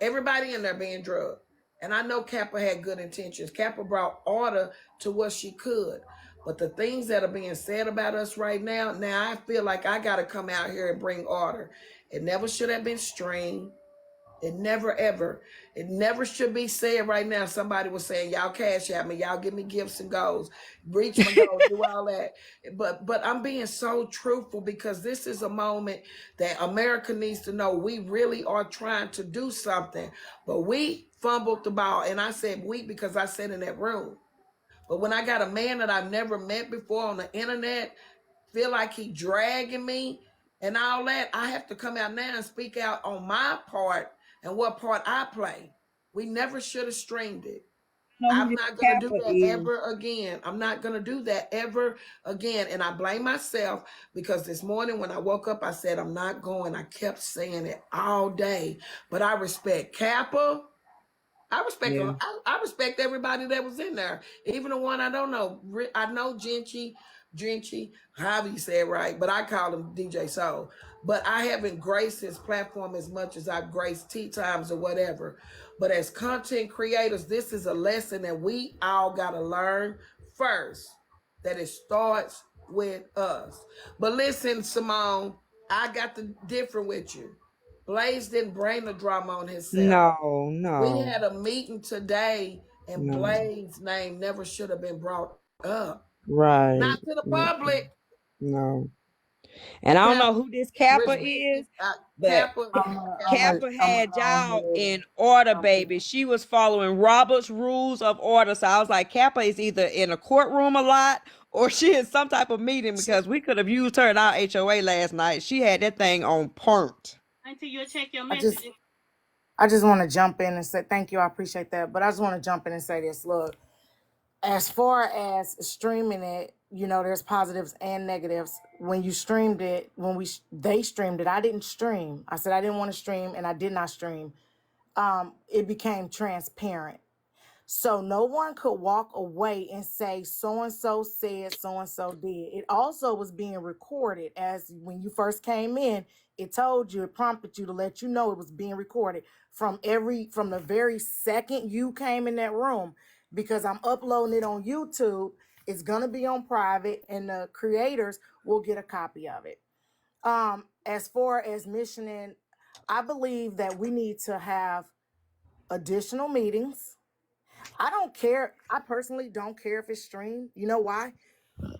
Everybody in there being drugged. And I know Kappa had good intentions. Kappa brought order to what she could. But the things that are being said about us right now I feel like I got to come out here and bring order. It never should have been streamed. It never ever. It never should be said right now. Somebody was saying, y'all cash at me, y'all give me gifts and goals, reach my goals, do all that. But I'm being so truthful because this is a moment that America needs to know we really are trying to do something. But we fumbled the ball. And I said we because I sat in that room. But when I got a man that I've never met before on the internet, feel like he dragging me and all that, I have to come out now and speak out on my part and what part I play. We never should have streamed it. Know who I'm this not going to do Kappa that is? ever again. I'm not going to do that ever again. And I blame myself because this morning when I woke up, I said, I'm not going. I kept saying it all day. But I respect Kappa. I respect Yeah. them. I respect everybody that was in there, even the one I don't know. I know Gentry, however you say it right, but I call him DJ Soul. But I haven't graced his platform as much as I've graced Tea Times or whatever. But as content creators, this is a lesson that we all got to learn first. That it starts with us. But listen, Simone, I got the different with you. Blaze didn't bring the drama on himself. No, We no, had a meeting today, and no. Blade's name never should have been brought up. Right. Not to the Mm, public. no. And I don't know Kappa, who this Kappa Richmond, is, but Kappa, Kappa. Kappa had go y'all ahead. in order, baby. She was following Robert's rules of order. So I was like, Kappa is either in a courtroom a lot or she is some type of meeting because we could have used her in our HOA last night. She had that thing on point. Until you check your I just messages. I just want to jump in and say thank you. I appreciate that. But I just want to jump in and say this. Look, as far as streaming it, there's positives and negatives. When you streamed it, they streamed it, I didn't stream. I said I didn't want to stream, and I did not stream. It became transparent. So no one could walk away and say so and so said, so and so did. It also was being recorded, as when you first came in, it prompted you to let you know it was being recorded from the very second you came in that room, because I'm uploading it on YouTube. It's gonna be on private, and the creators will get a copy of it. As far as missioning, I believe that we need to have additional meetings. I don't care. I personally don't care if it's streamed. You know why?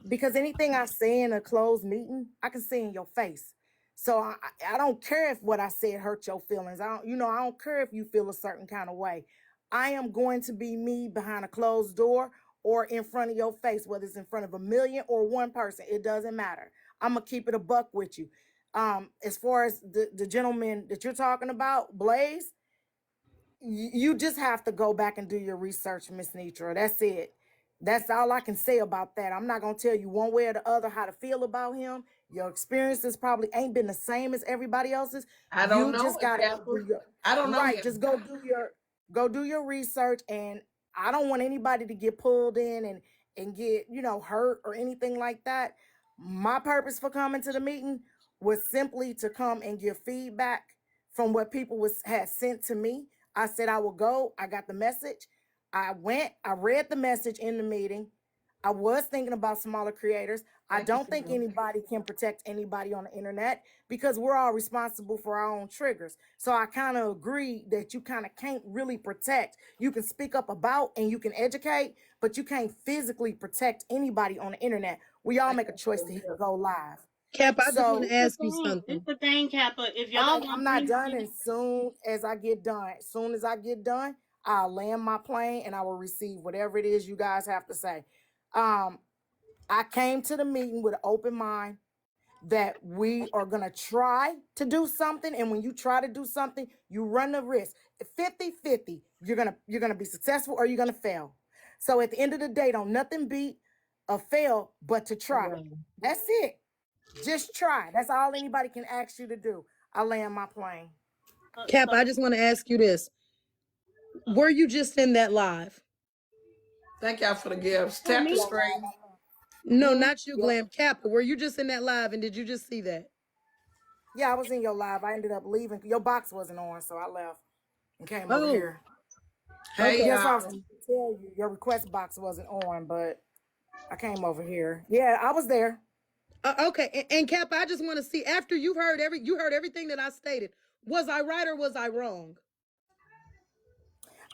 Because anything I say in a closed meeting, I can see in your face. So I don't care if what I said hurt your feelings. I don't care if you feel a certain kind of way. I am going to be me behind a closed door or in front of your face, whether it's in front of a million or one person. It doesn't matter. I'm gonna keep it a buck with you. As far as the gentleman that you're talking about, Blaze, you just have to go back and do your research, Miss Netra. That's it. That's all I can say about that. I'm not gonna tell you one way or the other how to feel about him. Your experiences probably ain't been the same as everybody else's. I don't You know just it, gotta go Kappa. do your I don't know right. him. Just go do your research. And I don't want anybody to get pulled in and get hurt or anything like that. My purpose for coming to the meeting was simply to come and give feedback from what people had sent to me. I said I would go. I got the message. I went. I read the message in the meeting. I was thinking about smaller creators. I Thank you, don't think Simone. anybody can protect anybody on the internet because we're all responsible for our own triggers. So I kind of agree that you kind of can't really protect. You can speak up about and you can educate, but you can't physically protect anybody on the internet. We all Thank make a you for choice to the hit gift. go live. Cap, I just want So to ask you This something. the thing, Kappa. If y'all okay, I'm gonna not bring done. in, As soon as I get done, I'll land my plane and I will receive whatever it is you guys have to say. Um, I came to the meeting with an open mind that we are gonna try to do something. And when you try to do something, you run the risk. 50-50. You're gonna be successful or you're gonna fail. So at the end of the day, don't nothing beat a fail but to try. That's it. Just try. That's all anybody can ask you to do. I land my plane. Cap, so I just want to ask you this. Were you just in that live? Thank y'all for the gifts. who Tap the me? screen. No, Hmm? not you, Glam. Cap, were you just in that live and did you just see that? Yeah, I was in your live. I ended up leaving. Your box wasn't on, so I left. and came over Oh, here. Hey, okay. Yes, I y'all. was trying to tell you your request box wasn't on, but I came over here. Yeah, I was there. Okay. And Cap, I just want to see after you heard everything that I stated. Was I right or was I wrong?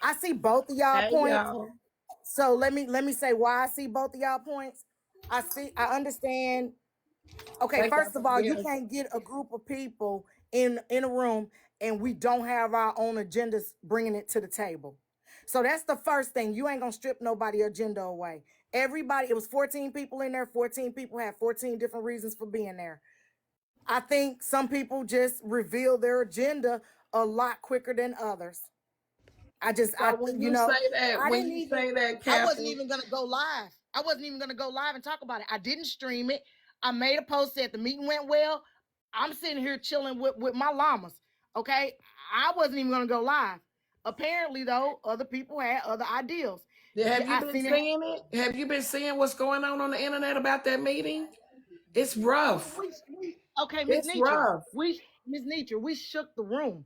I see both of y'all Hey, points. y'all. So let me say why I see both of y'all points. I understand. Okay, Thank y'all first for of all, you being. can't get a group of people in a room and we don't have our own agendas bringing it to the table. So that's the first thing. You ain't gonna strip nobody agenda away. Everybody, it was 14 people in there. 14 people had 14 different reasons for being there. I think some people just reveal their agenda a lot quicker than others. So when you say that, I when didn't you even, say that, I wasn't Captain, even gonna go live. I wasn't even gonna go live and talk about it. I didn't stream it. I made a post that the meeting went well. I'm sitting here chilling with my llamas. Okay. I wasn't even gonna go live. Apparently, though, other people had other ideas. have you I been seen it. seeing it? Have you been seeing what's going on the internet about that meeting? It's rough. Okay, Miss It's Netra. rough. Miss Netra, we shook the room.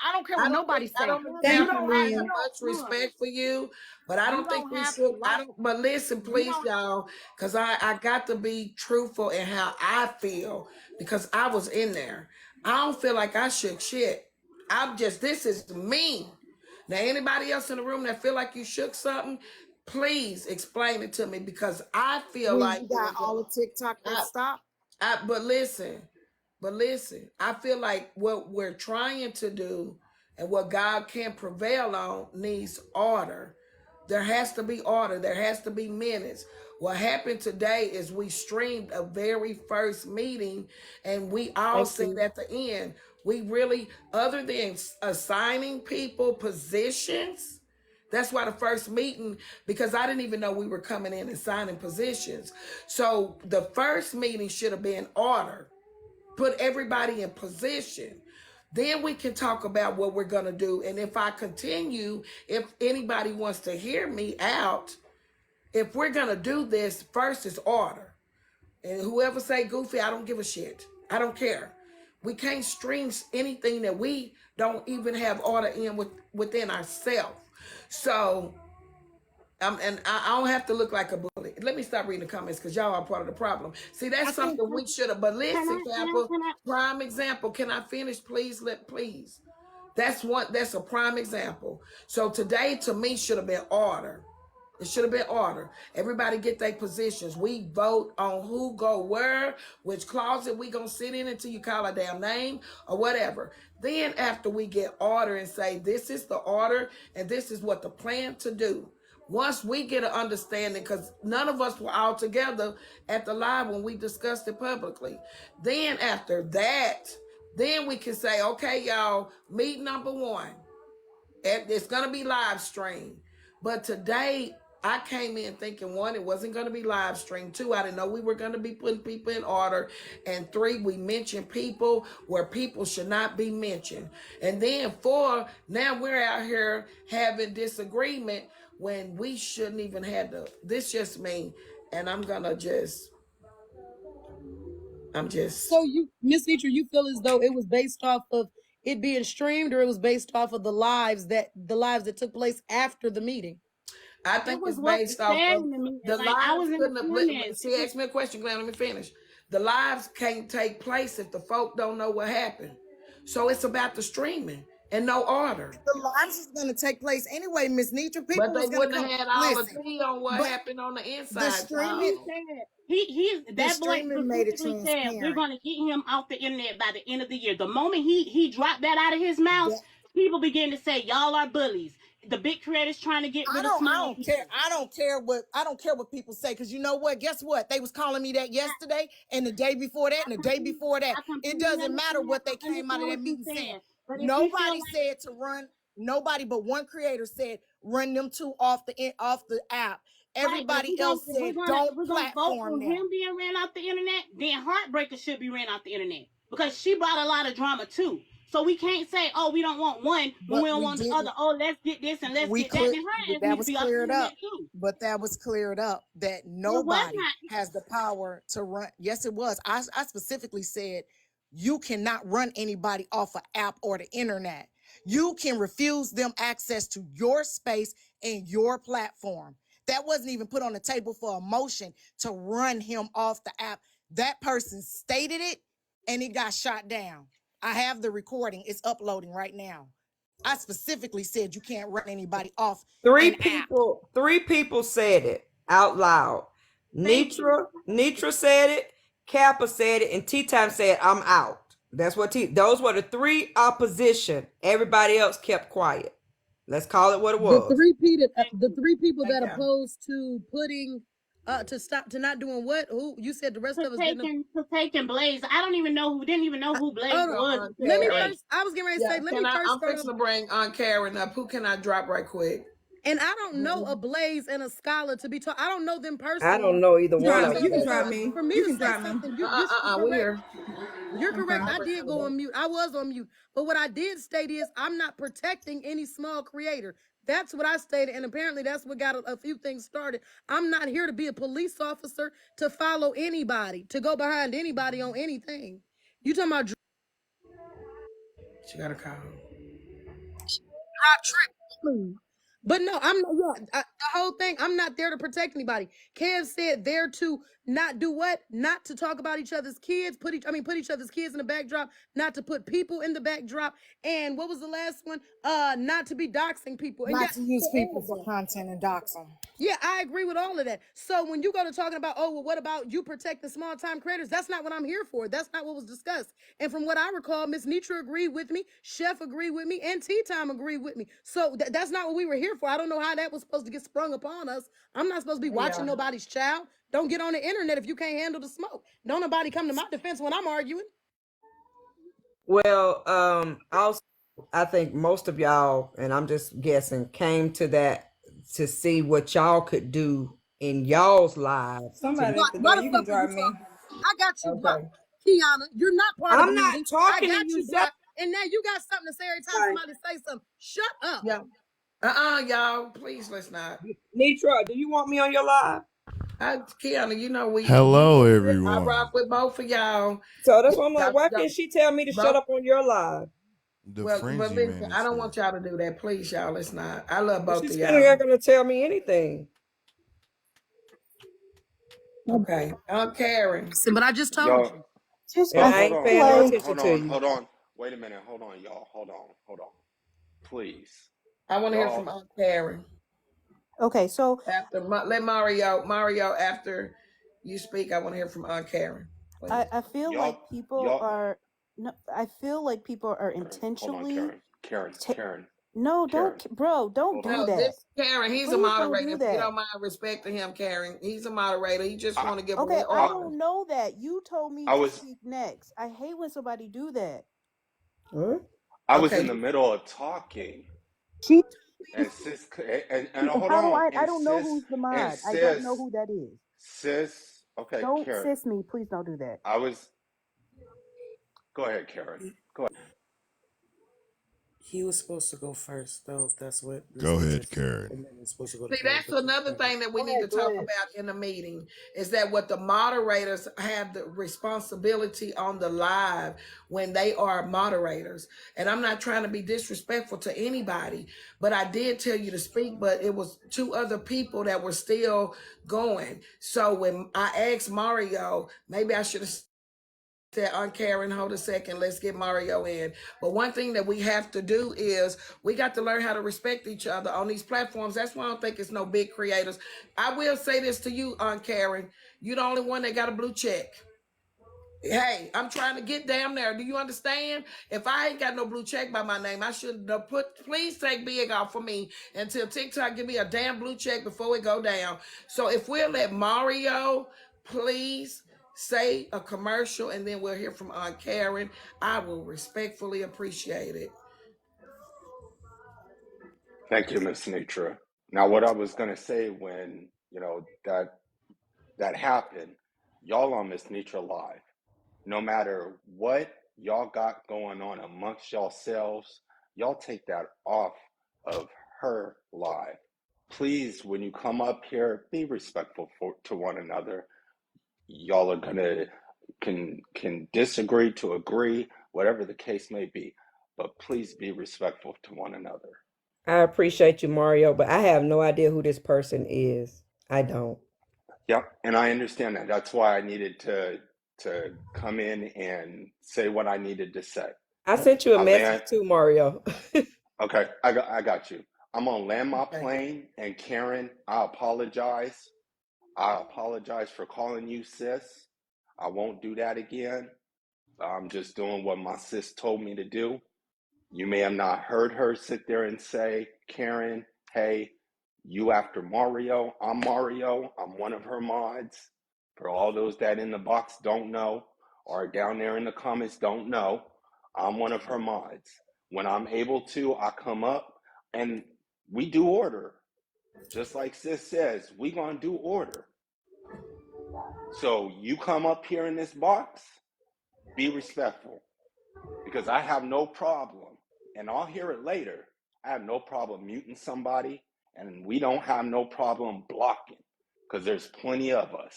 I don't care I what don't nobody think I say. don't think You Thank you, Captain don't have has you Mia. don't much respect for you, but I you don't think don't we have to should. I like don't. But listen, you please, don't y'all, because I got to be truthful in how I feel because I was in there. I don't feel like I shook shit. I'm just. This is me. Now, anybody else in the room that feel like you shook something, please explain it to me because I feel when like you it got was all the TikTok that a. stopped. But listen, I feel like what we're trying to do and what God can prevail on needs order. There has to be order. There has to be minutes. What happened today is we streamed a very first meeting and we all Thank said you. at the end, we really, other than assigning people positions, that's why the first meeting, because I didn't even know we were coming in and signing positions. So the first meeting should have been order, put everybody in position. Then we can talk about what we're going to do. And if I continue, if anybody wants to hear me out, if we're going to do this, first is order. And whoever say goofy, I don't give a shit. I don't care. We can't stream anything that we don't even have order in within ourselves. So and I don't have to look like a bully. Let me stop reading the comments because y'all are part of the problem. See, that's I think something we should have. But can listen, I can I Kappa, can I prime example. Can I finish, please? Please. That's one. That's a prime example. So today, to me, should have been order. It should have been order. Everybody get their positions. We vote on who go where, which closet we gonna sit in until you call a damn name or whatever. Then after we get order and say this is the order and this is what the plan to do. Once we get an understanding, because none of us were all together at the live when we discussed it publicly. Then after that, then we can say, okay, y'all, meet number one. It's going to be live stream. But today, I came in thinking, one, it wasn't going to be live stream. Two, I didn't know we were going to be putting people in order. And three, we mentioned people where people should not be mentioned. And then four, now we're out here having disagreement when we shouldn't even have to. This just me. And I'm just. So you, Miss Netra, you feel as though it was based off of it being streamed, or it was based off of the lives that took place after the meeting? I it think was it's what based was off said of in the meeting. the Like I lives was in the couldn't have. comments. It She was asked me a question, Glenn. Let me finish. The lives can't take place if the folk don't know what happened. So it's about the streaming and no order. The lives is going to take place anyway, Miss Netra. But People they is going to wouldn't come. have had all the Listen, tea on what but happened on the the inside, streaming, he y'all. said the that boy streaming made it specifically said we're transparent. gonna get him off the internet by the end of the year. The moment he dropped that out of his mouth, people begin to say y'all are bullies. The big creators trying to get rid of I small don't care. people. I don't care what people say, because you know what? Guess what? They was calling me that yesterday and the day before that I and the day completely, before that. I It completely doesn't matter understand. what they I came out understand of what that you're meeting saying. saying. But if we feel Nobody like said to run. Nobody but one creator said run them two off the app. right, but Everybody else said don't if we're gonna vote platform on him them. being ran off the internet, then Heartbreaker should be ran off the internet because she brought a lot of drama too. So we can't say, oh, we don't want one when we But don't we want the other. didn't. Oh, let's get this and let's We get that. clear Then her ass that need to was be off the cleared internet up. too. But that was cleared up that It was nobody not. has the power to run. Yes, it was. I specifically said you cannot run anybody off an app or the internet. You can refuse them access to your space and your platform. That wasn't even put on the table for a motion to run him off the app. That person stated it and it got shot down. I have the recording. It's uploading right now. I specifically said you can't run anybody off an app. Three people said it out loud. Thank you. Netra said it, Kappa said it, and Tea Time said, I'm out. That's what those were the three opposition. Everybody else kept quiet. Let's call it what it was. The three people Thank that you. opposed to putting to not doing what? Who you said the rest of us didn't? To taking Blaze. I didn't even know who Blaze Hold was. on. Let me Karen. first. I was getting ready to say. Let me first I'm start fixing off. to bring Aunt Karen up. Who can I drop right quick? And I don't know a Blaze and a Scholar to be taught. I don't know them personally. I don't know either one of You can them. try me. For me You to can say try me. something, you're We're correct. here. You're correct. Okay. I did go on mute. I was on mute. But what I did state is I'm not protecting any small creator. That's what I stated. And apparently that's what got a few things started. I'm not here to be a police officer to follow anybody, to go behind anybody on anything. You talking about She got a call. But no, I'm not. Yeah, the whole thing. I'm not there to protect anybody. Kev said there to not do what? Not to talk about each other's kids. Put each other's kids in the backdrop. Not to put people in the backdrop. And what was the last one? Not to be doxing people. And Not to use people for content and dox them. yeah, I agree with all of that. So when you go to talking about, oh, well, what about you protecting small time creators? That's not what I'm here for. That's not what was discussed. And from what I recall, Miss Netra agreed with me, Chef agreed with me, and Tea Time agreed with me. So that's not what we were here for. I don't know how that was supposed to get sprung upon us. I'm not supposed to be watching nobody's child. Don't get on the internet if you can't handle the smoke. Don't nobody come to my defense when I'm arguing. Well, also, I think most of y'all, and I'm just guessing, came to that to see what y'all could do in y'all's lives. Somebody at the door. You can drive me. I got you blocked. Kiana, you're not part of I'm the not meeting. talking I to got you, you blocked. And now you got something to say every time somebody say something. Shut up. Yeah. Y'all, please let's not. Netra, do you want me on your live? Kiana, you know we. Hello, I everyone. rock with both of y'all. So that's why I'm like, Y'all- why y'all- can't she tell me to shut up on your live? The But frenzy listen, man. I don't is want y'all to do that, please, y'all. Let's not. I love both She's of not y'all. gonna tell me anything. Okay, Karen. But I just told Y'all, you. And I ain't paying no attention to you. hold on. Wait a minute. Hold on, y'all. Hold on. Please. I want to hear Y'all- from Aunt Karen. Okay, so After let Mario, after you speak, I want to hear from Aunt Karen. Please. I feel Y'all- like people y'all- are no, I feel like people are Hold on, intentionally Karen. No, Karen. don't bro, don't Hold do on. No, that. this Karen, he's a Please don't moderator. do If you that. don't mind respecting him, Karen, he's a moderator. He just want to give Okay, away I order. don't know that. You told me I to was- speak next. I hate when somebody do that. Huh? I was Okay. in the middle of talking. She And sis, and hold how do on. I don't know who's the mod. I don't know who that is. Sis, okay, Don't Karen. sis me, please don't do that. Go ahead, Karen. Go ahead. He was supposed to go first, though. That's what. Go ahead, Karen. And then it's supposed to go to See, Karen, that's but you another first. thing that we need to talk about in the meeting is that what the moderators have the responsibility on the live when they are moderators. And I'm not trying to be disrespectful to anybody, but I did tell you to speak, but it was two other people that were still going. So when I asked Mario, maybe I should have said, Aunt Karen, hold a second, let's get Mario in. But one thing that we have to do is we got to learn how to respect each other on these platforms. That's why I don't think it's no big creators. I will say this to you, Aunt Karen, you're the only one that got a blue check. Hey, I'm trying to get down there. Do you understand? If I ain't got no blue check by my name, I should have please take big off for me until TikTok give me a damn blue check before we go down. So if we'll let Mario, please say a commercial and then we'll hear from Aunt Karen, I will respectfully appreciate it. Thank you, Miss Netra. Now, what I was going to say when, that happened, y'all on Miss Netra Live, no matter what y'all got going on amongst yourselves, y'all take that off of her live. Please, when you come up here, be respectful to one another. Y'all are gonna can disagree to agree, whatever the case may be. but please be respectful to one another. I appreciate you, Mario, but I have no idea who this person is. I don't. Yep, and I understand that. That's why I needed to come in and say what I needed to say. I sent you a I message land. too, Mario. Okay, I got you. I'm gonna land my Okay. plane, and Karen, I apologize. I apologize for calling you sis. I won't do that again. I'm just doing what my sis told me to do. You may have not heard her sit there and say, Karen, hey, you after Mario. I'm Mario. I'm one of her mods. For all those that in the box don't know, or down there in the comments don't know, I'm one of her mods. When I'm able to, I come up and we do order. Just like sis says, we gonna do order. So you come up here in this box, be respectful. Because I have no problem, and I'll hear it later. I have no problem muting somebody, and we don't have no problem blocking, because there's plenty of us.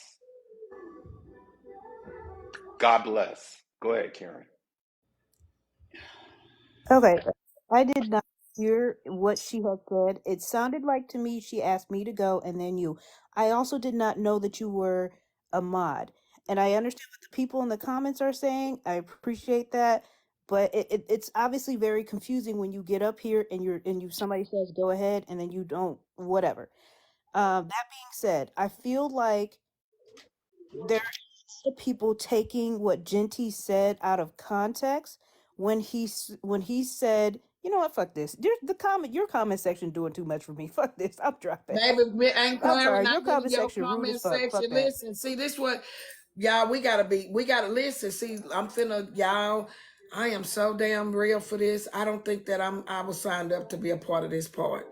God bless. Go ahead, Karen. Okay. I did not hear what she had said. It sounded like to me she asked me to go and then you. I also did not know that you were a mod. And I understand what the people in the comments are saying. I appreciate that. But it's obviously very confusing when you get up here and somebody says go ahead and then you don't, whatever. That being said, I feel like there are people taking what Genty said out of context when when he said, "You know what? Fuck this. Your comment section doing too much for me. Fuck this. I'm dropping. Baby, ain't I'm Claire sorry. not Your been in comment your section rude as comment fuck. section. Fuck that." Listen, see, this what y'all, we gotta listen. See, I'm finna, y'all, I am so damn real for this. I don't think that I was signed up to be a part of this part.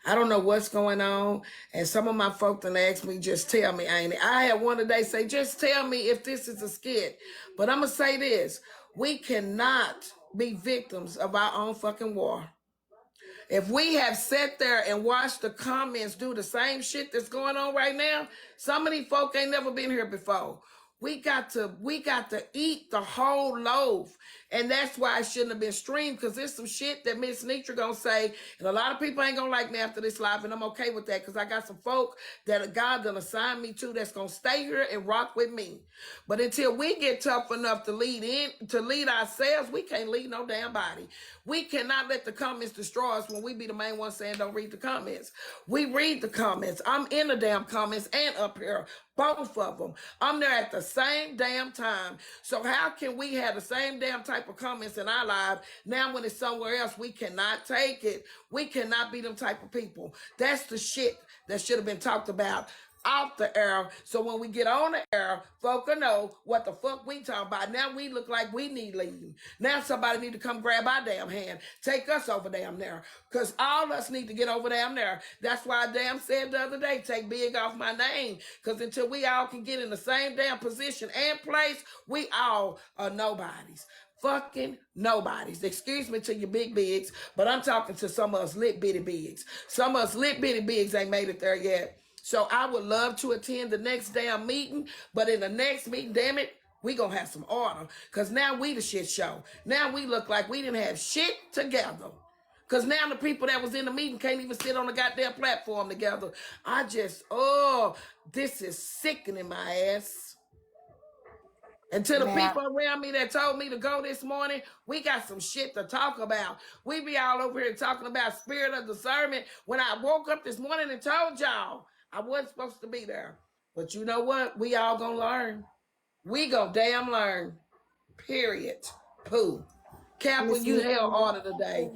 I don't know what's going on. And some of my folk done asked me, just tell me, ain't it? I had one today say, just tell me if this is a skit. But I'm gonna say this. We cannot be victims of our own fucking war. If we have sat there and watched the comments do the same shit that's going on right now, some of these folk ain't never been here before. We got to eat the whole loaf. And that's why it shouldn't have been streamed, because there's some shit that Mrs.Netra gonna say, and a lot of people ain't gonna like me after this live, and I'm okay with that, because I got some folk that God done assigned me to that's gonna stay here and rock with me. But until we get tough enough to lead ourselves, we can't lead no damn body. We cannot let the comments destroy us when we be the main ones saying don't read the comments. We read the comments. I'm in the damn comments and up here, both of them. I'm there at the same damn time. So how can we have the same damn type of comments in our life? Now when it's somewhere else, we cannot take it. We cannot be them type of people. That's the shit that should have been talked about off the air, so when we get on the air, folk will know what the fuck we talking about. Now we look like we need leading. Now somebody need to come grab our damn hand, take us over damn there, because all of us need to get over damn there. That's why I damn said the other day, take big off my name, because until we all can get in the same damn position and place, we all are nobodies. Fucking nobodies. Excuse me to your big bigs, but I'm talking to some of us lit bitty bigs. Some of us lit bitty bigs ain't made it there yet. So I would love to attend the next damn meeting, but in the next meeting, damn it, we gonna have some order. Cause now we the shit show. Now we look like we didn't have shit together. Cause now the people that was in the meeting can't even sit on the goddamn platform together. This is sickening my ass. And to the Now, people around me that told me to go this morning, we got some shit to talk about. We be all over here talking about spirit of discernment when I woke up this morning and told y'all I wasn't supposed to be there. But you know what? We all gonna learn. We gonna damn learn. Period. Pooh. Kappa, Miss you Neat, held order today.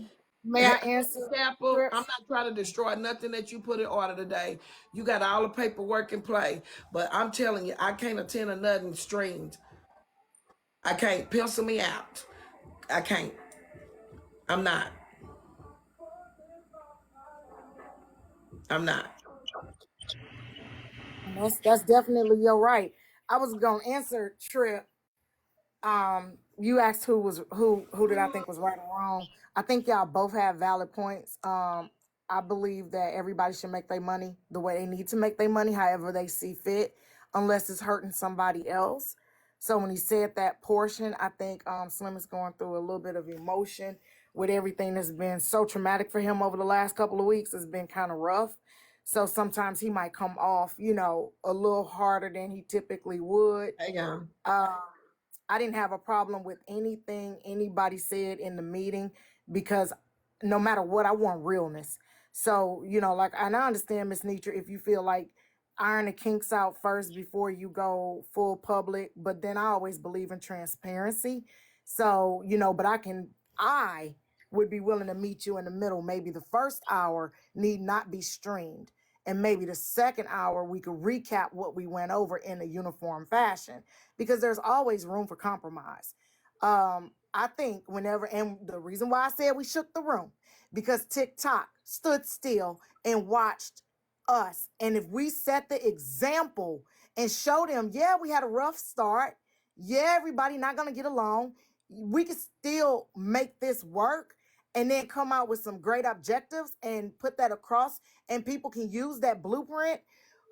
may I answer? Kappa, Trip? I'm not trying to destroy nothing that you put in order today. You got all the paperwork in play. But I'm telling you, I can't attend a nothing streamed. I can't. Pencil me out. I can't. I'm not. I'm not. That's definitely your right. I was gonna answer Trip. You asked who did I think was right or wrong. I think y'all both have valid points. I believe that everybody should make their money the way they need to make their money, however they see fit, unless it's hurting somebody else. So when he said that portion, I think Slim is going through a little bit of emotion with everything that's been so traumatic for him over the last couple of weeks. It's been kind of rough. So sometimes he might come off, a little harder than he typically would. Hang on. I didn't have a problem with anything anybody said in the meeting because no matter what, I want realness. So, and I understand, Miss Netra, if you feel like iron the kinks out first before you go full public, but then I always believe in transparency. So, but I would be willing to meet you in the middle. Maybe the first hour need not be streamed. And maybe the second hour, we could recap what we went over in a uniform fashion because there's always room for compromise. I think whenever, and the reason why I said we shook the room, because TikTok stood still and watched us. And if we set the example and show them, yeah, we had a rough start. Yeah, everybody not going to get along. We can still make this work and then come out with some great objectives and put that across and people can use that blueprint.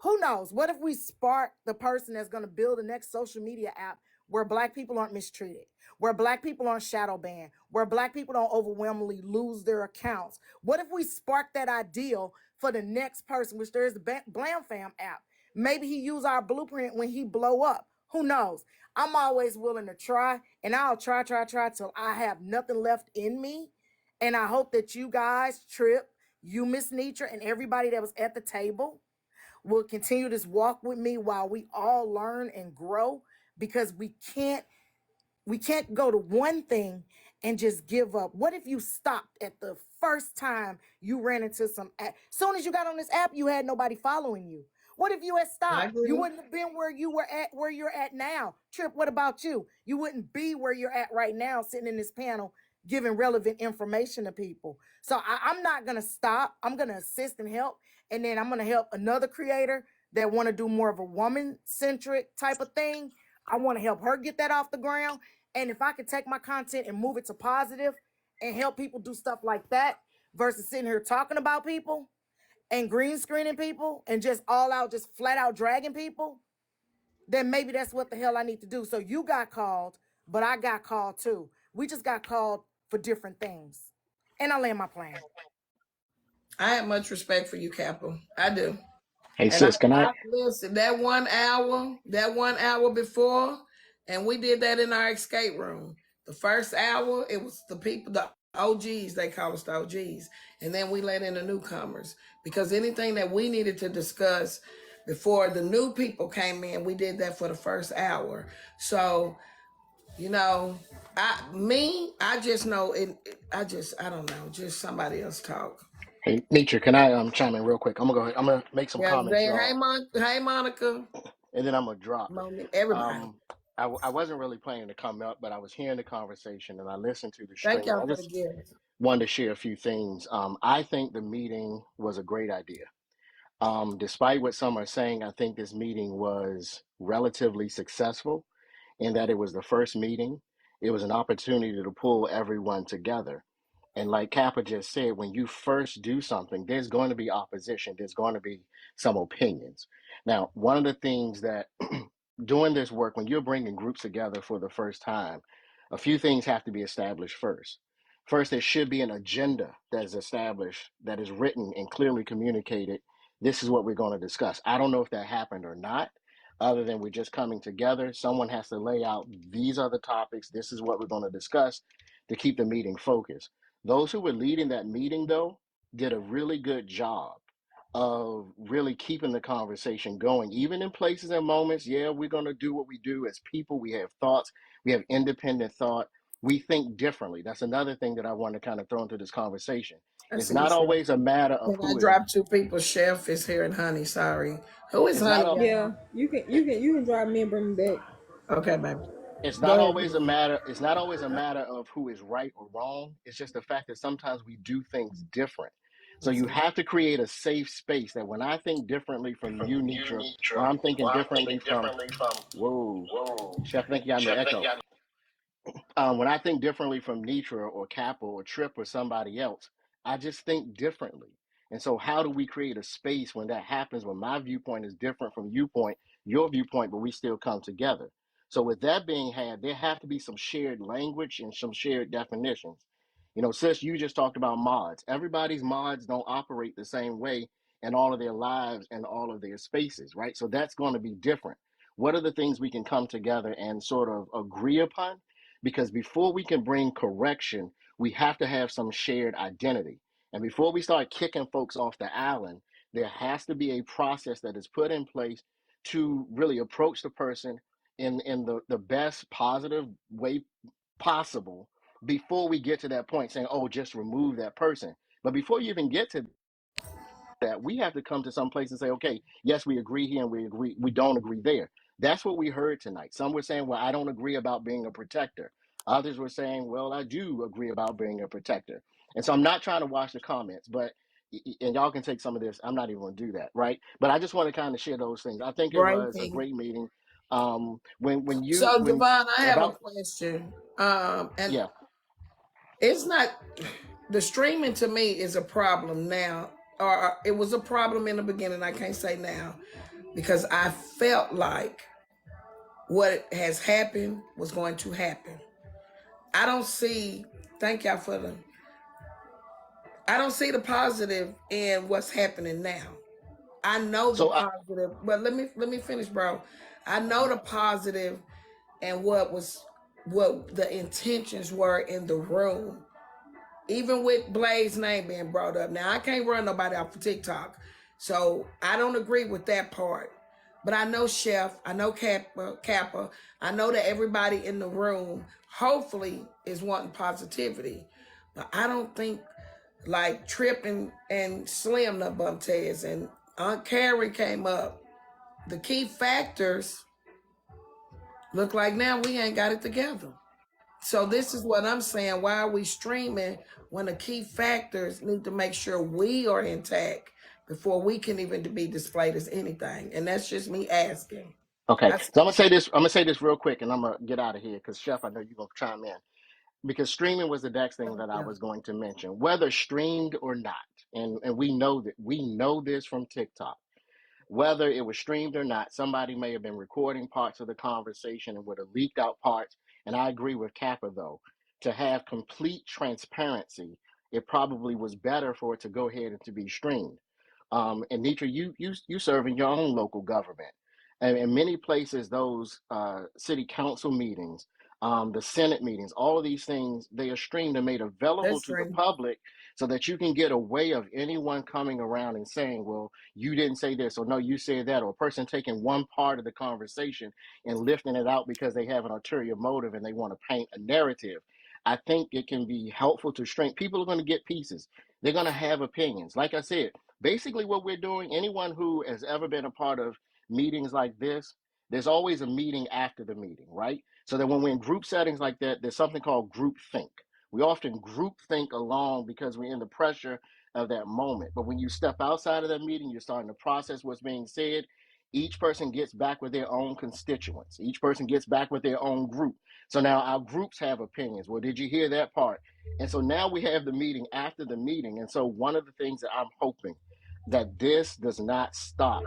Who knows? What if we spark the person that's going to build the next social media app where Black people aren't mistreated, where Black people aren't shadow banned, where Black people don't overwhelmingly lose their accounts? What if we spark that ideal for the next person, which there is the Blam Fam app? Maybe he use our blueprint when he blow up. Who knows? I'm always willing to try, and I'll try till I have nothing left in me. And I hope that you guys, Trip, you, Miss Netra, and everybody that was at the table will continue this walk with me while we all learn and grow, because we can't go to one thing and just give up. What if you stopped at the first time you ran into soon as you got on this app, you had nobody following you? What if you had I stopped? You agree. wouldn't have been where you're at now. Trip, what about you? You wouldn't be where you're at right now, sitting in this panel, giving relevant information to people. So I'm not going to stop. I'm going to assist and help. And then I'm going to help another creator that want to do more of a woman-centric type of thing. I want to help her get that off the ground. And if I could take my content and move it to positive and help people do stuff like that versus sitting here talking about people and green screening people and just flat out dragging people, then maybe that's what the hell I need to do. So you got called, but I got called too. We just got called for different things. And I land my plane. I have much respect for you, Kappa. I do. Hey And sis, can I? listen, that 1 hour before, and we did that in our escape room. The first hour, it was the people, the OGs, they call us the OGs. And then we let in the newcomers. Because anything that we needed to discuss before the new people came in, we did that for the first hour. So, I just know I don't know, just somebody else talk. Hey Netra, can I chime in real quick? I'm gonna go ahead. I'm gonna make some Yeah, comments, y'all, hey, Monica, and then I'm gonna drop. Monique, everybody. Um, I wasn't really planning to come up, but I was hearing the conversation and I listened to the Thank stream. y'all I for the just gift. wanted to share a few things. I think the meeting was a great idea. Despite what some are saying, I think this meeting was relatively successful in that it was the first meeting. It was an opportunity to pull everyone together. And like Kappa just said, when you first do something, there's going to be opposition, there's going to be some opinions. Now, one of the things that doing this work, when you're bringing groups together for the first time, a few things have to be established first. First, there should be an agenda that is established, that is written and clearly communicated. This is what we're going to discuss. I don't know if that happened or not, other than we're just coming together. Someone has to lay out, these are the topics, this is what we're going to discuss to keep the meeting focused. Those who were leading that meeting, though, did a really good job of really keeping the conversation going, even in places and moments. Yeah, we're going to do what we do as people. We have thoughts, we have independent thought, we think differently. That's another thing that I want to kind of throw into this conversation. I It's see you, not Chef. always a matter of Can I who is, drop two people? Chef is here and Honey. Sorry. Who is it's not, Honey, Yeah, y'all? you can drive me and bring me back. Okay, baby. it's Go not ahead, always a Queen. matter it's not always a matter of who is right or wrong. It's just the fact that sometimes we do things different. So you have to create a safe space that when I think differently from you, Nitra, or I'm thinking differently from, whoa, Chef, I think you got me an echo. When I think differently from Nitra or Kappa or Trip or somebody else, I just think differently. And so, how do we create a space when that happens, when my viewpoint is different from your viewpoint, but we still come together? So, with that being had, there have to be some shared language and some shared definitions. Sis, you just talked about mods. Everybody's mods don't operate the same way in all of their lives and all of their spaces, right? So that's going to be different. What are the things we can come together and sort of agree upon? Because before we can bring correction, we have to have some shared identity. And before we start kicking folks off the island, there has to be a process that is put in place to really approach the person in the best positive way possible before we get to that point saying, oh, just remove that person. But before you even get to that, we have to come to some place and say, okay, yes, we agree here and we don't agree there. That's what we heard tonight. Some were saying, well, I don't agree about being a protector. Others were saying, well, I do agree about being a protector. And so I'm not trying to watch the comments, but and y'all can take some of this. I'm not even going to do that, right? But I just want to kind of share those things. I think it was a Breaking. great meeting. So, When Devon, I have a about question. And yeah. it's not the streaming to me is a problem now, or it was a problem in the beginning. I can't say now because I felt like what has happened was going to happen. I don't see. Thank y'all for the. I don't see the positive in what's happening now. I know the So positive, but let me finish, bro. I know the positive and what the intentions were in the room. Even with Blaze's name being brought up. Now I can't run nobody off of TikTok. So I don't agree with that part. But I know Chef, I know Kappa, I know that everybody in the room hopefully is wanting positivity. But I don't think like Trip and Slim the Bumtez and Aunt Carrie came up. The key factors look like now we ain't got it together. So this is what I'm saying. Why are we streaming when the key factors need to make sure we are intact before we can even be displayed as anything? And that's just me asking. okay, That's so I'm gonna say this. I'm gonna say this real quick, and I'm gonna get out of here because Chef, I know you're gonna chime in because streaming was the next thing that I yeah. was going to mention, whether streamed or not, and we know this from TikTok. Whether it was streamed or not, somebody may have been recording parts of the conversation and would have leaked out parts. And I agree with Kappa though, to have complete transparency, it probably was better for it to go ahead and to be streamed. And Nitra, you serve in your own local government, and in many places, those city council meetings, the Senate meetings, all of these things, they are streamed and made available That's to the true. public so that you can get a way of anyone coming around and saying, well, you didn't say this, or no, you said that, or a person taking one part of the conversation and lifting it out because they have an ulterior motive and they want to paint a narrative. I think it can be helpful to strength. People are going to get pieces. They're going to have opinions. Like I said, basically what we're doing, anyone who has ever been a part of meetings like this, there's always a meeting after the meeting, right? So that when we're in group settings like that, there's something called group think. We often group think along because we're in the pressure of that moment. But when you step outside of that meeting, you're starting to process what's being said. Each person gets back with their own constituents. Each person gets back with their own group. So now our groups have opinions. Well, did you hear that part? And so now we have the meeting after the meeting. And so one of the things that I'm hoping that this does not stop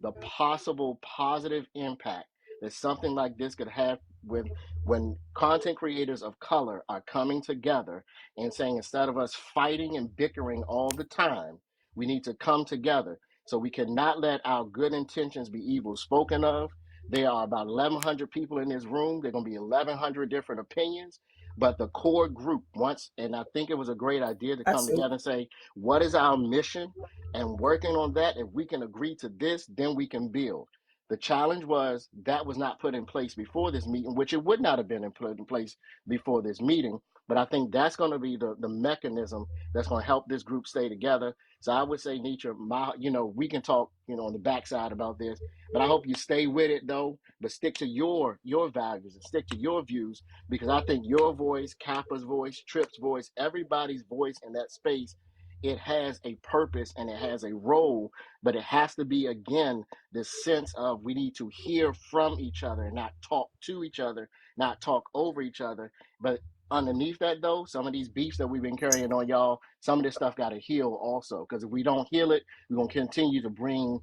the possible positive impact that something like this could have with when content creators of color are coming together and saying instead of us fighting and bickering all the time, we need to come together. So we cannot let our good intentions be evil spoken of. There are about 1,100 people in this room. There are going to be 1,100 different opinions. But the core group once, and I think it was a great idea to I come see. together and say, what is our mission? And working on that, if we can agree to this, then we can build. The challenge was that was not put in place before this meeting, which it would not have been put in place before this meeting. But I think that's going to be the mechanism that's going to help this group stay together. So I would say, Nietzsche, we can talk, on the backside about this, but I hope you stay with it though, but stick to your values and stick to your views, because I think your voice, Kappa's voice, Tripp's voice, everybody's voice in that space, it has a purpose and it has a role, but it has to be, again, this sense of we need to hear from each other and not talk to each other, not talk over each other. But underneath that, though, some of these beefs that we've been carrying on, y'all, some of this stuff got to heal also, because if we don't heal it, we're going to continue to bring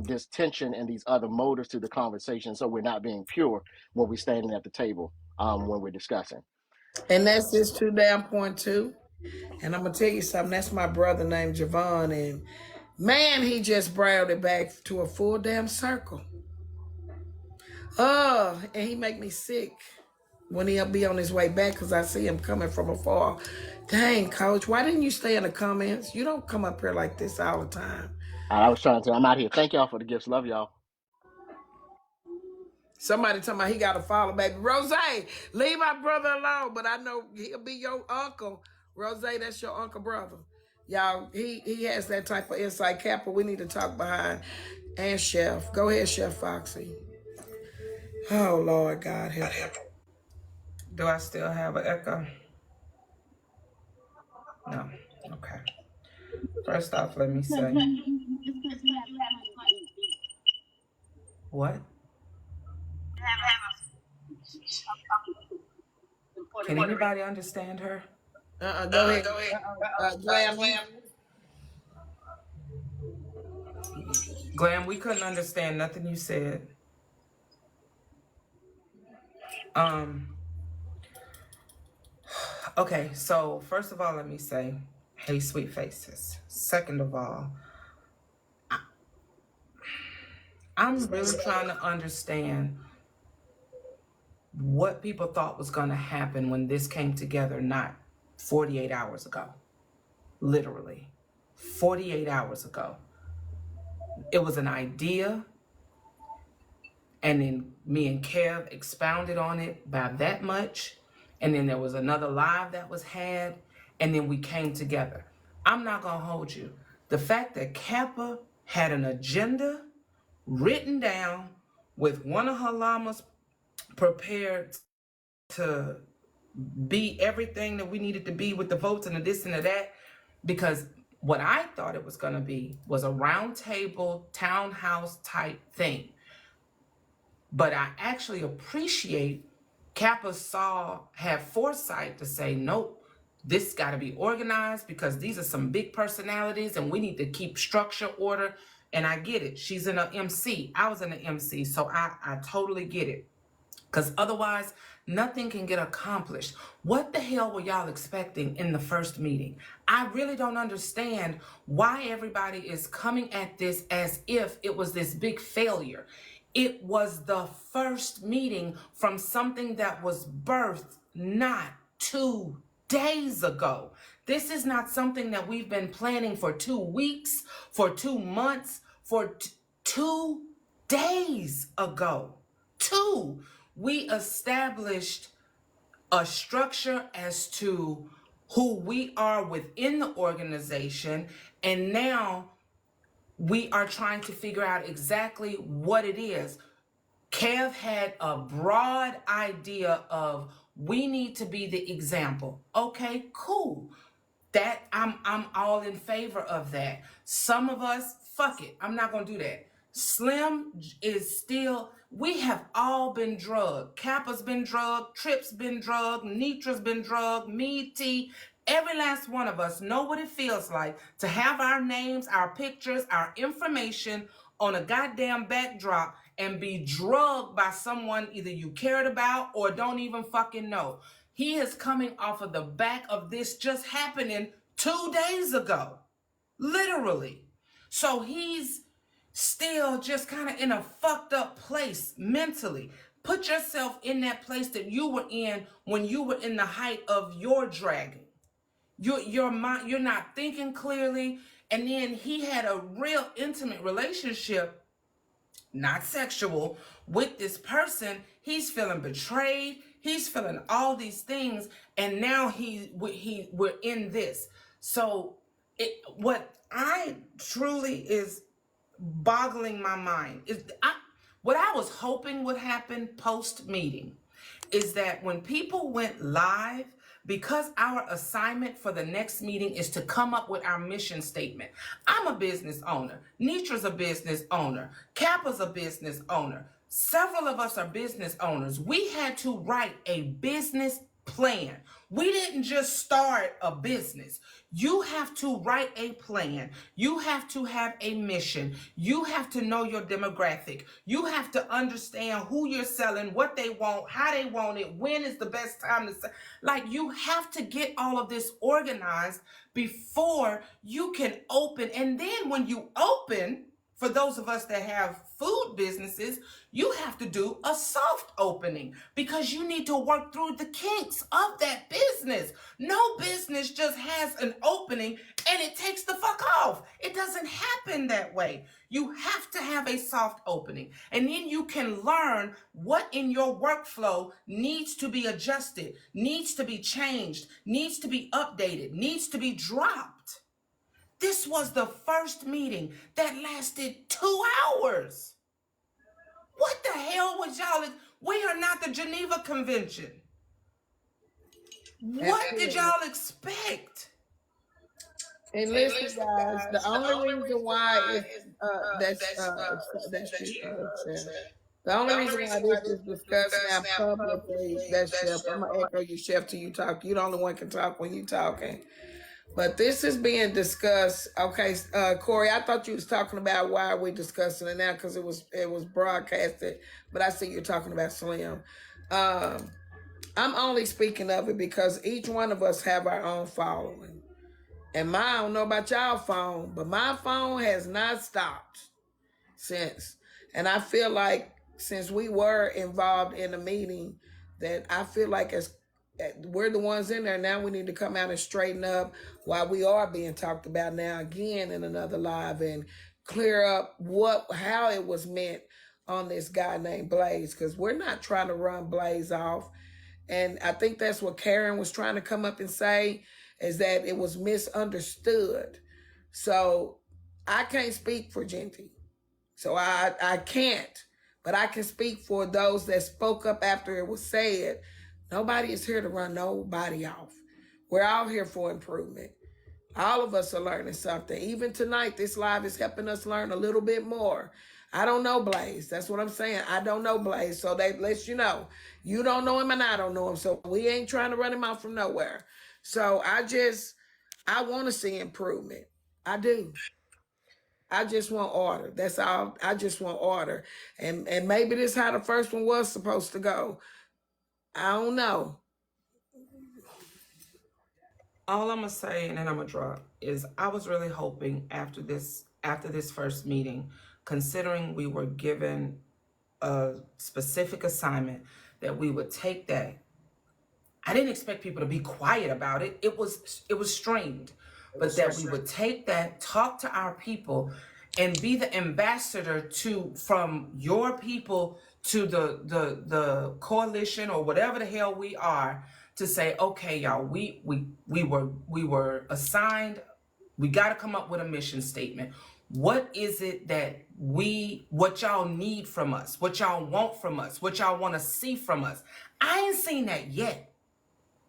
this tension and these other motives to the conversation, so we're not being pure when we're standing at the table when we're discussing. And that's just too damn point too. And I'm gonna tell you something. That's my brother named Javon, and man, he just brought it back to a full damn circle. And he make me sick when he'll be on his way back because I see him coming from afar. Dang, coach, why didn't you stay in the comments? You don't come up here like this all the time. I was trying to tell. I'm out here. Thank y'all for the gifts. Love y'all. Somebody talking about he got to follow, baby. Rose, leave my brother alone, but I know he'll be your uncle. Rose, that's your uncle brother. Y'all, he has that type of insight, Kappa. We need to talk behind. And Chef. Go ahead, Chef Foxy. Oh, Lord God, help. Do I still have an echo? No. Okay. First off, let me say. What? Can anybody understand her? Go ahead. Glam. Glam, we couldn't understand nothing you said. Okay, so first of all, let me say, hey, sweet faces. Second of all, I'm really trying to understand what people thought was going to happen when this came together not 48 hours ago. Literally, 48 hours ago. It was an idea, and then me and Kev expounded on it by that much, and then there was another live that was had, and then we came together. I'm not going to hold you. The fact that Kappa had an agenda written down with one of her llamas prepared to be everything that we needed to be with the votes and the this and the that, because what I thought it was going to be was a round table townhouse type thing. But I actually appreciate Kappa had foresight to say, nope, this got to be organized because these are some big personalities and we need to keep structure, order. And I get it. She's in an MC. I was in an MC. So I totally get it. Because otherwise, nothing can get accomplished. What the hell were y'all expecting in the first meeting? I really don't understand why everybody is coming at this as if it was this big failure. It was the first meeting from something that was birthed not 2 days ago. This is not something that we've been planning for 2 weeks, for 2 months, for 2 days ago. 2. We established a structure as to who we are within the organization, and now we are trying to figure out exactly what it is. Kev had a broad idea of we need to be the example. Okay, cool. That I'm all in favor of that. Some of us, fuck it, I'm not gonna do that. Slim is still, we have all been drugged. Kappa's been drugged, Trip's been drugged, Netra's been drugged, me, T. Every last one of us know what it feels like to have our names, our pictures, our information on a goddamn backdrop and be drugged by someone either you cared about or don't even fucking know. He is coming off of the back of this just happening 2 days ago. Literally. So he's still just kind of in a fucked up place mentally. Put yourself in that place that you were in when you were in the height of your dragon. Your mind, you're not thinking clearly. And then he had a real intimate relationship, not sexual, with this person. He's feeling betrayed. He's feeling all these things. And now we're in this. So what I truly is boggling my mind is what I was hoping would happen post meeting is that when people went live, because our assignment for the next meeting is to come up with our mission statement. I'm a business owner. Netra's a business owner. Kappa's a business owner. Several of us are business owners. We had to write a business plan. We didn't just start a business. You have to write a plan. You have to have a mission. You have to know your demographic. You have to understand who you're selling, what they want, how they want it, when is the best time to sell. Like, you have to get all of this organized before you can open. And then when you open, for those of us that have food businesses, you have to do a soft opening because you need to work through the kinks of that business. No business just has an opening and it takes the fuck off. It doesn't happen that way. You have to have a soft opening, and then you can learn what in your workflow needs to be adjusted, needs to be changed, needs to be updated, needs to be dropped. This was the first meeting that lasted 2 hours. What the hell was y'all? We are not the Geneva Convention. What did y'all expect? And listen, guys, the only reason why it's that's you, Chef. The only reason why this is discussed now publicly, that's Chef. I'm gonna echo you, Chef, till you talk. You the only one can talk when you talking. But this is being discussed. Okay, Corey, I thought you was talking about why are we discussing it now because it was broadcasted. But I see you're talking about Slim. I'm only speaking of it because each one of us have our own following. And I don't know about y'all phone, but my phone has not stopped since. And I feel like since we were involved in the meeting, that I feel like as we're the ones in there now, we need to come out and straighten up why we are being talked about now again in another live and clear up how it was meant on this guy named Blaze, because we're not trying to run Blaze off. And I think that's what Karen was trying to come up and say, is that it was misunderstood. So I can't speak for Genty. So I can't, but I can speak for those that spoke up after it was said. Nobody is here to run nobody off. We're all here for improvement. All of us are learning something. Even tonight, this live is helping us learn a little bit more. I don't know Blaze. That's what I'm saying. I don't know Blaze. So they let you know. You don't know him and I don't know him. So we ain't trying to run him out from nowhere. So I want to see improvement. I do. I just want order. That's all. I just want order. And maybe this is how the first one was supposed to go. I don't know. All I'm gonna say, and then I'm gonna drop, is I was really hoping after this first meeting, considering we were given a specific assignment, that we would take that. I didn't expect people to be quiet about it. It was streamed, but that we would take that, talk to our people, and be the ambassador from your people to the coalition or whatever the hell we are, to say, okay, y'all, we were assigned. We got to come up with a mission statement. What is it that what y'all need from us, what y'all want from us, what y'all want to see from us? I ain't seen that yet.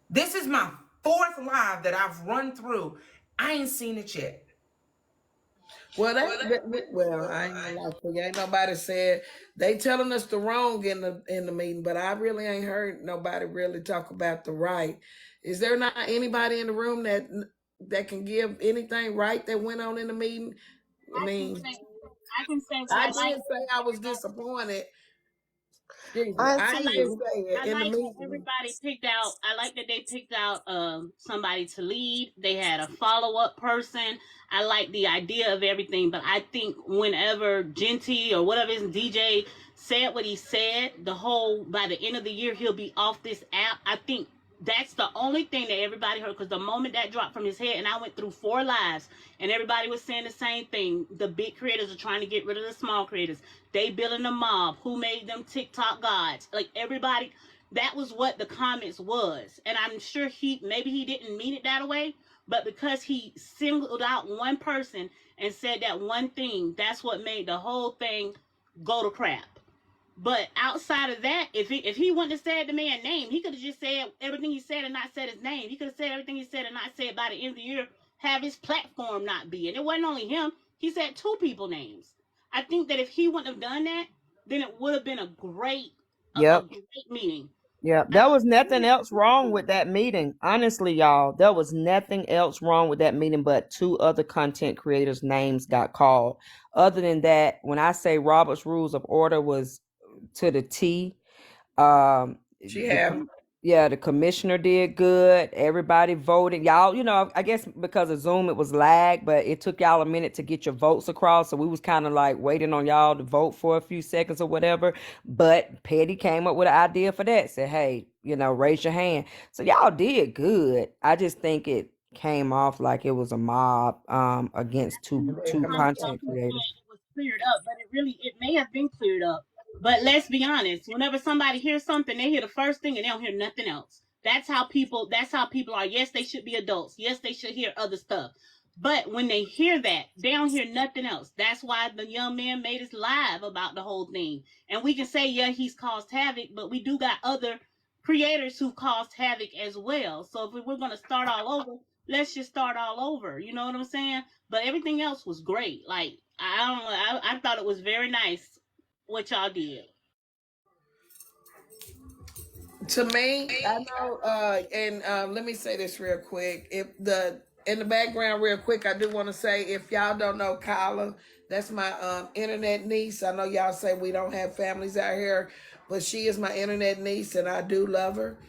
This is my 4th live that I've run through. I ain't seen it yet. Well, I ain't gonna lie to you. Ain't nobody said they telling us the wrong in the meeting, but I really ain't heard nobody really talk about the right. Is there not anybody in the room that can give anything right that went on in the meeting? I can say what I I like. did say I was disappointed. I I did say it in the like that meeting. everybody picked out. I like that they picked out somebody to lead. They had a follow-up person. I like the idea of everything, but I think whenever Genty or whatever his DJ said what he said, by the end of the year he'll be off this app. I think that's the only thing that everybody heard, because the moment that dropped from his head, and I went through 4 lives, and everybody was saying the same thing. The big creators are trying to get rid of the small creators. They building a mob. Who made them TikTok gods? Like, everybody, that was what the comments was. And I'm sure maybe he didn't mean it that way, but because he singled out one person and said that one thing, that's what made the whole thing go to crap. But outside of that, if he wouldn't have said the man's name, he could have just said everything he said and not said his name. He could have said everything he said and not said by the end of the year, have his platform not be. And it wasn't only him. He said 2 people names. I think that if he wouldn't have done that, then it would have been a great meeting. Yeah, there was nothing else wrong with that meeting. Honestly, y'all, there was nothing else wrong with that meeting, but two other content creators' names got called. Other than that, when I say Robert's Rules of Order was to the T, um, She the had yeah, the commissioner did good. Everybody voted. Y'all, I guess because of Zoom it was lag, but it took y'all a minute to get your votes across. So we was kind of like waiting on y'all to vote for a few seconds or whatever. But Petty came up with an idea for that. Said, hey, raise your hand. So y'all did good. I just think it came off like it was a mob against two Some stuff content was creators. said it was cleared up, but it may have been cleared up. But let's be honest, whenever somebody hears something, they hear the first thing and they don't hear nothing else. That's how people are. Yes, they should be adults. Yes, they should hear other stuff. But when they hear that, they don't hear nothing else. That's why the young man made us live about the whole thing. And we can say, yeah, he's caused havoc, but we do got other creators who caused havoc as well. So if we're gonna start all over, let's just start all over. You know what I'm saying? But everything else was great. Like I don't know, I thought it was very nice what y'all did. To me, I know, and let me say this real quick. If the in the background, real quick, I do want to say, if y'all don't know Kyla, that's my internet niece. I know y'all say we don't have families out here, but she is my internet niece, and I do love her.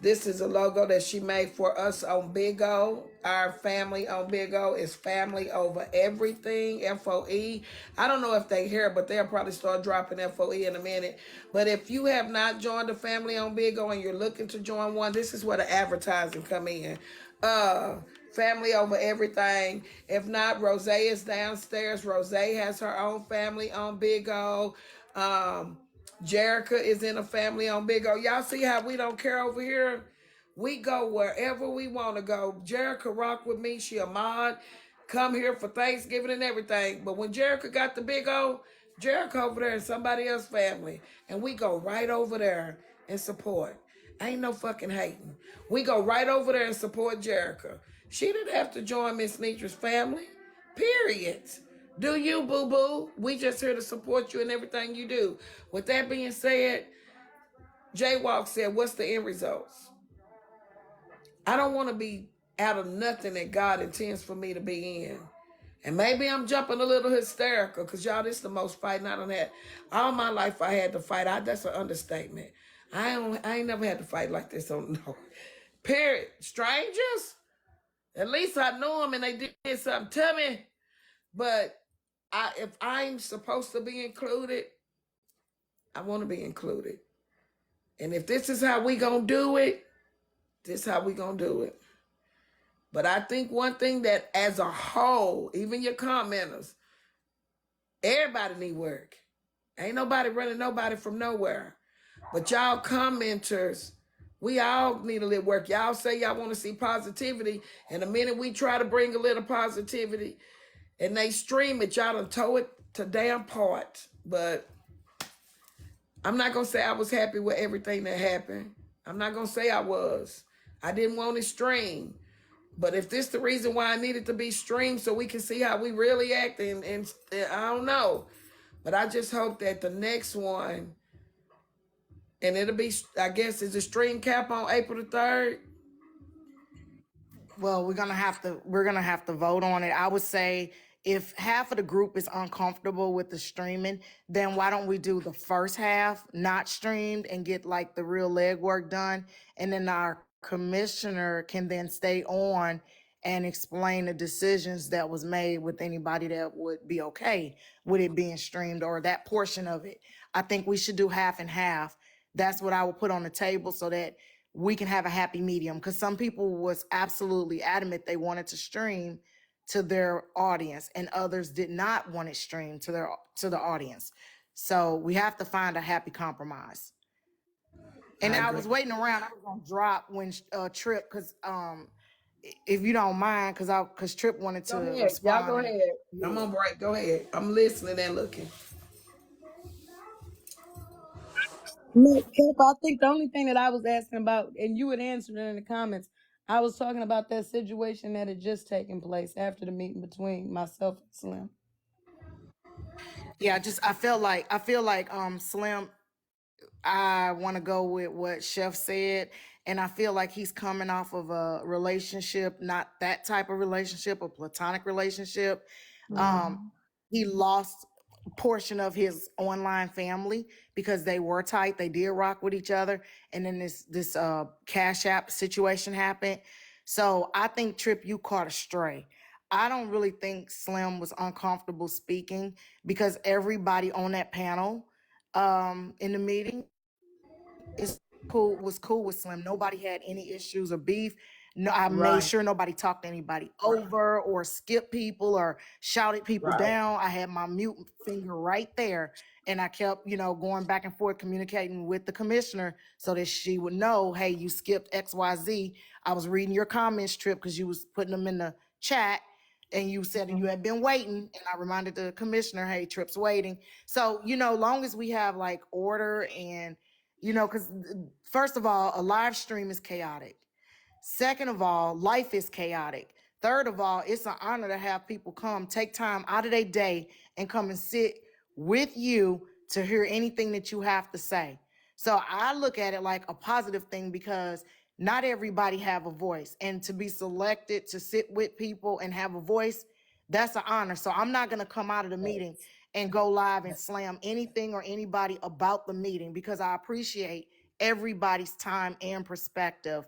This is a logo that she made for us on Big O. Our family on Big O is family over everything. FOE. I don't know if they hear, but they'll probably start dropping FOE in a minute. But if you have not joined a family on Big O and you're looking to join one, this is where the advertising come in. Family over everything. If not, Rose is downstairs. Rose has her own family on Big O. Jerica is in a family on Big O. Y'all see how we don't care over here? We go wherever we want to go. Jerica rock with me. She a mod. Come here for Thanksgiving and everything. But when Jerica got the Big O, Jerica over there in somebody else's family. And we go right over there and support. Ain't no fucking hating. We go right over there and support Jerica. She didn't have to join Miss Netra's family. Period. Do you, boo boo? We just here to support you in everything you do. With that being said, Jaywalk said, what's the end results? I don't want to be out of nothing that God intends for me to be in. And maybe I'm jumping a little hysterical because y'all, this is the most fighting I done had. All my life I had to fight. That's an understatement. I ain't never had to fight like this on no. Period. Strangers? At least I knew them and they did something to me. But if I'm supposed to be included, I want to be included. And if this is how we gonna do it, this is how we gonna do it. But I think one thing that as a whole, even your commenters, everybody need work. Ain't nobody running nobody from nowhere. But y'all commenters, we all need a little work. Y'all say y'all want to see positivity, and the minute we try to bring a little positivity and they stream it, y'all done tow it to damn part. But I'm not gonna say I was happy with everything that happened. I'm not gonna say I was. I didn't want it streamed. But if this the reason why I needed to be streamed so we can see how we really act, and I don't know. But I just hope that the next one, and it'll be, I guess, is the stream cap on April the 3rd? Well, we're gonna have to vote on it. I would say if half of the group is uncomfortable with the streaming, then why don't we do the first half not streamed and get like the real legwork done, and then our commissioner can then stay on and explain the decisions that was made with anybody that would be okay with it being streamed or that portion of it. I think we should do half and half. That's what I would put on the table so that we can have a happy medium, because some people was absolutely adamant they wanted to stream to their audience and others did not want it streamed to the audience. So we have to find a happy compromise. And I I agree. was waiting around. I was gonna drop when Trip, because if you don't mind, because Trip wanted to Go ahead. Y'all go respond. ahead. I'm Yeah. on break. Go ahead. I'm listening and looking. No, Pip, I think the only thing that I was asking about, and you had answered it in the comments, I was talking about that situation that had just taken place after the meeting between myself and Slim. Yeah, I feel like Slim, I want to go with what Chef said, and I feel like he's coming off of a relationship, not that type of relationship, a platonic relationship. Um, he lost a portion of his online family because they were tight, they did rock with each other, and then this Cash App situation happened. So I think Trip, you caught a stray. I don't really think Slim was uncomfortable speaking because everybody on that panel in the meeting is cool, was cool with Slim. Nobody had any issues or beef. No, I made Right, sure nobody talked anybody over or skipped people or shouted people right. down. I had my mute finger right there, and I kept, going back and forth communicating with the commissioner so that she would know, hey, you skipped XYZ. I was reading your comments, Trip, because you was putting them in the chat, and you said you had been waiting, and I reminded the commissioner, hey, Trip's waiting. So, long as we have like order and because first of all, a live stream is chaotic. Second of all, life is chaotic. Third of all, it's an honor to have people come, take time out of their day and come and sit with you to hear anything that you have to say. So I look at it like a positive thing because not everybody have a voice. And to be selected to sit with people and have a voice, that's an honor. So I'm not going to come out of the meeting and go live and slam anything or anybody about the meeting because I appreciate everybody's time and perspective.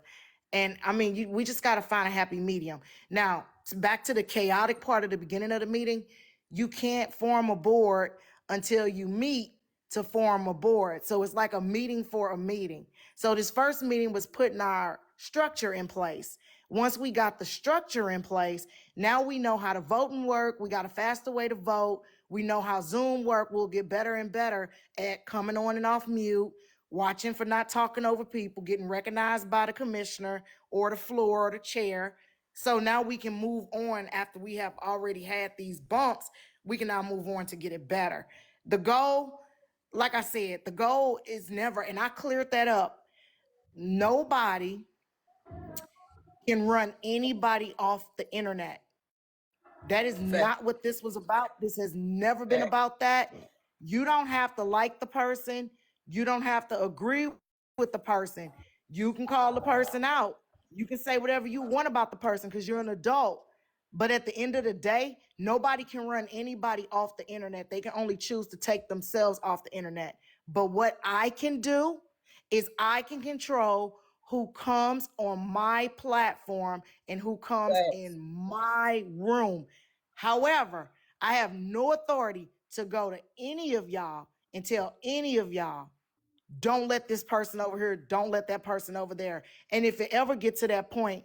And I mean, we just got to find a happy medium. Now, back to the chaotic part of the beginning of the meeting, you can't form a board until you meet to form a board. So it's like a meeting for a meeting. So this first meeting was putting our structure in place. Once we got the structure in place, now we know how to vote and work. We got a faster way to vote. We know how Zoom work. We'll get better and better at coming on and off mute, watching for not talking over people, getting recognized by the commissioner or the floor or the chair. So now we can move on after we have already had these bumps. We can now move on to get it better. The goal, like I said, the goal is never, and I cleared that up. Nobody can run anybody off the internet. That is Fact. not what this was about. This has never been about that. You don't have to like the person. You don't have to agree with the person. You can call the person out. You can say whatever you want about the person because you're an adult. But at the end of the day, nobody can run anybody off the internet. They can only choose to take themselves off the internet. But what I can do is I can control who comes on my platform and who comes Facts. in my room. However, I have no authority to go to any of y'all and tell any of y'all, don't let this person over here, don't let that person over there. And if it ever gets to that point,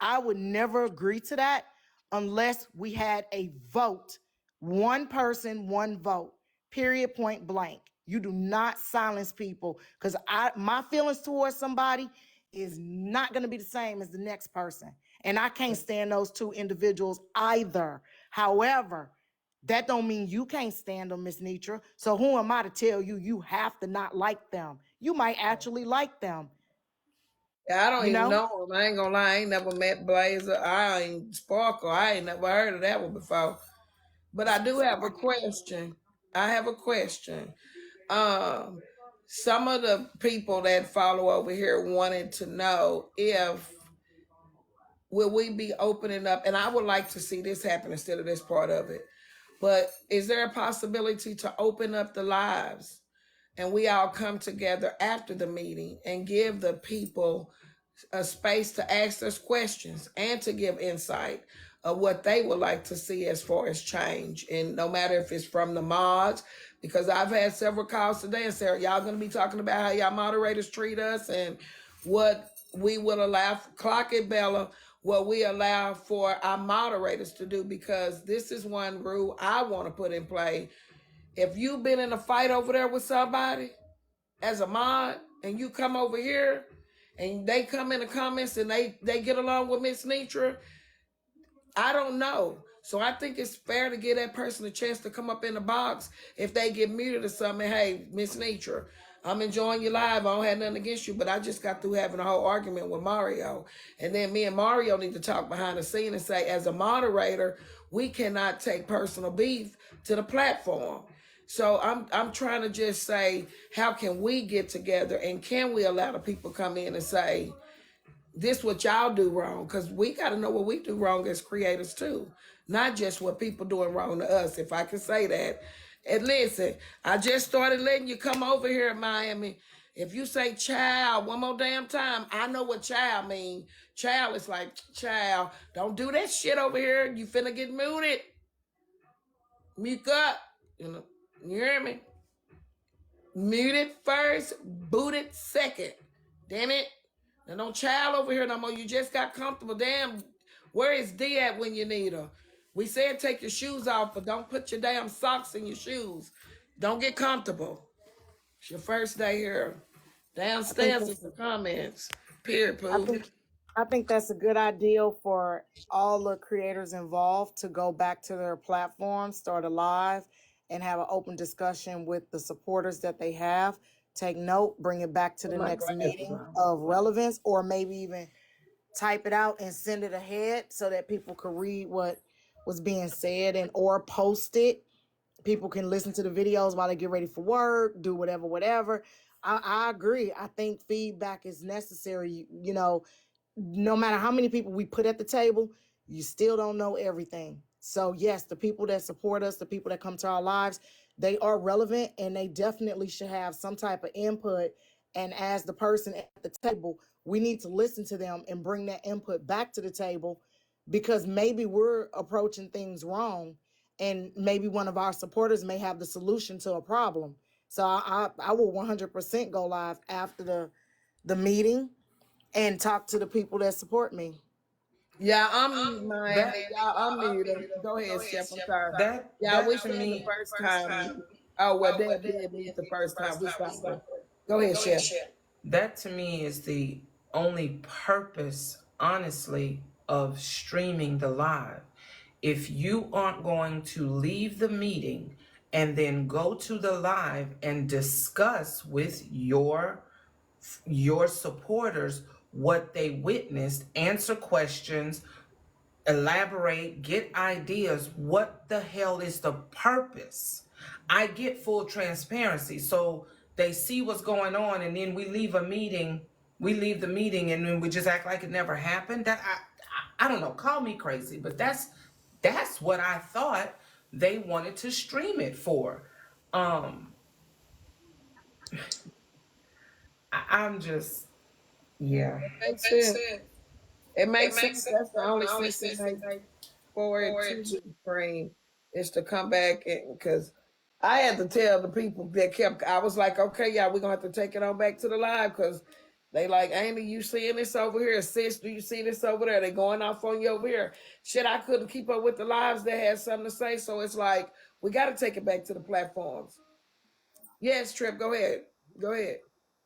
I would never agree to that unless we had a vote. One person, one vote. Period, point blank. You do not silence people because my feelings towards somebody is not going to be the same as the next person. And I can't stand those two individuals either. However, that don't mean you can't stand them, Miss Netra. So who am I to tell you you have to not like them? You might actually like them, Yeah, I don't you even know? know him. I ain't gonna lie. I ain't never met Blazer. I ain't Sparkle. I ain't never heard of that one before. But I do have a question. I have a question. Um, some of the people that follow over here wanted to know if will we be opening up, and I would like to see this happen instead of this part of it. But is there a possibility to open up the lives and we all come together after the meeting and give the people a space to ask us questions and to give insight of what they would like to see as far as change? And no matter if it's from the mods, because I've had several calls today and said, y'all going to be talking about how y'all moderators treat us and what we will allow, clock it, Bella, what we allow for our moderators to do, because this is one rule I want to put in play. If you've been in a fight over there with somebody as a mod and you come over here and they come in the comments and they get along with Miss Netra, I don't know. So I think it's fair to give that person a chance to come up in the box if they get muted or something. Hey, Miss Netra, I'm enjoying your live. I don't have nothing against you, but I just got through having a whole argument with Mario. And then me and Mario need to talk behind the scene and say, as a moderator, we cannot take personal beef to the platform. So I'm trying to just say, how can we get together and can we allow the people come in and say, this what y'all do wrong? Because we got to know what we do wrong as creators too, not just what people doing wrong to us. If I can say that. And listen, I just started letting you come over here in Miami. If you say child one more damn time, I know what child mean. Child is like, child, don't do that shit over here. You finna get muted. Mute up. You hear me? Muted first, booted second. Damn it. There's no child over here no more. You just got comfortable. Damn, where is D at when you need her? We said take your shoes off, but don't put your damn socks in your shoes. Don't get comfortable. It's your first day here. I think Downstairs is that's the comments. Period, I Pooh. think I think that's a good idea for all the creators involved to go back to their platforms, start a live, and have an open discussion with the supporters that they have. Take note, bring it back to Put the my next glasses meeting on. of relevance, or maybe even type it out and send it ahead so that people could read what was being said, and or post it. People can listen to the videos while they get ready for work, do whatever, whatever. I agree. I think feedback is necessary. No matter how many people we put at the table, you still don't know everything. So yes, the people that support us, the people that come to our lives, they are relevant and they definitely should have some type of input. And as the person at the table, we need to listen to them and bring that input back to the table, because maybe we're approaching things wrong and maybe one of our supporters may have the solution to a problem. So I will 100% go live after the meeting and talk to the people that support me. Yeah, I'm muted, Miami. That Y'all, I'm muted. Go ahead, Chef. I'm sorry. Yeah, we that to said the me, first time. Oh, well, Dad did mute the first time. We stopped her. Go ahead, Chef. that to me is the only purpose, honestly, of streaming the live. If you aren't going to leave the meeting and then go to the live and discuss with your supporters what they witnessed, answer questions, elaborate, get ideas. What the hell is the purpose? I get full transparency. So they see what's going on and then we leave the meeting and then we just act like it never happened. I don't know, call me crazy, but that's what I thought they wanted to stream it for. Um I'm just, yeah. It makes sense. It makes sense. That's the only sense it makes for it to be framed is to come back, and because I had to tell the people that kept. I was like, okay, yeah, we're gonna have to take it on back to the live because they like, Amy, you seeing this over here? Sis, do you see this over there? They going off on you over here. Shit, I couldn't keep up with the lives that had something to say, so it's like we got to take it back to the platforms. Yes, Trip, go ahead. Go ahead.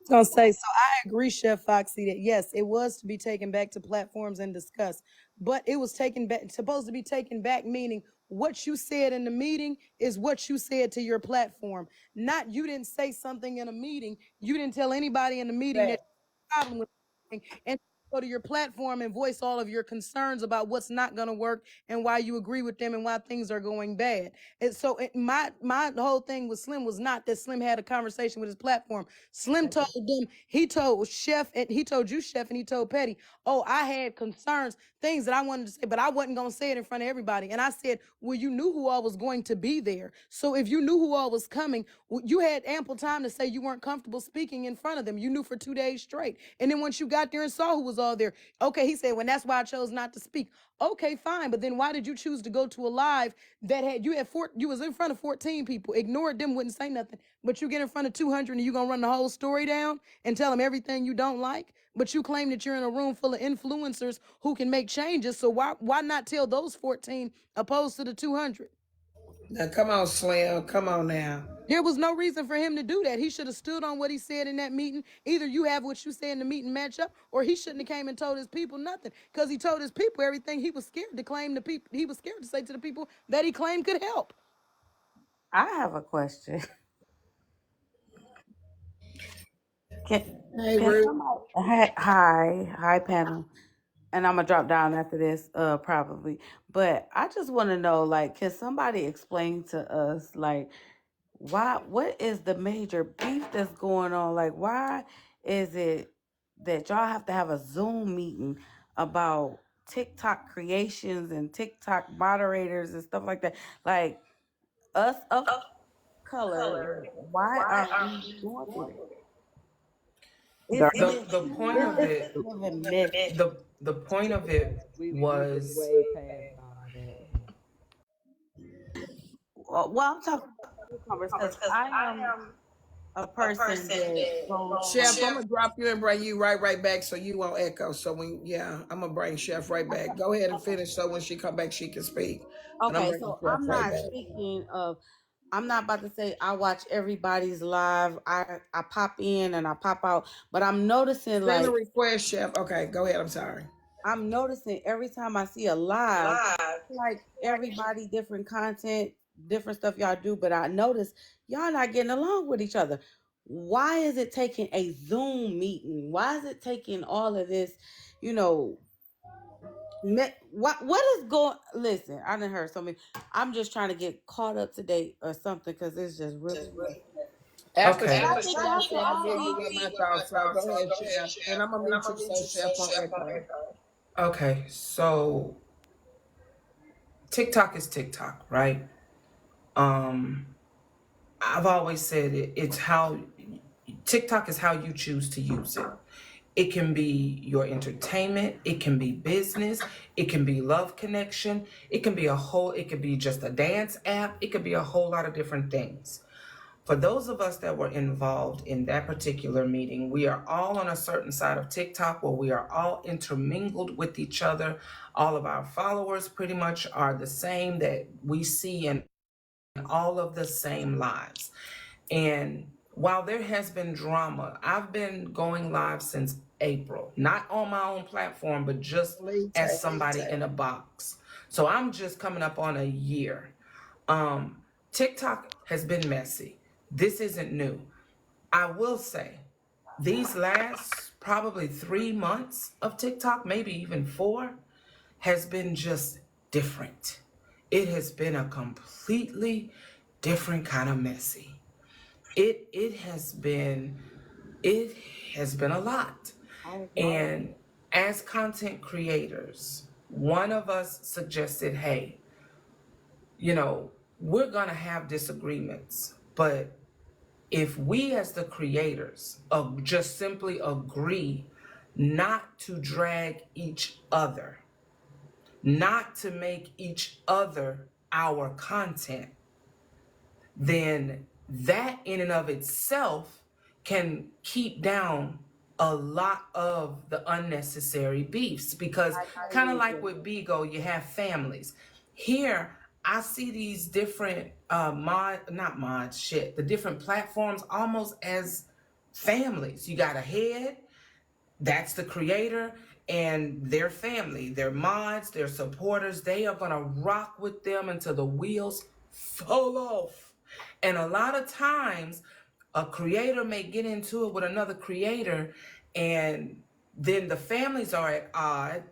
Gonna say, so I agree, Chef Foxy, that yes, it was to be taken back to platforms and discussed, but it was taken back, supposed to be taken back, meaning what you said in the meeting is what you said to your platform. Not you didn't say something in a meeting, you didn't tell anybody in the meeting that Back. you had a problem with something, and go to your platform and voice all of your concerns about what's not going to work and why you agree with them and why things are going bad. And so my whole thing with Slim was not that Slim had a conversation with his platform. Slim told them, he told Chef, and he told you, Chef, and he told Petty, oh, I had concerns, things that I wanted to say, but I wasn't going to say it in front of everybody. And I said, well, you knew who all was going to be there. So if you knew who all was coming, you had ample time to say you weren't comfortable speaking in front of them. You knew for 2 days straight. And then once you got there and saw who was all there, okay, he said, well, that's why I chose not to speak. Okay, fine. But then why did you choose to go to a live that you was in front of 14 people, ignored them, wouldn't say nothing, but you get in front of 200 and you gonna run the whole story down and tell them everything you don't like, but you claim that you're in a room full of influencers who can make changes. So why not tell those 14 opposed to the 200? Now, come on, Slim. Come on now. There was no reason for him to do that. He should have stood on what he said in that meeting. Either you have what you say in the meeting match up, or he shouldn't have came and told his people nothing. Because he told his people everything he was scared to claim to people. He was scared to say to the people that he claimed could help. I have a question. Can Hey, can Ruth. somebody hi panel. And I'm gonna drop down after this, probably. But I just wanna know, like, can somebody explain to us, like, what is the major beef that's going on? Like, why is it that y'all have to have a Zoom meeting about TikTok creations and TikTok moderators and stuff like that? Like, us of color, why are we going through that? It's Dark. The messy. point of It's it, living messy. the point of it We just was way past all that. Well, I'm talking about newcomers because I am a person that goes Chef, from. I'm gonna drop you and bring you right back so you won't echo. So I'm gonna bring Chef right back. Go ahead and finish so when she come back she can speak. But I'm Okay, bringing so Chef right back. I'm not about to say I watch everybody's live. I pop in and I pop out, but I'm noticing Send a like request, Chef. Okay, go ahead. I'm sorry. I'm noticing every time I see a live, like everybody different content, different stuff y'all do, but I notice y'all not getting along with each other. Why is it taking a Zoom meeting? Why is it taking all of this, you know, what is going? Listen, I didn't heard so many. I'm just trying to get caught up to date or something because it's just really messy. After And okay. I Chef think y'all finish, should I'm gonna all give you be. what my thoughts are. Go ahead, Chef. And I'm gonna mute you so Chef won't echo. Okay, so TikTok is TikTok, right? Um, I've always said it's how TikTok is how you choose to use it. It can be your entertainment, it can be business, it can be love connection, it could be just a dance app, it could be a whole lot of different things. For those of us that were involved in that particular meeting, we are all on a certain side of TikTok where we are all intermingled with each other. All of our followers pretty much are the same that we see in all of the same lives. And while there has been drama, I've been going live since April, not on my own platform, but just Leave as tape. somebody in a box. So I'm just coming up on a year. Um, TikTok has been messy. This isn't new. I will say, these last probably 3 months of TikTok, maybe even 4, has been just different. It has been a completely different kind of messy. It has been a lot. I agree. And as content creators, one of us suggested, hey, we're going to have disagreements, but if we as the creators just simply agree not to drag each other, not to make each other our content, then that in and of itself can keep down a lot of the unnecessary beefs, because I kind of totally like agree. with Bigo, you have families. Here I see these different the different platforms almost as families. You got a head, that's the creator, and their family, their mods, their supporters. They are going to rock with them until the wheels fall off. And a lot of times a creator may get into it with another creator, and then the families are at odds.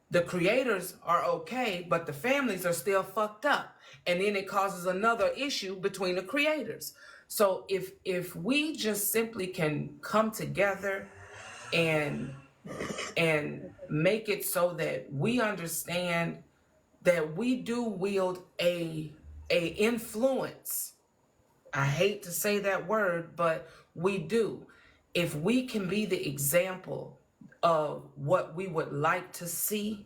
The creators are okay, but the families are still fucked up, and then it causes another issue between the creators. So if we just simply can come together and make it so that we understand that we do wield a influence. I hate to say that word, but we do. If we can be the example of what we would like to see,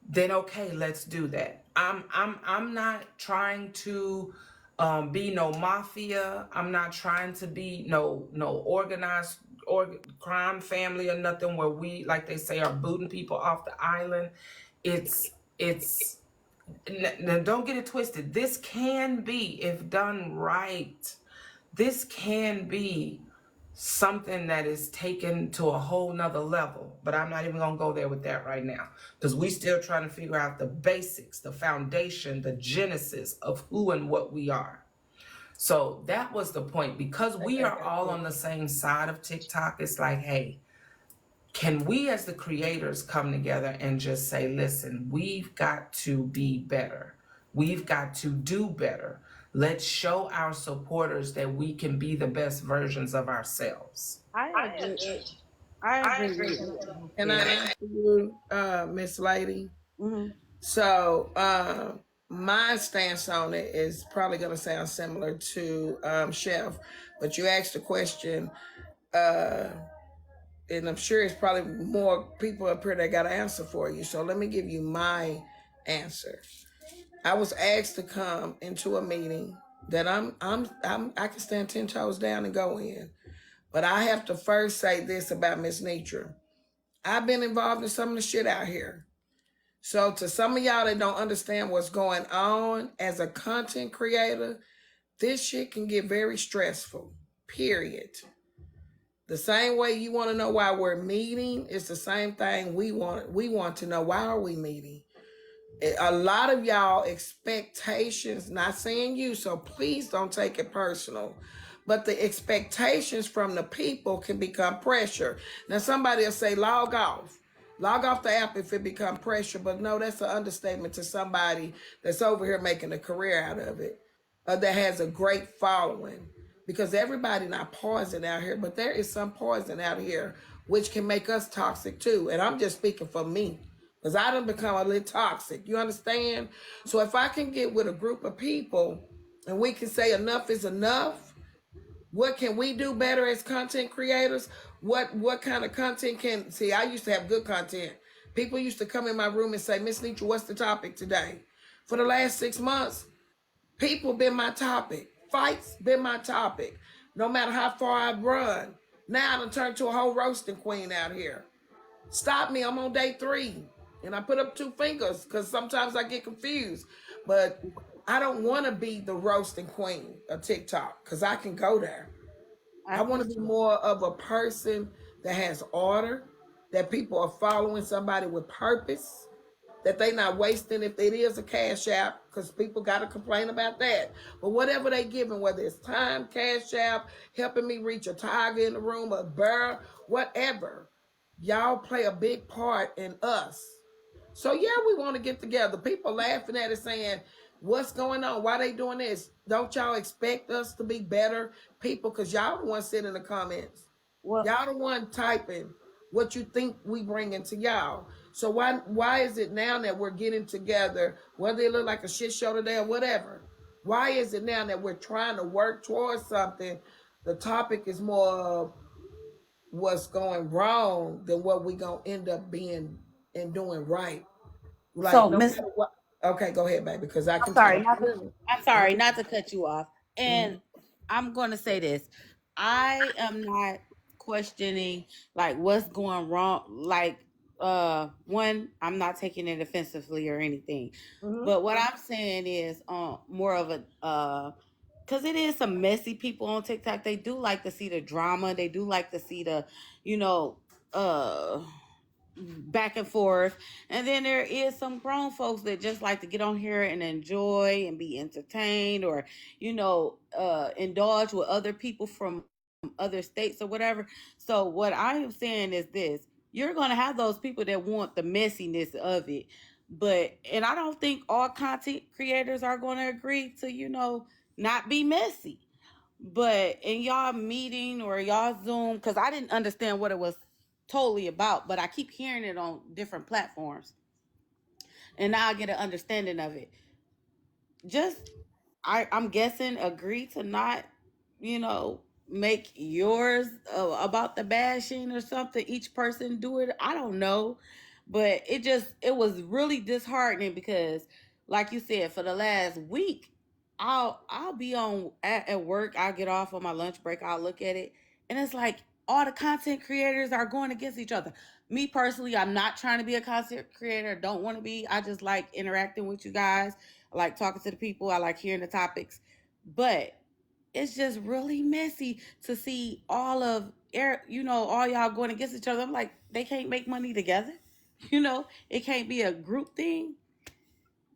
then okay, let's do that. I'm not trying to be no mafia. I'm not trying to be no organized crime family or nothing where we, like they say, are booting people off the island. It's now don't get it twisted. This can be, if done right, this can be something that is taken to a whole nother level. But I'm not even gonna go there with that right now, because we still trying to figure out the basics, the foundation, the genesis of who and what we are. So that was the point. Because we are all on the same side of TikTok, it's like, hey, can we as the creators come together and just say, listen, we've got to be better. We've got to do better. Let's show our supporters that we can be the best versions of ourselves. I agree. I agree with what you Can I said. answer you, Miss Lady? Hmm. So, my stance on it is probably going to sound similar to Chef, but you asked a question, uh, and I'm sure it's probably more people up here that got an answer for you. So let me give you my answer. I was asked to come into a meeting that I can stand 10 toes down and go in, but I have to first say this about Mrs.Netra. I've been involved in some of the shit out here. So to some of y'all that don't understand what's going on as a content creator, this shit can get very stressful. Period. The same way you want to know why we're meeting, it's the same thing we want. We want to know, why are we meeting? A lot of y'all expectations, not saying you, so please don't take it personal, but the expectations from the people can become pressure. Now somebody will say log off the app if it become pressure, but no, that's an understatement to somebody that's over here making a career out of it, that has a great following, because everybody not poison out here, but there is some poison out here which can make us toxic too. And I'm just speaking for me, because I done become a little toxic. You understand? So if I can get with a group of people and we can say enough is enough, what can we do better as content creators? What kind of content can, see, I used to have good content. People used to come in my room and say, Miss Netra, what's the topic today? For the last 6 months, people been my topic. Fights been my topic. No matter how far I've run. Now I done turned to a whole roasting queen out here. Stop me, I'm on day 3. And I put up 2 fingers because sometimes I get confused. But I don't want to be the roasting queen of TikTok because I can go there. I want to be more of a person that has order, that people are following somebody with purpose, that they not wasting if it is a cash app, because people got to complain about that. But whatever they giving, whether it's time, cash app, helping me reach a tiger in the room, a bear, whatever, y'all play a big part in us. So yeah, we want to get together. People laughing at it saying, what's going on? Why they doing this? Don't y'all expect us to be better people? Because y'all the one sitting in the comments. Well, Y'all the one typing what you think we bringing to y'all. So why is it now that we're getting together, whether it look like a shit show today or whatever? Why is it now that we're trying to work towards something? The topic is more of what's going wrong than what we gonna end up being and doing right. Like so no Miss, matter what. Okay, go ahead, baby, because I I'm can sorry, talk. not to, I'm sorry, not to cut you off. Mhm. And I'm going to say this. I am not questioning like what's going wrong. Like, one, I'm not taking it offensively or anything. Mhm. But what I'm saying is more of a because it is some messy people on TikTok. They do like to see the drama. They do like to see the, you know, uh back and forth. And then there is some grown folks that just like to get on here and enjoy and be entertained, or indulge with other people from other states or whatever. So what I am saying is this: you're going to have those people that want the messiness of it, but and I don't think all content creators are going to agree to not be messy. But in y'all meeting or y'all Zoom, because I didn't understand what it was totally about, but I keep hearing it on different platforms, and now I get an understanding of it. Just I'm guessing agree to not, you know, make yours about the bashing or something. Each person do it. I don't know, but it was really disheartening because, like you said, for the last week, I'll be on at work. I'll get off on my lunch break. I'll look at it, and it's like all the content creators are going against each other. Me personally, I'm not trying to be a content creator. Don't want to be. I just like interacting with you guys. I like talking to the people. I like hearing the topics. But it's just really messy to see all y'all going against each other. I'm like, they can't make money together. It can't be a group thing.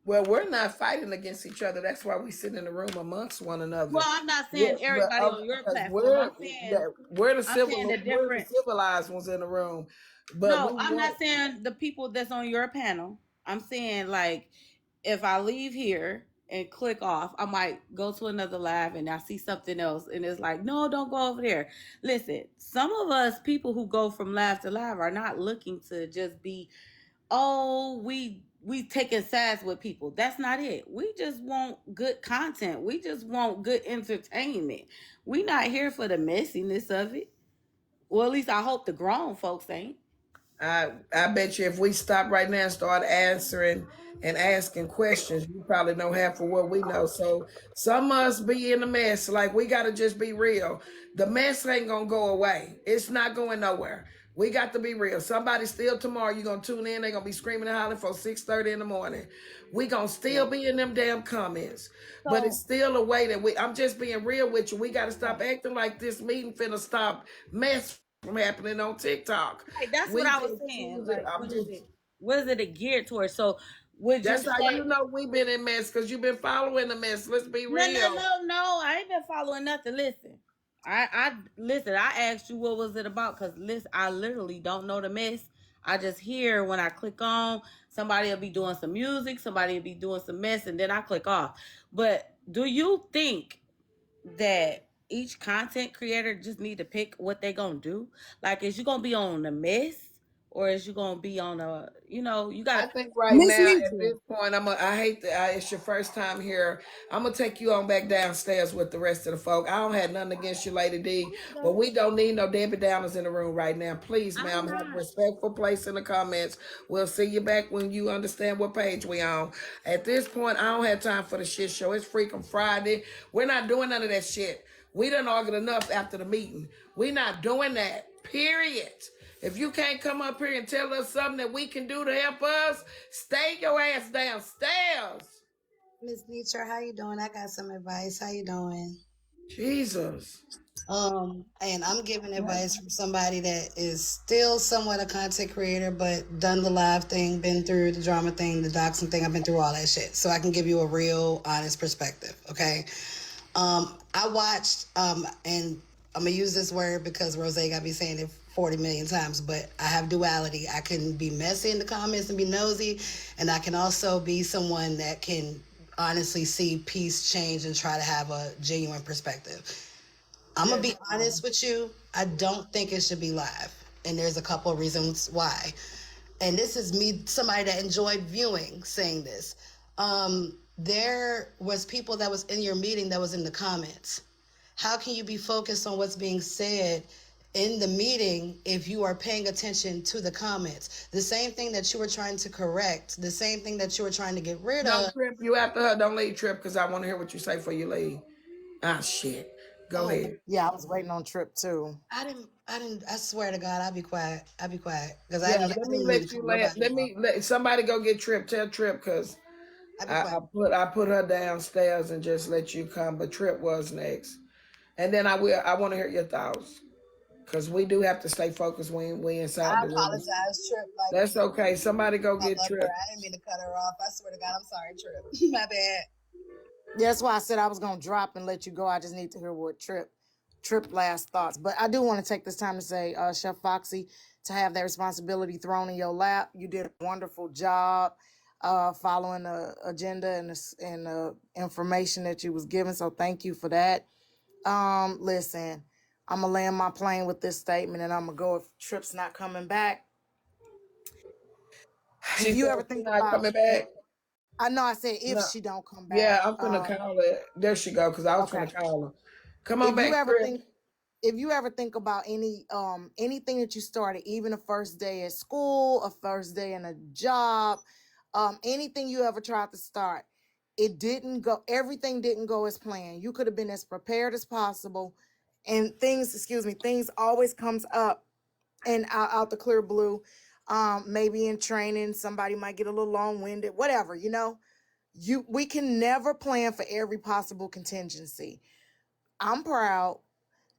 Well, we're not fighting against each other. That's why we sit in the room amongst one Well, another. I'm not saying everybody on your Because platform. I'm saying the we're the different. civilized ones in the room. But we No, I'm want. not saying the people that's on your panel. I'm saying like if I leave here and click off. I might go to another live and I see something else and it's like, no, don't go over there. Listen, some of us people who go from live to live are not looking to just be, oh, we taking sides with people. That's not it. We just want good content. We just want good entertainment. We not here for the messiness of it. Well, at least I hope the grown folks ain't. I bet you if we stop right now and start answering and asking questions, you probably know half of what we know. So some must be in the mess. Like we gotta just be real. The mess ain't gonna go away. It's not going nowhere. We got to be real. Somebody still tomorrow, you're gonna tune in, they're gonna be screaming and hollering for 6:30 in the morning. We gonna still be in them damn comments. But it's So still a way that I'm just being real with you. We gotta stop acting like this meeting finna stop mess from happening on TikTok. right, that's what We I was just saying. choose it. Like, I'm just. what is it geared towards? So would you That's how say you know we've been in mess because you've been following the mess. Let's be no, no, real. no, no? I ain't been following nothing. Listen, I listen. I asked you what was it about because listen, I literally don't know the mess. I just hear when I click on somebody will be doing some music, somebody will be doing some mess, and then I click off. But do you think that each content creator just need to pick what they gonna do? Like, is you gonna be on the mess or is you gonna be on a? You I gotta pick. think right Miss now at Netra. this point, I hate that it's your first time here. I'm gonna take you on back downstairs with the rest of the folk. I don't have nothing against you, Lady D, but we don't need no Debbie Downers in the room right now. Please, I'm ma'am, have a not. respectful place in the comments. We'll see you back when you understand what page we on. At this point, I don't have time for the shit show. It's freaking Friday. We're not doing none of that shit. We done argued enough after the meeting. We not doing that. Period. If you can't come up here and tell us something that we can do to help us, stay your ass downstairs. Miss Netra, how you doing? I got some advice. How you doing? Jesus. And I'm giving advice from somebody that is still somewhat a content creator, but done the live thing, been through the drama thing, the doxing thing. I've been through all that shit, so I can give you a real, honest perspective. Okay. I watched, and I'm gonna use this word because Rose got me saying it 40 million times, but I have duality. I can be messy in the comments and be nosy, and I can also be someone that can honestly see peace, change, and try to have a genuine perspective. I'm gonna Yes, be honest with you. I don't think it should be live, and there's a couple of reasons why. And this is me, somebody that enjoyed viewing, saying this. There was people that was in your meeting that was in the comments. How can you be focused on what's being said in the meeting if you are paying attention to the comments? The same thing that you were trying to correct, the same thing that you were trying to get rid no, of. Trip, you after her. Don't leave, Trip, because I want to hear what you say before you leave. Ah, shit. Go Oh, ahead. Yeah, I was waiting on Trip too. I swear to God, I'll be quiet. I'll be quiet. Because Yeah, I let me didn't mean to let you cut let nobody let off. me let somebody go get Trip. Tell Trip because I'll be I, quiet. I put her downstairs and just let you come, but Trip was next. And then I want to hear your thoughts. Because we do have to stay focused when we inside I the room. apologize, Trip. Like, That's okay. Somebody go I get love her. Trip. I didn't mean to cut her off. I swear to God, I'm sorry, Trip. My bad. Yeah, that's why I said I was gonna drop and let you go. I just need to hear what Trip last thoughts. But I do want to take this time to say, Chef Foxy, to have that responsibility thrown in your lap. You did a wonderful job following the agenda and the information that you was given. So thank you for that. Listen, I'm gonna land my plane with this statement, and I'm gonna go. If Trip's not coming back, She if you said ever she's think not about, coming back. I know I said if No. she don't come Yeah, back. I'm finna call her. There she go, because I was Okay. finna call her. Come on If you back, ever Trip. think if you ever think about anything that you started, even a first day at school, a first day in a job, anything you ever tried to start, it didn't go, everything didn't go as planned. You could have been as prepared as possible, and things always comes up and out the clear blue. Maybe in training somebody might get a little long-winded, whatever, we can never plan for every possible contingency. I'm proud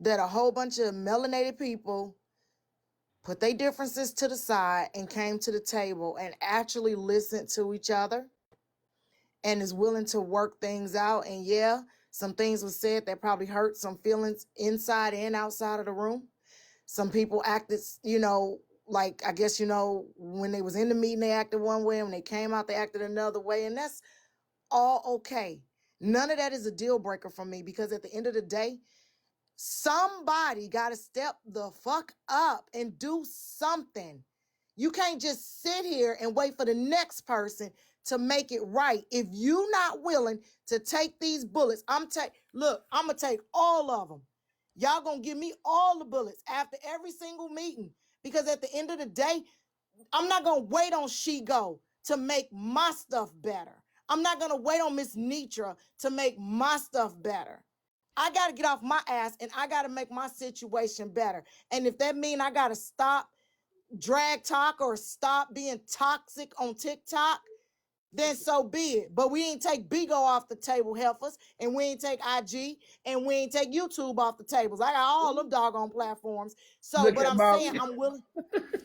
that a whole bunch of melanated people put their differences to the side and came to the table and actually listened to each other and is willing to work things out. And yeah, some things were said that probably hurt some feelings inside and outside of the room. Some people acted, like I guess, when they was in the meeting, they acted one way, and when they came out, they acted another way. And that's all okay. None of that is a deal breaker for me, because at the end of the day, somebody got to step the fuck up and do something. You can't just sit here and wait for the next person to make it right. If you not willing to take these bullets, I'm gonna take all of them. Y'all gonna give me all the bullets after every single meeting, because at the end of the day, I'm not gonna wait on She-Go to make my stuff better. I'm not gonna wait on Mrs.Netra to make my stuff better. I gotta get off my ass and I gotta make my situation better. And if that means I gotta stop drag talk or stop being toxic on TikTok, then so be it. But we ain't take Bigo off the table, heifers, and we ain't take IG, and we ain't take YouTube off the tables. I got all them doggone platforms. So, Look but at I'm Bob. saying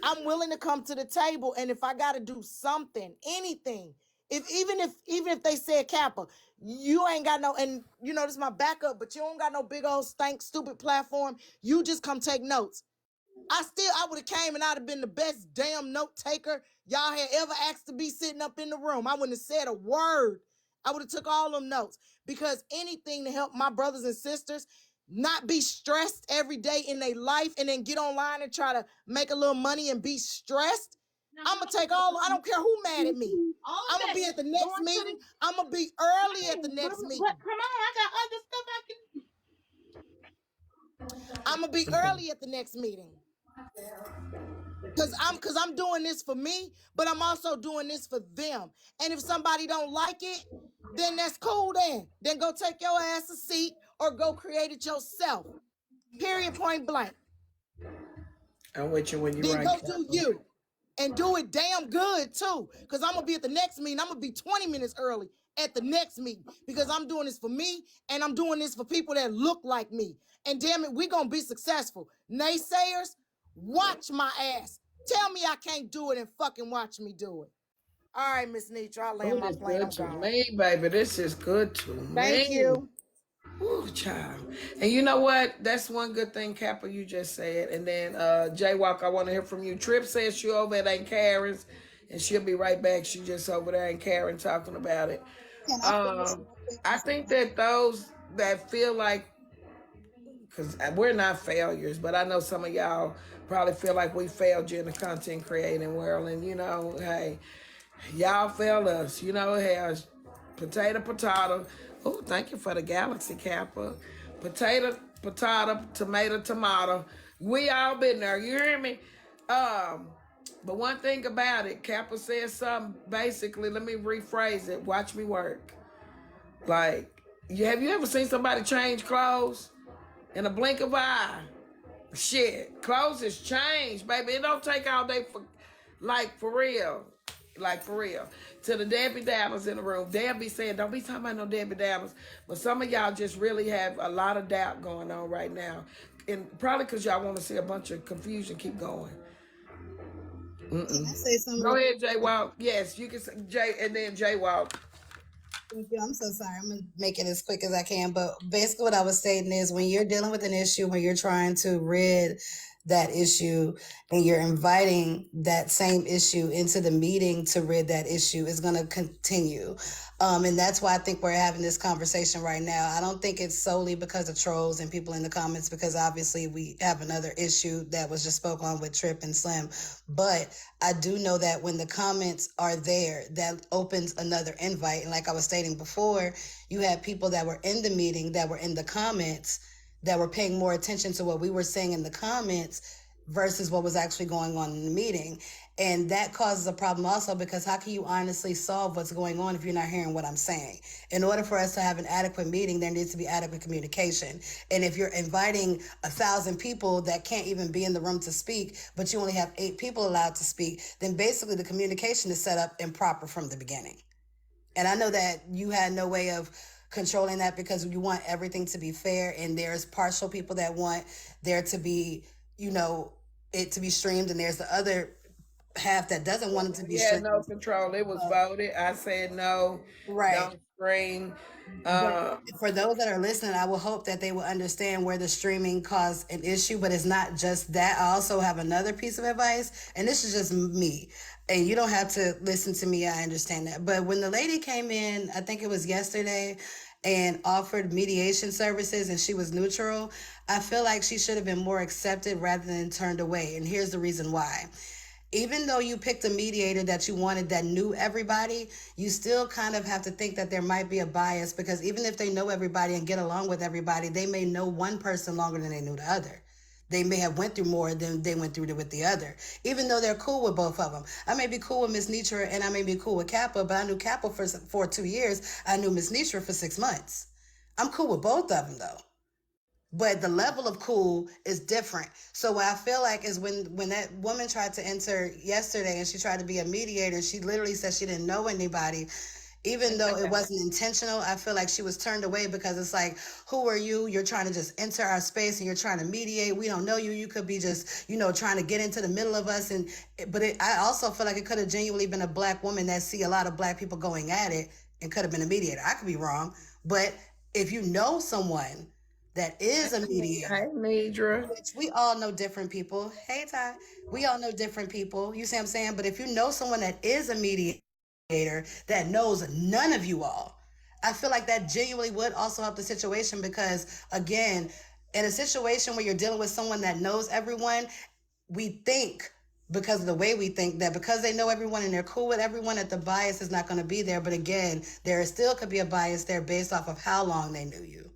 I'm willing to come to the table, and if I got to do something, anything, even if they said, Kappa, you ain't got no, and you know this is my backup, but you don't got no big old stank stupid platform. You just come take notes. I would have came and I'd have been the best damn note taker y'all had ever asked to be sitting up in the room. I wouldn't have said a word. I would have took all them notes, because anything to help my brothers and sisters not be stressed every day in their life and then get online and try to make a little money and be stressed. I'm going to take I don't care who mad at me. I'm going to be at the next meeting. I'm going to be early at the next meeting. But come on, I got other stuff I can. I'm going to be early at the next meeting. Cause I'm doing this for me, but I'm also doing this for them. And if somebody don't like it, then that's cool then. Then go take your ass a seat or go create it yourself. Period, point blank. I'm with you when you Then right. go do you. And do it damn good too. Cause I'm gonna be at the next meeting. I'm gonna be 20 minutes early at the next meeting, because I'm doing this for me and I'm doing this for people that look like me. And damn it, we gonna be successful. Naysayers, watch my ass. Tell me I can't do it and fucking watch me do it. All right, Miss Netra, I'll land Oh, my this plane. I'm good to gone. me, baby. This is good to Thank me. you. Ooh, child. And you know what? That's one good thing, Kappa, you just said. And then Jaywalk, I want to hear from you. Trip says she over at Aunt Karen's, and she'll be right back. She just over there Aunt Karen talking about it. Can I finish real quick? I think that those that feel like, because we're not failures, but I know some of y'all probably feel like we failed you in the content creating world. And, you know, hey, y'all failed us. You know, hell, potato. Oh, thank you for the Galaxy Kappa. Potato, tomato. We all been there. You hear me? But one thing about it, Kappa said something, basically, let me rephrase it. Watch me work. Like, have you ever seen somebody change clothes in a blink of an eye? Shit, clothes has changed, baby. It don't take all day for real. Like, for real. To the Debbie Dabbers in the room, they'll be saying, don't be talking about no Debbie Dabbers. But some of y'all just really have a lot of doubt going on right now. And probably because y'all want to see a bunch of confusion keep going. Can I say something Go real ahead, Jay Walk. Yes, you can say Jay, and then Jay Walk. Thank you. I'm so sorry. I'm gonna make it as quick as I can. But basically, what I was stating is, when you're dealing with an issue, when you're trying to rid that issue, and you're inviting that same issue into the meeting to rid that issue, is going to continue. And that's why I think we're having this conversation right now. I don't think it's solely because of trolls and people in the comments, because obviously we have another issue that was just spoke on with Trip and Slim. But I do know that when the comments are there, that opens another invite. And like I was stating before, you had people that were in the meeting, that were in the comments, that were paying more attention to what we were saying in the comments versus what was actually going on in the meeting. And that causes a problem also, because how can you honestly solve what's going on if you're not hearing what I'm saying? In order for us to have an adequate meeting, there needs to be adequate communication. And if you're inviting 1,000 people that can't even be in the room to speak, but you only have 8 people allowed to speak, then basically the communication is set up improper from the beginning. And I know that you had no way of controlling that, because you want everything to be fair, and there's partial people that want there to be, it to be streamed, and there's the other half that doesn't want it to We be had streamed. no control. It was voted. I said no, Right. don't stream. But for those that are listening, I will hope that they will understand where the streaming caused an issue. But it's not just that. I also have another piece of advice, and this is just me. And you don't have to listen to me. I understand that. But when the lady came in, I think it was yesterday, and offered mediation services and she was neutral, I feel like she should have been more accepted rather than turned away. And here's the reason why. Even though you picked a mediator that you wanted that knew everybody, you still kind of have to think that there might be a bias, because even if they know everybody and get along with everybody, they may know one person longer than they knew the other. They may have went through more than they went through with the other, even though they're cool with both of them. I may be cool with Mrs.Netra and I may be cool with Kappa, but I knew Kappa for 2 years. I knew Mrs.Netra for 6 months. I'm cool with both of them though. But the level of cool is different. So what I feel like is when that woman tried to enter yesterday and she tried to be a mediator, she literally said she didn't know anybody. Even though it wasn't intentional, I feel like she was turned away because it's like, who are you? You're trying to just enter our space and you're trying to mediate. We don't know you. You could be just, trying to get into the middle of us. I also feel like it could have genuinely been a black woman that see a lot of black people going at it and could have been a mediator. I could be wrong. But if you know someone that is a mediator, Hey, Nidra. which we all know different people. Hey, Ty. We all know different people. You see what I'm saying? But if you know someone that is a mediator that knows none of you all, I feel like that genuinely would also help the situation, because, again, in a situation where you're dealing with someone that knows everyone, we think, because of the way we think, that because they know everyone and they're cool with everyone, that the bias is not going to be there. But again, there still could be a bias there based off of how long they knew you.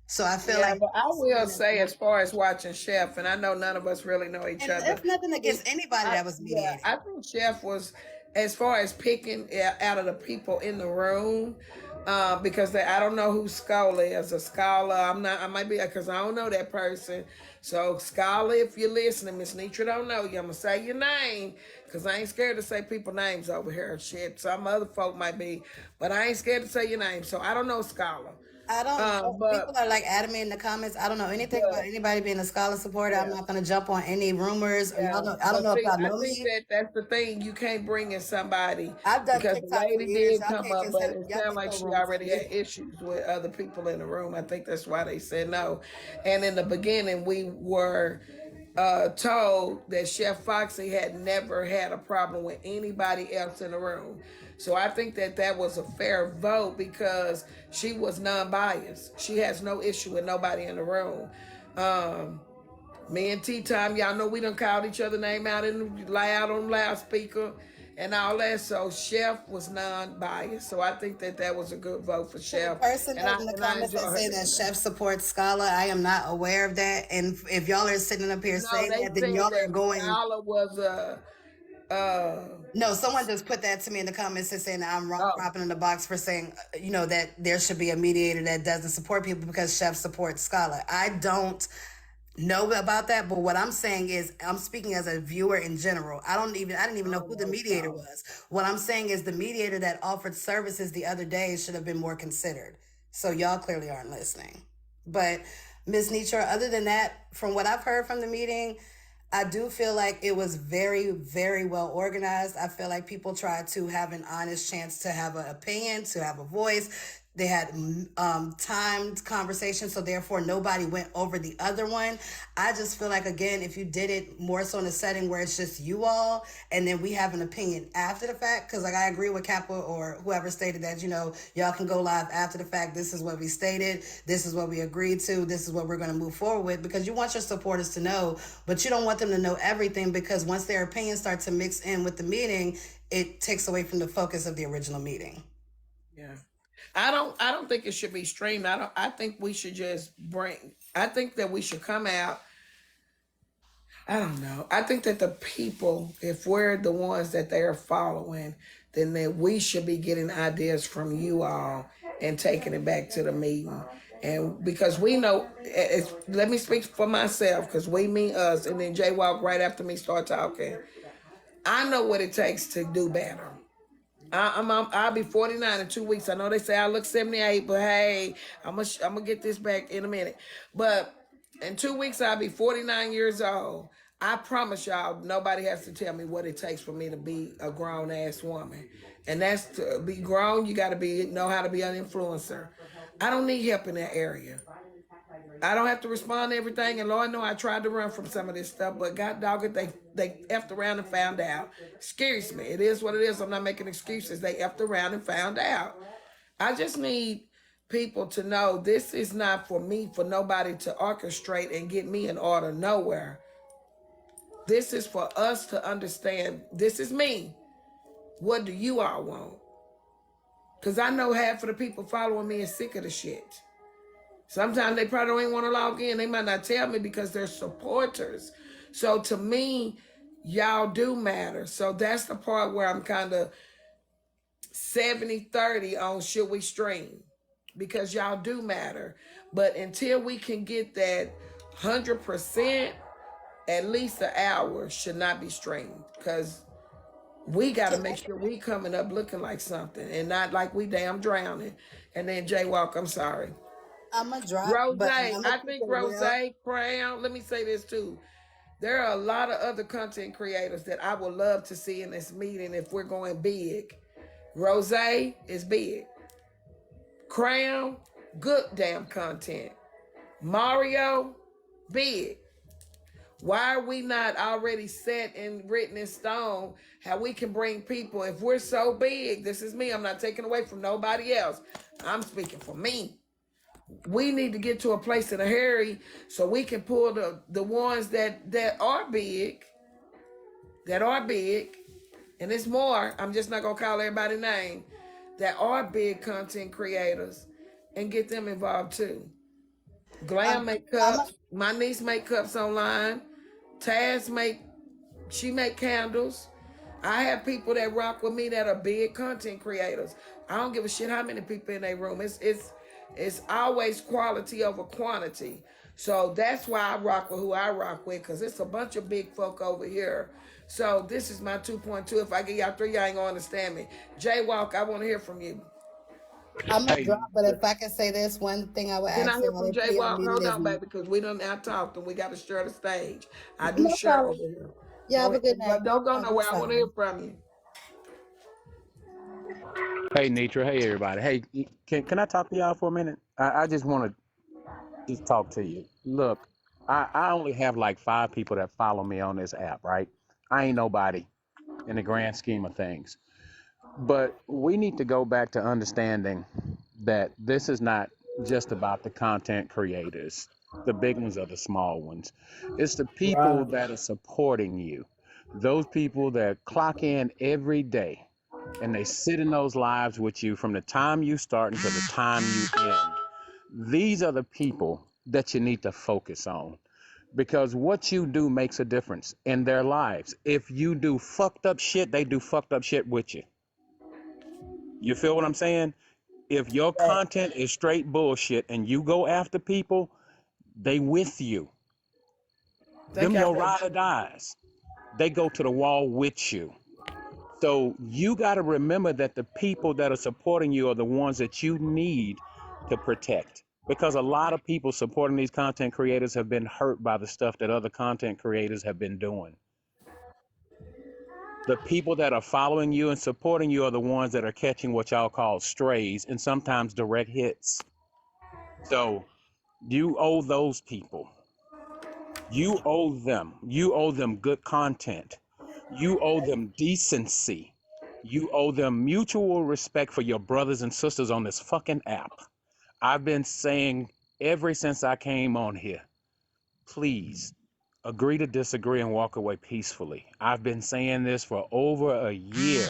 So I feel Yeah, like, but I will say, as far as watching Chef, and I know none of us really know each and other. it's nothing against anybody that was mediating. I think Chef was, as far as picking out of the people in the room, because I don't know who Scholar is. A Scholar, I might be, because I don't know that person. So Scholar, if you're listening, Mrs.Netra don't know you, I'm gonna say your name, because I ain't scared to say people names over here. Shit, some other folk might be, but I ain't scared to say your name. So I don't know Scholar. I don't know. People But are like adamant in the comments. I don't know anything about anybody being a Scholar supporter. I'm not going to jump on any rumors. yeah, Y'all know, I don't but know if see, y'all I know think me. that's the thing. You can't bring in somebody, I've done because the TikTok for lady years. did Y'all come can't up, but consider, it y'all sounded can't like throw she rumors at already me. had issues with other people in the room. I think that's why they said no. And in the beginning, we were told that Chef Foxy had never had a problem with anybody else in the room. So I think that was a fair vote, because she was non-biased. She has no issue with nobody in the room. Me and Tea Time, y'all know we done called each other name out loud on loudspeaker and all that. So Chef was non-biased. So I think that was a good vote for To the Chef. person And that in the I comments enjoy that her say that being there. Chef supports Scholar, I am not aware of that. And if y'all are sitting up here No, saying they that, then said y'all are that going. Scholar was No, someone just put that to me in the comments and saying that I'm wrong, oh, dropping in the box for saying, that there should be a mediator that doesn't support people because Chef supports Scholar. I don't know about that, but what I'm saying is I'm speaking as a viewer in general. I didn't even know who the mediator was. What I'm saying is the mediator that offered services the other day should have been more considered. So y'all clearly aren't listening. But Mrs.Netra, other than that, from what I've heard from the meeting, I do feel like it was very, very well organized. I feel like people tried to have an honest chance to have an opinion, to have a voice. They had timed conversations, so therefore nobody went over the other one. I just feel like, again, if you did it more so in a setting where it's just you all, and then we have an opinion after the fact, because like I agree with Kappa or whoever stated that, y'all can go live after the fact. This is what we stated. This is what we agreed to. This is what we're going to move forward with, because you want your supporters to know, but you don't want them to know everything, because once their opinions start to mix in with the meeting, it takes away from the focus of the original meeting. yeah. I don't think it should be streamed. I think we should just I think that we should come out. I don't know. I think that the people, if we're the ones that they are following, then that we should be getting ideas from you all and taking it back to the meeting. And because we know, let me speak for myself, because we mean us, and then Jay Walk right after me start talking. I know what it takes to do better. I'll be 49 in 2 weeks. I know they say I look 78, but hey, I'm gonna get this back in a minute. But in 2 weeks I'll be 49 years old. I promise y'all, nobody has to tell me what it takes for me to be a grown ass woman. And that's to be grown, you gotta know how to be an influencer. I don't need help in that area. I don't have to respond to everything, and Lord know I tried to run from some of this stuff, but God dog it, they effed around and found out. Excuse me. It is what it is. I'm not making excuses. They effed around and found out. I just need people to know this is not for me, for nobody to orchestrate and get me in order nowhere. This is for us to understand. This is me. What do you all want? Because I know half of the people following me is sick of the shit. Sometimes they probably don't even want to log in. They might not tell me because they're supporters. So to me, y'all do matter. So that's the part where I'm kind of 70-30 on should we stream, because y'all do matter. But until we can get that 100%, at least an hour should not be streamed, because we got to make sure we coming up looking like something and not like we damn drowning. And then Jaywalk, I'm sorry. I'm a drop, Rose, but I'm gonna I keep think it Rose, real. Crown, let me say this too. There are a lot of other content creators that I would love to see in this meeting if we're going big. Rose is big. Crown, good damn content. Mario, big. Why are we not already set and written in stone how we can bring people? If we're so big, this is me, I'm not taking away from nobody else. I'm speaking for me. We need to get to a place in a hurry so we can pull the ones that are big, and it's more. I'm just not gonna call everybody's name, that are big content creators, and get them involved too. Glam make I'm a, cups. My niece make cups online. Taz make candles. I have people that rock with me that are big content creators. I don't give a shit how many people in their room. It's always quality over quantity. So that's why I rock with who I rock with, because it's a bunch of big folk over here. So this is my 2.2. If I get y'all three, y'all ain't gonna understand me. Jaywalk, I want to hear from you. I'm a Hey, drop, but if I can say this, one thing I would Can I ask hear them while from they put you on Jaywalk? muted Hold is on, baby, because we done now talked and we got to share the stage. I do no share problem. over here. Yeah, Go have a ahead. good night. But don't go Have a good nowhere. I want to hear Sunday. from you. hey, Netra. Hey, everybody. Hey, can I talk to y'all for a minute? I just want to just talk to you. Look, I only have like 5 people that follow me on this app, right? I ain't nobody in the grand scheme of things. But we need to go back to understanding that this is not just about the content creators, the big ones or the small ones. It's the people Right. that are supporting you, those people that clock in every day and they sit in those lives with you from the time you start until the time you end. These are the people that you need to focus on, because what you do makes a difference in their lives. If you do fucked up shit, they do fucked up shit with you. You feel what I'm saying? If your content is straight bullshit and you go after people, they with you. Thank Them y'all your for ride or dies. They go to the wall with you. So you got to remember that the people that are supporting you are the ones that you need to protect. Because a lot of people supporting these content creators have been hurt by the stuff that other content creators have been doing. The people that are following you and supporting you are the ones that are catching what y'all call strays and sometimes direct hits. So you owe those people. You owe them. You owe them good content. You owe them decency. You owe them mutual respect for your brothers and sisters on this fucking app. I've been saying ever since I came on here, please agree to disagree and walk away peacefully. I've been saying this for over a year.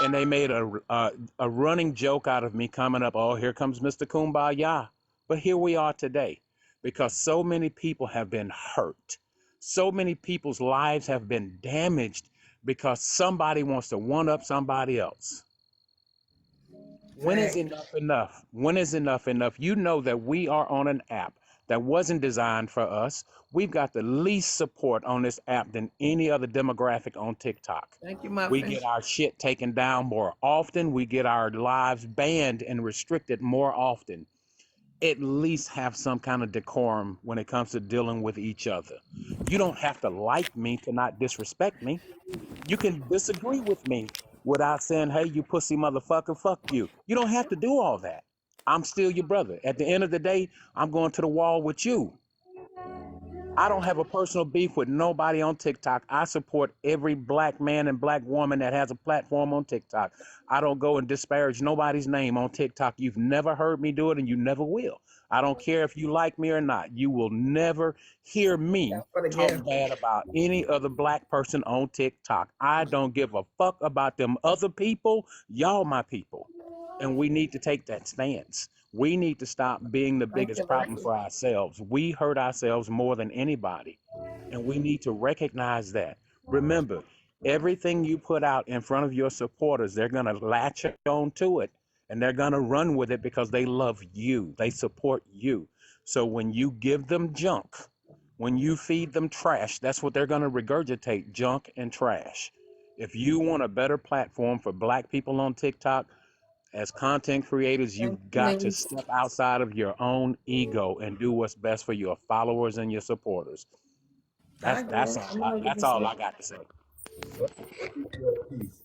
And they made a running joke out of me coming up. Oh, here comes Mr. Kumbaya. But here we are today, because so many people have been hurt. So many people's lives have been damaged because somebody wants to one up somebody else. When is fact. enough enough? When is enough enough? You know that we are on an app that wasn't designed for us. We've got the least support on this app than any other demographic on TikTok. Thank you, We Muffin. get our shit taken down more often. We get our lives banned and restricted more often. at least have some kind of decorum when it comes to dealing with each other. You don't have to like me to not disrespect me. You can disagree with me without saying, hey, you pussy motherfucker, fuck you. You don't have to do all that. I'm still your brother. At the end of the day, I'm going to the wall with you. I don't have a personal beef with nobody on TikTok. I support every black man and black woman that has a platform on TikTok. I don't go and disparage nobody's name on TikTok. You've never heard me do it and you never will. I don't care if you like me or not. You will never hear me That's for the talk gift. bad about any other black person on TikTok. I don't give a fuck about them other people. Y'all my people. And we need to take that stance. We need to stop being the Thank biggest you, problem Lucky. for ourselves. We hurt ourselves more than anybody. And we need to recognize that. Remember, everything you put out in front of your supporters, they're going to latch on to it and they're going to run with it because they love you. They support you. So when you give them junk, when you feed them trash, that's what they're going to regurgitate, junk and trash. If you want a better platform for black people on TikTok, as content creators, Thank you've you, got to niece. step outside of your own ego and do what's best for your followers and your supporters. I That's agree. that's all. I'm That's all 100%. I got to say.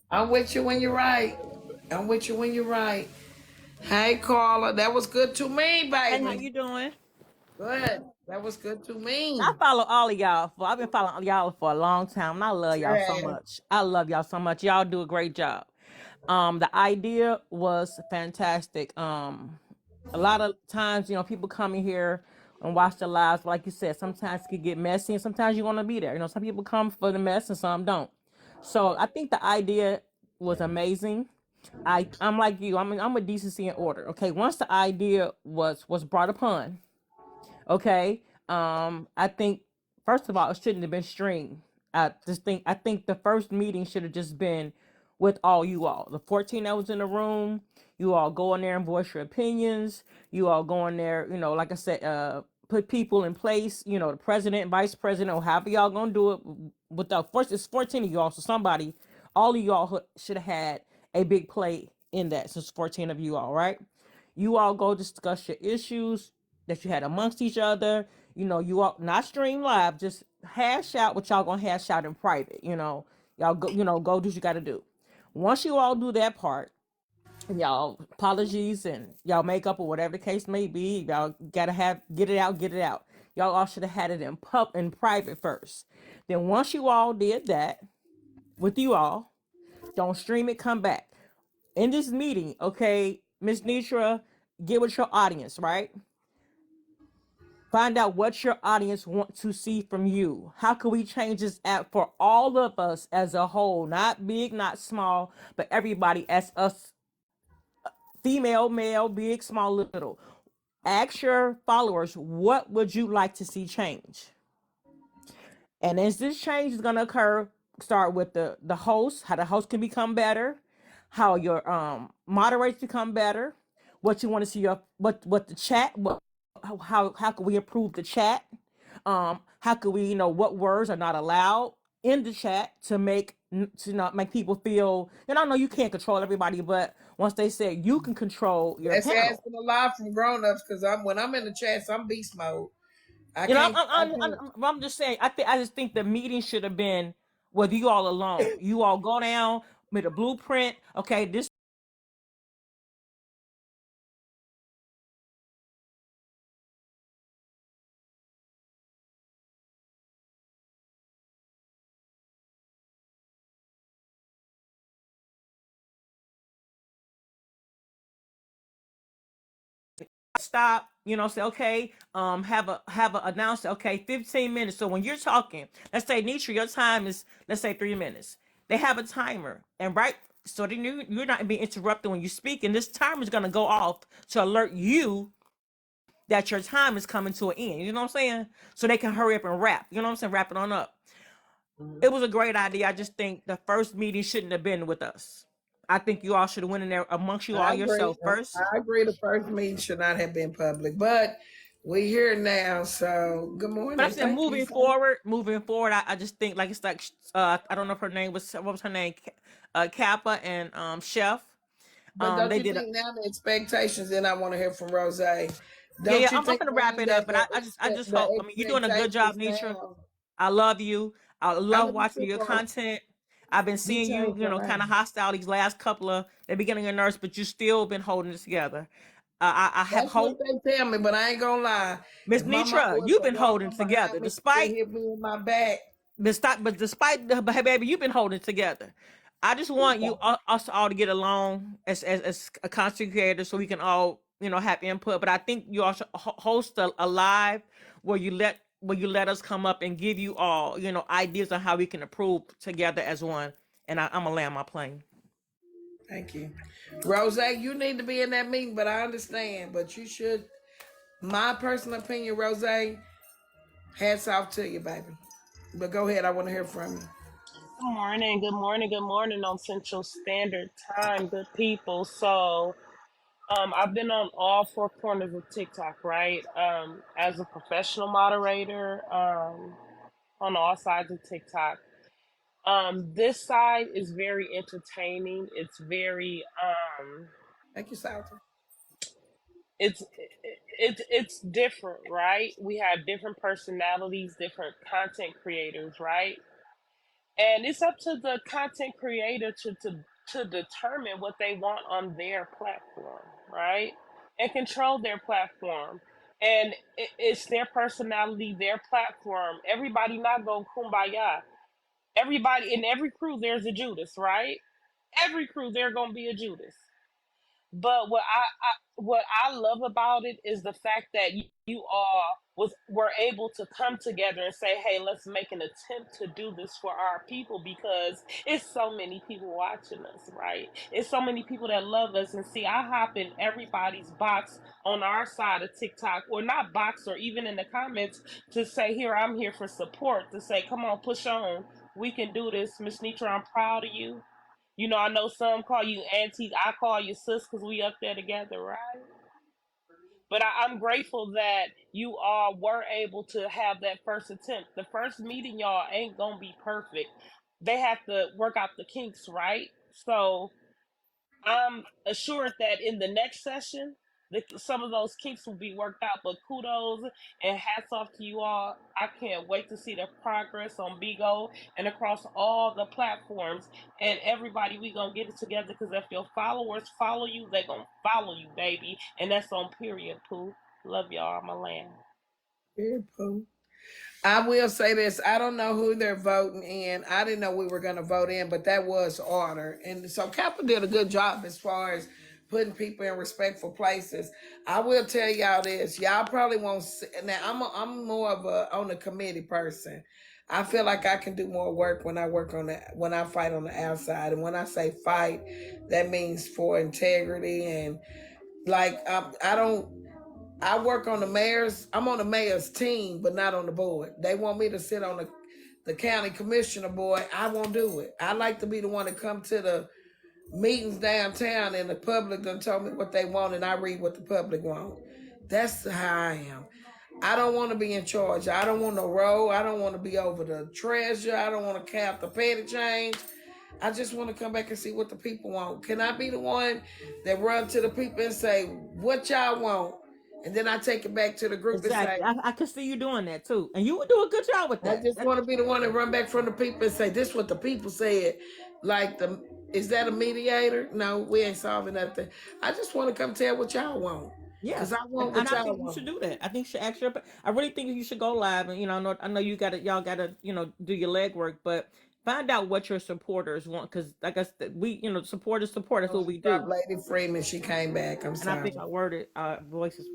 I'm with you when you're right. I'm with you when you're right. Hey, Carla, that was good to me, Hey, how baby. you doing? Good. That was good to I me. follow all of y'all. I've been following y'all for a long time, and I love Sure y'all so have. much. I love y'all so much. Y'all do a great job. The idea was fantastic. A lot of times, people come in here and watch the lives, but like you said, sometimes it can get messy, and sometimes you want to be there. Some people come for the mess, and some don't. So I think the idea was amazing. I'm like you. I'm a decency and order. Okay, once the idea was brought upon. Okay. I think first of all, it shouldn't have been streamed. I think the first meeting should have just been with all you all. The 14 that was in the room, you all go in there and voice your opinions. You all go in there, like I said, put people in place, the president, vice president, or however y'all gonna do it. With the first, it's 14 of y'all, so somebody, all of y'all should have had a big play in that, since 14 of you all, right? You all go discuss your issues that you had amongst each other. You all not stream live, just hash out what y'all gonna hash out in private. Y'all go, go do what you gotta do. Once you all do that part, y'all apologies and y'all make up or whatever the case may be, y'all gotta get it out, get it out. Y'all all should have had it in private first. Then once you all did that with you all, don't stream it, come back. In this meeting, okay, Miss Netra, get with your audience, right? Find out what your audience want to see from you. How can we change this app for all of us as a whole? Not big, not small, but everybody as us, female, male, big, small, little. Ask your followers, what would you like to see change? And as this change is going to occur, start with the host, how the host can become better, how your moderators become better, what you want to see your what the chat, how can we improve the chat? How can we, what words are not allowed in the chat to not make people feel, and I know you can't control everybody, but once they say you can control your That's panel. asking a lot from grown-ups because when I'm in the chats, I'm beast mode. I You know, can't. I can't. I'm just saying. I just think the meeting should have been with you all alone. You all go down with a blueprint. Okay, this stop. Say okay. Have a announce. Okay, 15 minutes. So when you're talking, let's say Nitra, your time is, let's say, 3 minutes. They have a timer, and right. So then you're not being interrupted when you speak, and this timer is gonna go off to alert you that your time is coming to an end. You know what I'm saying? So they can hurry up and wrap. You know what I'm saying? Wrap it on up. It was a great idea. I just think the first meeting shouldn't have been with us. I think you all should have went in there amongst you I all agree. yourself first. I agree. The first meeting should not have been public, but we're here now. So good But I morning. said Thank you. moving forward, I just think, like, it's like, I don't know if her name was, what was her name, Kappa and Chef. But don't They you did a think now the expectations? Then I want to hear from Rose. Yeah, yeah. Don't you I'm think, gonna wrap Wayne, it that up, but I just hope. the I mean, you're doing a good job, expectations Nitra. now? I love you. I I love know you watching too, your bro. content. I've been You seeing you, changed your kind of name. hostile these last couple of the beginning of nurse, but you still been holding it together. I have That's what hope, they tell me, but I ain't gonna lie. Miss If my mama Nitra. was You've to been walk holding it from together, behind me and hit me in my back, despite the baby, you've been holding it together. I just want you us all to get along as a content creator, so we can all have input. But I think you also host a live where you let us come up and give you all ideas on how we can improve together as one. And I'm gonna land my plane. thank you. Rose, you need to be in that meeting, but I understand. But you should, my personal opinion, Rose, hats off to you, baby. But go ahead, I want to hear from you. Good morning, good morning, good morning on Central Standard Time, good people. So, I've been on all four corners of TikTok, right? As a professional moderator, on all sides of TikTok. This side is very entertaining. It's very, Thank you, Salter. it's different, right? We have different personalities, different content creators, right? And it's up to the content creator to determine what they want on their platform, right? And control their platform. And it's their personality, their platform. Everybody not going kumbaya. Everybody in every crew there's a Judas, right? Every crew there gonna be a Judas. But what I love about it is the fact that you all were able to come together and say, "Hey, let's make an attempt to do this for our people," because it's so many people watching us, right? It's so many people that love us. And see, I hop in everybody's box on our side of TikTok, or not box, or even in the comments to say, "Here, I'm here for support." To say, "Come on, push on. We can do this, Miss Netra. I'm proud of you." I know some call you auntie. I call you sis because we up there together, right? But I'm grateful that you all were able to have that first attempt. The first meeting, y'all, ain't gonna be perfect. They have to work out the kinks, right? So I'm assured that in the next session, some of those kinks will be worked out. But kudos and hats off to you all. I can't wait to see the progress on Bigo and across all the platforms. And everybody, we gonna get it together, because if your followers follow you, they gonna follow you, baby. And that's on period, Pooh. Love y'all. I'm a land. Very cool. I will say this. I don't know who they're voting in. I didn't know we were going to vote in, but that was order. And so Kappa did a good job as far as putting people in respectful places. I will tell y'all this. Y'all probably won't see. Now, I'm more of a on the committee person. I feel like I can do more work when I when I fight on the outside. And when I say fight, that means for integrity and like I don't I work on I'm on the mayor's team, but not on the board. They want me to sit on the county commissioner board. I won't do it. I like to be the one to come to the meetings downtown and the public done told me what they want and I read what the public want. That's how I am. I don't want to be in charge. I don't want no role. I don't want to be over the treasure. I don't want to count the petty change. I just want to come back and see what the people want. Can I be the one that run to the people and say, what y'all want? And then I take it back to the group and say, Exactly. I can see you doing that too, and you would do a good job with I that. just want to be the one that run back from the people and say, this is what the people said. Like, is that a mediator? No, we ain't solving nothing. I just want to come tell what y'all want. Yeah, Because I want and what I y'all think you want. should do that. I think you should actually. I really think you should go live, and I know y'all gotta do your legwork, but find out what your supporters want, because like I said, we support is support. That's Oh, what she we dropped do, Lady Freeman. She came back. I'm and I sorry. think our worded voices.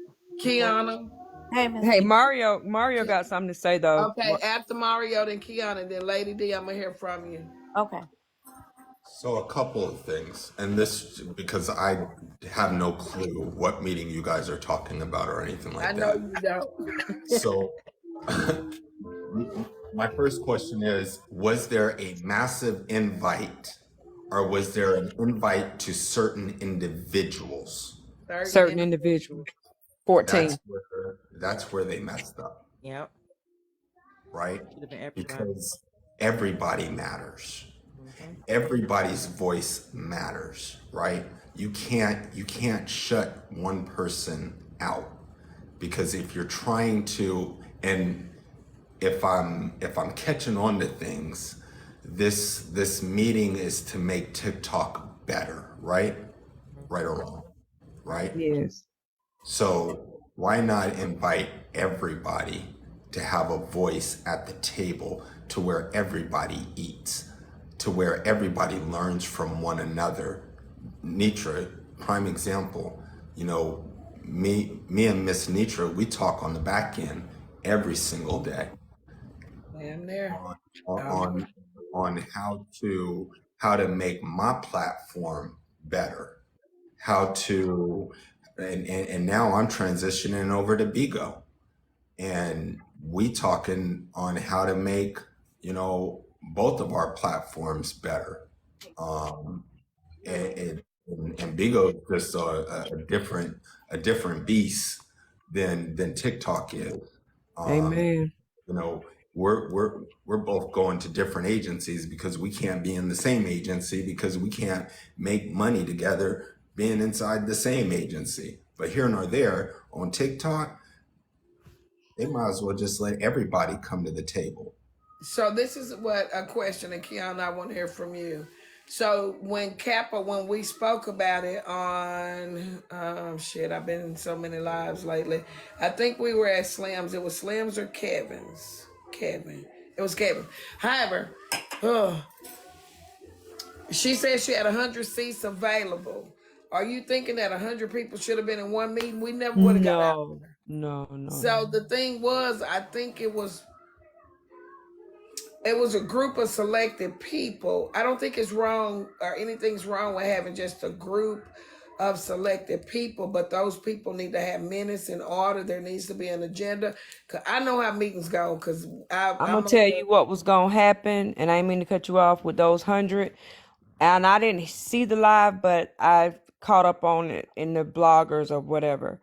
Kiana. Hey, Miss Hey, Neat. Mario got something to say though. Okay, after Mario, then Kiana, then Lady D, I'm going to hear from you. Okay. So a couple of things, and this because I have no clue what meeting you guys are talking about or anything I like know that. you don't. So my first question is, was there a massive invite or was there an invite to certain individuals? Certain Certain individuals. individuals. 14. That's where they messed up, Yep, right? should have been everybody. Because everybody matters. Hmm. Everybody's voice matters, right? You can't shut one person out. because if you're trying to, and if I'm catching on to things, this meeting is to make TikTok better, right? Right or wrong, right? Yes. So why not invite everybody to have a voice at the table, to where everybody eats, to where everybody learns from one another? Netra, prime example, you know, me and Miss Netra, we talk on the back end every single day Damn there. on on how to make my platform better, how to, and now I'm transitioning over to Bigo, and we talking on how to make, you know, both of our platforms better. Um, and Bigo is just a different beast than TikTok is. Amen. You know, we're both going to different agencies because we can't be in the same agency, because we can't make money together being inside the same agency. But here nor there, on TikTok, they might as well just let everybody come to the table. So this is what a question, and Keon, I want to hear from you. So when we spoke about it on, shit, I've been in so many lives lately. I think we were at Slim's. It was Slim's or Kevin's. Kevin. It was Kevin. However, she said she had 100 seats available. Are you thinking that 100 people should have been in one meeting? We never would have got out No, there. no. So the thing was, I think it was a group of selected people. I don't think it's wrong or anything's wrong with having just a group of selected people, but those people need to have minutes in order. There needs to be an agenda. Cause I know how meetings go. Cause I'm I'm gonna up tell there. you what was gonna happen, and I didn't mean to cut you off with those 100. And I didn't see the live, but I caught up on it in the bloggers or whatever.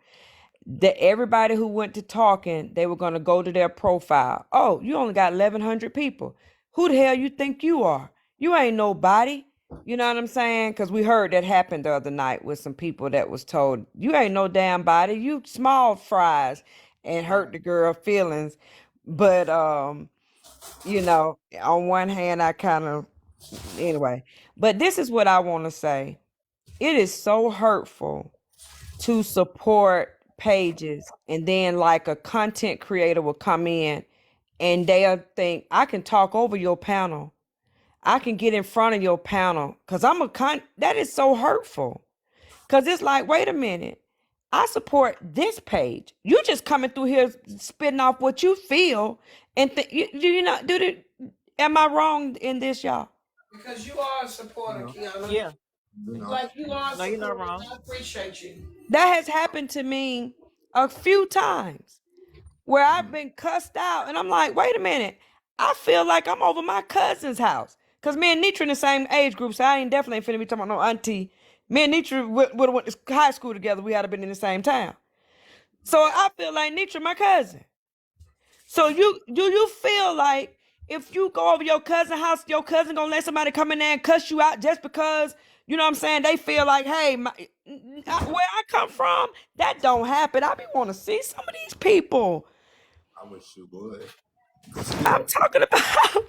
That everybody who went to talking, they were gonna go to their profile. Oh, you only got 1,100 people. Who the hell you think you are? You ain't nobody. You know what I'm saying? Because we heard that happened the other night with some people that was told, you ain't no damn body. You small fries, and hurt the girl feelings. But you know, on one hand, I kind of, anyway. But this is what I want to say. It is so hurtful to support pages, and then like a content creator will come in and they'll think, I can talk over your panel. I can get in front of your panel because that is so hurtful. Because it's like, wait a minute. I support this page. You just coming through here spitting off what you feel, and do you not do the? Am I wrong in this, y'all? Because you are a supporter, No, Kiana. Yeah. Like you are a No, you're not supporter. wrong. I appreciate you. That has happened to me a few times where I've been cussed out, and I'm like, wait a minute. I feel like I'm over my cousin's house. Because me and Nitra in the same age group, so I ain't definitely finna be talking about no auntie. Me and Nitra would have went to high school together. We had to been in the same town. So I feel like Nitra my cousin. So you feel like if you go over your cousin's house, your cousin gonna let somebody come in there and cuss you out just because, you know what I'm saying, they feel like, hey, where I come from, that don't happen. I be want to see some of these people. I wish you would. I'm talking about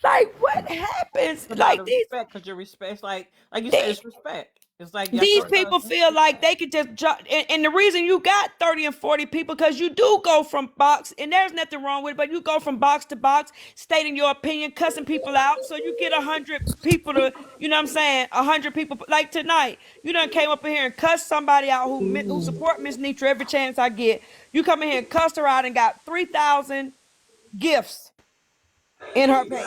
like what happens, It's about like the these. respect, because your respect, it's like you said, They, it's respect. It's like that's these your Right. people cousin. feel like they Respect. could just jump, and the reason you got 30 and 40 people, because you do go from box, and there's nothing wrong with it, but you go from box to box stating your opinion, cussing people out, so you get 100 people to, you know what I'm saying, 100 people. Like tonight, you done came up in here and cussed somebody out who support Miss Netra every chance I get. You come in here and cussed her out and got 3,000 gifts in her page.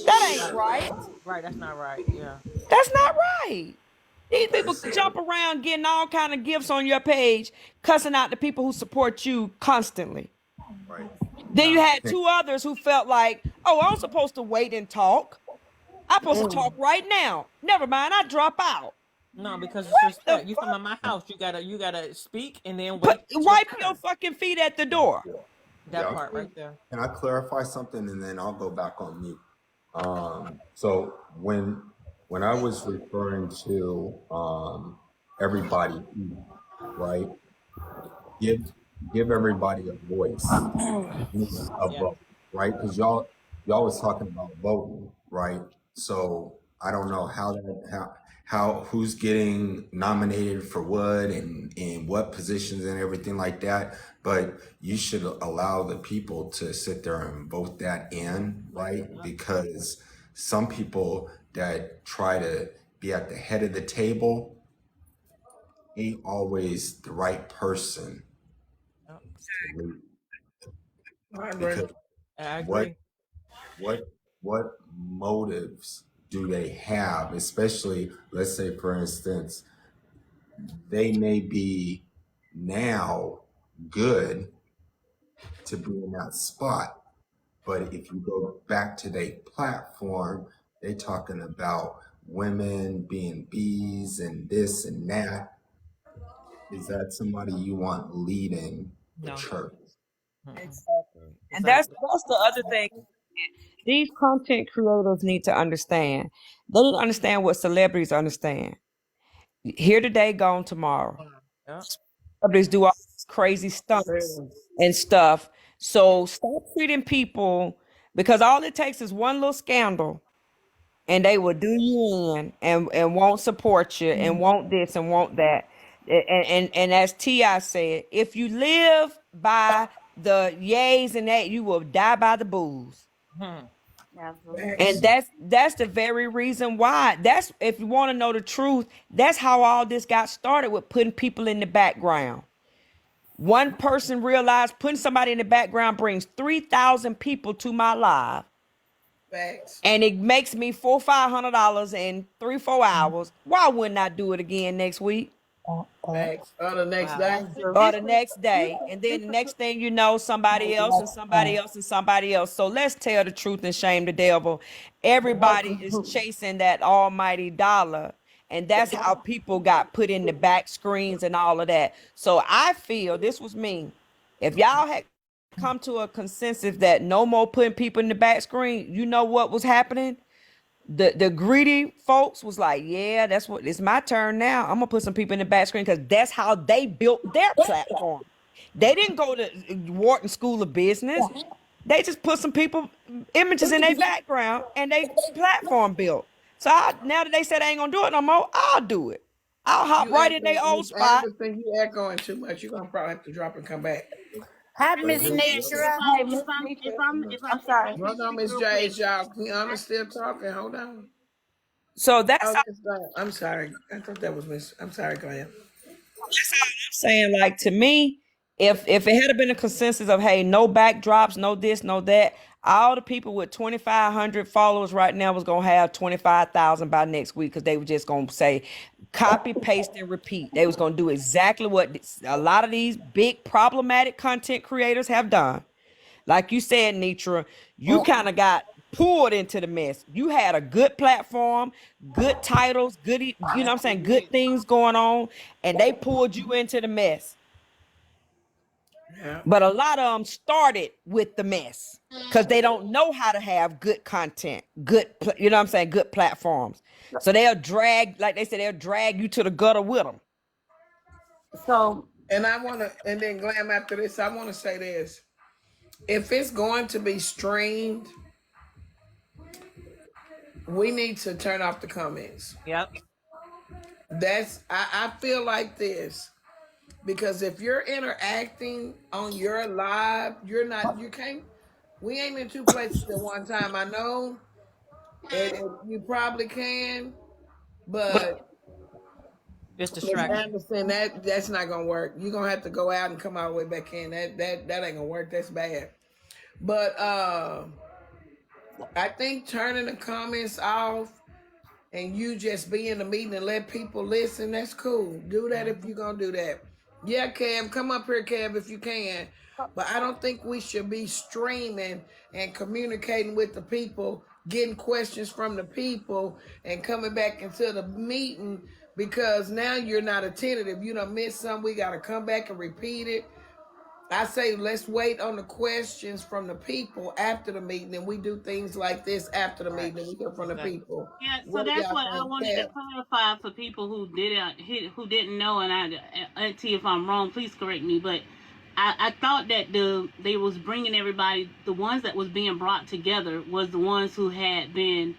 That ain't Right. right. Right. That's not right. Yeah. That's not right. These Okay, people so jump around getting all kind of gifts on your page, cussing out the people who support you constantly. right. Then you No. had two others who felt like, oh, I'm supposed to wait and talk. I'm supposed to talk right now. Never mind, I drop out. No, because it's What the respect. You come fuck? in my house, you gotta speak and then Put wait your wipe your turn. fucking feet at the door. That Yeah. part right there. Can I clarify something, and then I'll go back on mute? So when I was referring to everybody, right? Give give everybody a voice, meaning a Yeah. vote, right? Because y'all was talking about voting, right? So I don't know how who's getting nominated for what and what positions and everything like that, but you should allow the people to sit there and vote that in, right? Because some people that try to be at the head of the table ain't always the right person Yep. to lead, I agree. because I what agree. what what motives do they have, especially, let's say for instance, they may be now good to be in that spot, but if you go back to their platform, they talking about women being bees and this and that. Is that somebody you want leading the No. church? Mm-mm. Exactly. And that's Exactly. that's the other thing. These content creators need to understand. They need to understand what celebrities understand. Here today, gone tomorrow. Yep. Celebrities do all these crazy stunts and stuff. So stop treating people, because all it takes is one little scandal and they will do you in and won't support you and won't this and won't that. And as Ti said, if you live by the yays and that, you will die by the booze. Hmm. And Facts. that's the very reason why. That's, if you want to know the truth, that's how all this got started, with putting people in the background. One person realized putting somebody in the background brings 3,000 people to my live, Facts. and it makes me $400-500 in 3-4 hours. Why wouldn't I do it again next week Facts. On the next Wow. day. That's true. or the next day? And then the next thing you know, somebody else and somebody else and somebody else. So let's tell the truth and shame the devil. Everybody is chasing that almighty dollar. And that's how people got put in the back screens and all of that. So I feel, this was me, if y'all had come to a consensus that no more putting people in the back screen, you know what was happening? The greedy folks was like, yeah, that's what, it's my turn now. I'm gonna put some people in the back screen, because that's how they built their platform. They didn't go to Wharton School of Business. They just put some people images in their background and they platform built. So now that they said they ain't gonna do it no more, I'll do it. I'll hop You right in their echoing, old Miss spot. Amber, think you echoing too much. You're gonna probably have to drop and come back. Hi, But Miss And just then if Netra. I'm Hey, if Miss I'm if Netra. I'm if I I'm if I sorry. can hold on, speak Miss real J. quick. Is y'all Kiana still talking? Hold on. So that's Oh, all that's not, I'm sorry. I thought that was Miss. I'm sorry, go ahead. I'm saying. Like, to me, if it had been a consensus of, hey, no backdrops, no this, no that, all the people with 2,500 followers right now was gonna have 25,000 by next week, because they were just gonna say copy, paste, and repeat. They was gonna do exactly what a lot of these big problematic content creators have done. Like you said, Nitra, you kind of got pulled into the mess. You had a good platform, good titles, good, you know what I'm saying, good things going on, and they pulled you into the mess. Yeah. But a lot of them started with the mess because they don't know how to have good content, you know what I'm saying, good platforms. So they'll drag, like they said, they'll drag you to the gutter with them. So, And I wanna, and then Glam, after this, I wanna say this. If it's going to be streamed, we need to turn off the comments. Yep. I feel like this. Because if you're interacting on your live, you can't, we ain't in two places at one time. I know, and you probably can, but It's Miss distraction. Anderson, that's not gonna work. You're gonna have to go out and come all the way back in. That ain't gonna work. That's bad. But I think turning the comments off and you just be in the meeting and let people listen, that's cool. Do that if you're gonna do that. Yeah, Kev, come up here, Kev, if you can. But I don't think we should be streaming and communicating with the people, getting questions from the people, and coming back into the meeting, because now you're not attentive. If you done missed something, we gotta come back and repeat it. I say let's wait on the questions from the people after the meeting, and we do things like this after the Right. meeting, and we hear from the Exactly. people. Yeah, so What do that's y'all what I think, wanted to Kev? clarify for people who didn't know, and Auntie, if I'm wrong, please correct me. But I thought that they was bringing everybody, the ones that was being brought together was the ones who had been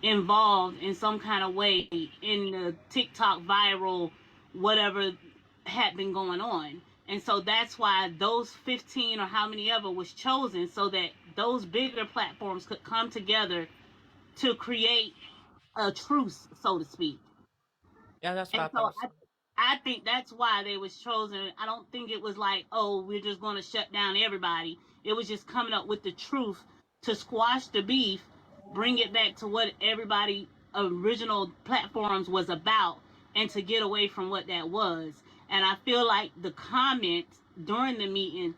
involved in some kind of way in the TikTok viral whatever had been going on. And so that's why those 15 or how many ever was chosen, so that those bigger platforms could come together to create a truce, so to speak. Yeah, that's what I And so thought. I think that's why they was chosen. I don't think it was like, oh, we're just going to shut down everybody. It was just coming up with the truth to squash the beef, bring it back to what everybody original platforms was about, and to get away from what that was. And I feel like the comments during the meeting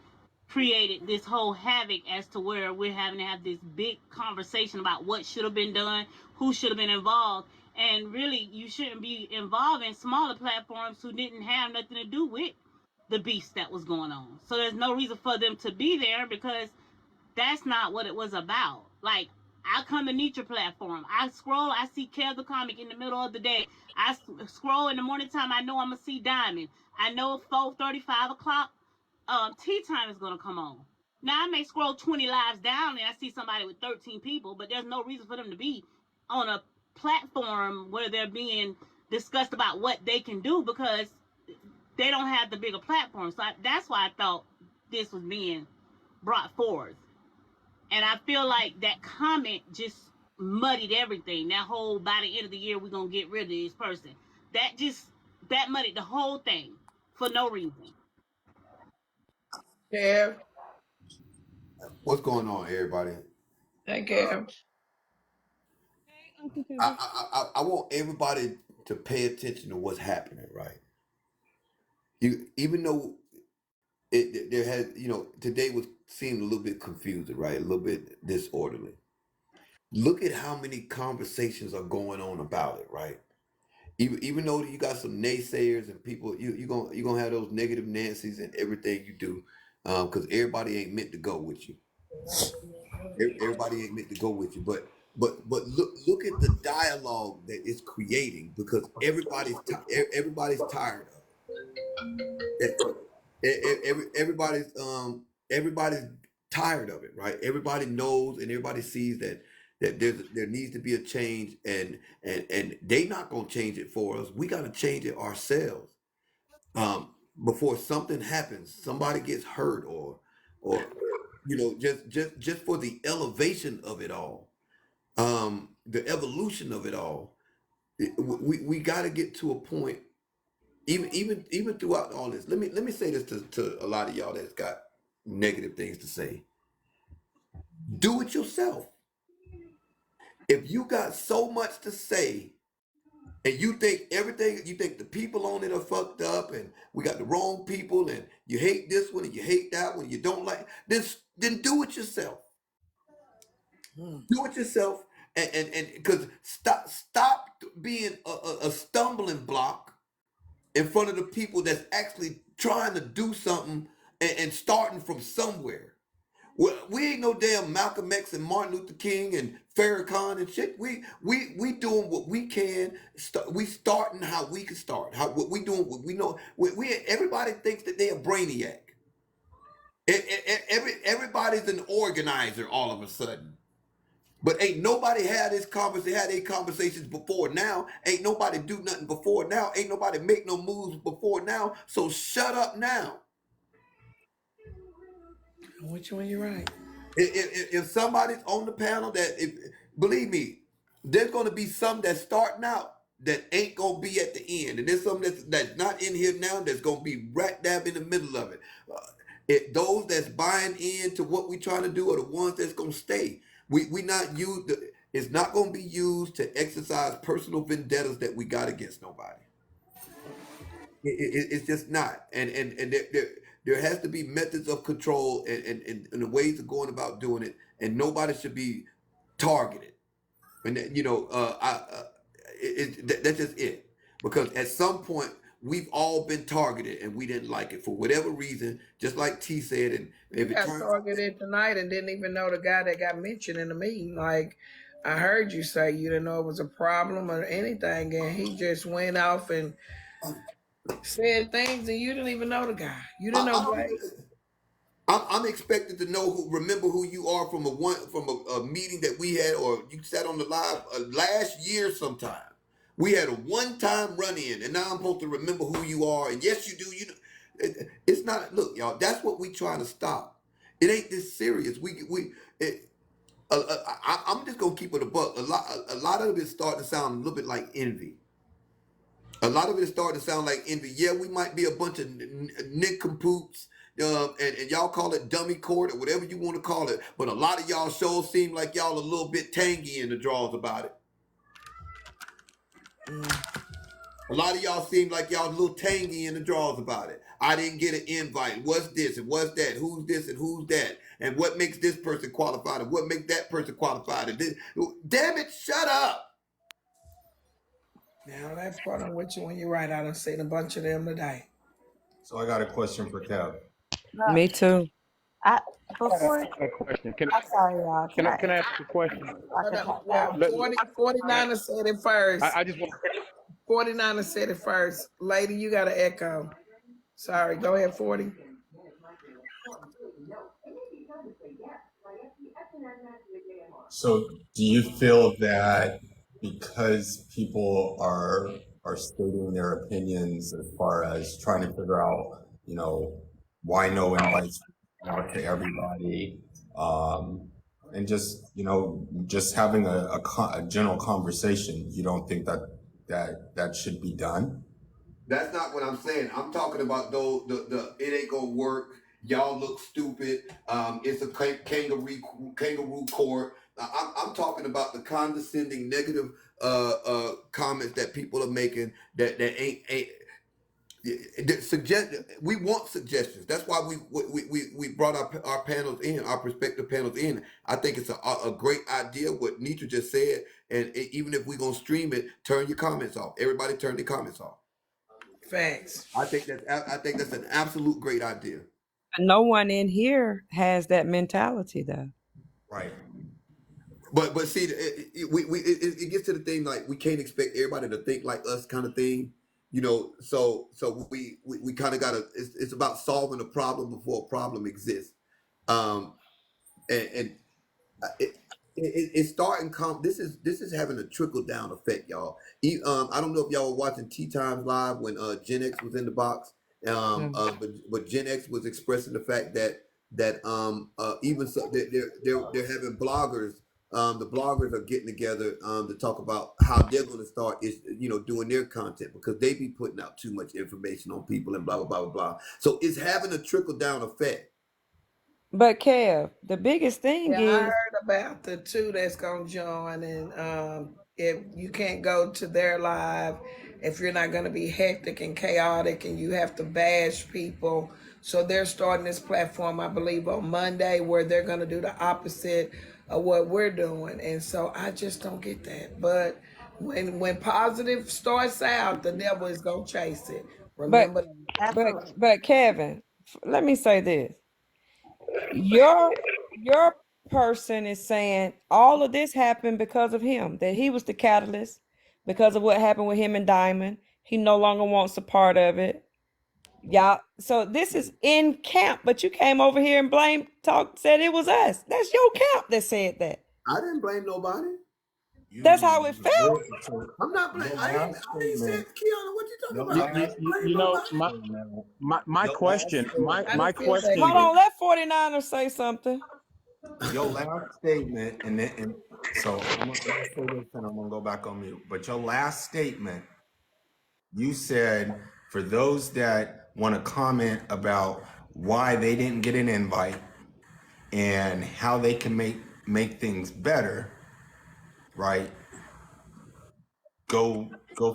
created this whole havoc as to where we're having to have this big conversation about what should have been done, who should have been involved, and really you shouldn't be involved in smaller platforms who didn't have nothing to do with the beast that was going on. So there's no reason for them to be there because that's not what it was about. Like, I come to Netra platform. I scroll, I see Kev the comic in the middle of the day. I scroll in the morning time, I know I'm going to see Diamond. I know 4:30, 5 o'clock, tea time is going to come on. Now, I may scroll 20 lives down and I see somebody with 13 people, but there's no reason for them to be on a platform where they're being discussed about what they can do because they don't have the bigger platform. So that's why I thought this was being brought forth. And I feel like that comment just muddied everything. That whole by the end of the year we're gonna get rid of this person. That muddied the whole thing for no reason. Yeah. What's going on, everybody? Thank you. Hey, Uncle I, Philly. I want everybody to pay attention to what's happening, right? You, even though there has, today was seemed a little bit confusing, right? A little bit disorderly. Look at how many conversations are going on about it, right? Even though you got some naysayers and people, you gonna have those negative Nancy's in everything you do, because everybody ain't meant to go with you. Everybody ain't meant to go with you, but look at the dialogue that it's creating because everybody's tired of it. Everybody's tired of it, right? Everybody knows and everybody sees that there needs to be a change, and they not gonna change it for us. We gotta change it ourselves. Before something happens, somebody gets hurt or just for the elevation of it all, the evolution of it all. We got to get to a point, even throughout all this. Let me say this to a lot of y'all that's got negative things to say. Do it yourself. If you got so much to say and you think everything, you think the people on it are fucked up and we got the wrong people and you hate this one and you hate that one, you don't like this, then do it yourself. Do it yourself, and because stop being a stumbling block in front of the people that's actually trying to do something and starting from somewhere. Well, we ain't no damn Malcolm X and Martin Luther King and Farrakhan and shit. We doing what we can. We starting how we can start. How what we doing? What we know. We everybody thinks that they a brainiac. Everybody's an organizer all of a sudden. But ain't nobody had a conversations before now. Ain't nobody do nothing before now. Ain't nobody make no moves before now. So shut up now. I'm with you when you're right. If somebody's on the panel believe me, there's gonna be some that's starting out that ain't gonna be at the end, and there's some that's not in here now that's gonna be right dab in the middle of it. Those that's buying into what we trying to do are the ones that's gonna stay. We not use it's not gonna be used to exercise personal vendettas that we got against nobody. It's just not, and there has to be methods of control and the ways of going about doing it, and nobody should be targeted. And that's just it. Because at some point we've all been targeted and we didn't like it for whatever reason. Just like T said, and You if it got turns out targeted tonight and didn't even know the guy that got mentioned in the meeting. Like, I heard you say you didn't know it was a problem or anything, and he just went off and said things, and you didn't even know the guy. You didn't know I don't even Blake. I'm expected to know remember who you are from a meeting that we had, or you sat on the live last year sometime. We had a one-time run-in, and now I'm supposed to remember who you are. And yes, you do. It's not. Look, y'all. That's what we trying to stop. It ain't this serious. I'm just gonna keep it a buck. A lot of it starting to sound a little bit like envy. A lot of it is starting to sound like envy. Yeah, we might be a bunch of nincompoops, and y'all call it dummy court or whatever you want to call it. But a lot of y'all shows seem like y'all a little bit tangy in the draws about it. A lot of y'all seem like y'all a little tangy in the draws about it. I didn't get an invite. What's this and what's that? Who's this and who's that? And what makes this person qualified and what makes that person qualified? And this, damn it, shut up. Now that part I'm with you when you're right. I done seen a bunch of them today. So I got a question for Kev. Me too. I I got before a question. Can I'm sorry, y'all. Can can I I ask a question? I can talk Well, now? Let, 49 said it first. I just want 49 said it first. Lady, you got to echo. Sorry, go ahead, 40. So do you feel that because people are stating their opinions as far as trying to figure out, why no invites out to everybody, and just having a general conversation, you don't think that should be done? That's not what I'm saying. I'm talking about though the it ain't gonna work. Y'all look stupid. It's a kangaroo court. I'm talking about the condescending negative comments that people are making that ain't suggest. We want suggestions. That's why we brought our panels in, our prospective panels in. I think it's a great idea what Netra just said. And even if we're gonna stream it, turn your comments off. Everybody turn their comments off. Facts. I think that's an absolute great idea. No one in here has that mentality, though. Right. But see, it gets to the thing like we can't expect everybody to think like us, kind of thing. So we kind of gotta. It's about solving a problem before a problem exists. And it's starting. This is having a trickle down effect, y'all. I don't know if y'all were watching Tea Times Live when Gen X was in the box. But Gen X was expressing the fact that even so they're having bloggers. The bloggers are getting together to talk about how they're going to start doing their content because they be putting out too much information on people and blah blah blah blah blah. So it's having a trickle down effect. But Kev, the biggest thing Yeah, I is heard about the two that's gonna join, and if you can't go to their live, if you're not gonna be hectic and chaotic, and you have to bash people, so they're starting this platform, I believe, on Monday, where they're gonna do the opposite of what we're doing, and so I just don't get that. But when positive starts out, the devil is gonna chase it. but Remember. Absolutely. but Kevin, let me say this. Your person is saying all of this happened because of him, that he was the catalyst because of what happened with him and Diamond. He no longer wants a part of it. Y'all, so this is in camp, but you came over here and said it was us. That's your camp that said that. I didn't blame nobody. That's how it felt. I'm not blaming. I ain't said Kiana. What you talking about? I ain't blame nobody. my question my I my didn't feel that Hold question either. on, let 49er say something. Your last statement, and so I'm gonna say this and I'm gonna go back on mute. But your last statement, you said for those that want to comment about why they didn't get an invite and how they can make things better, right? Go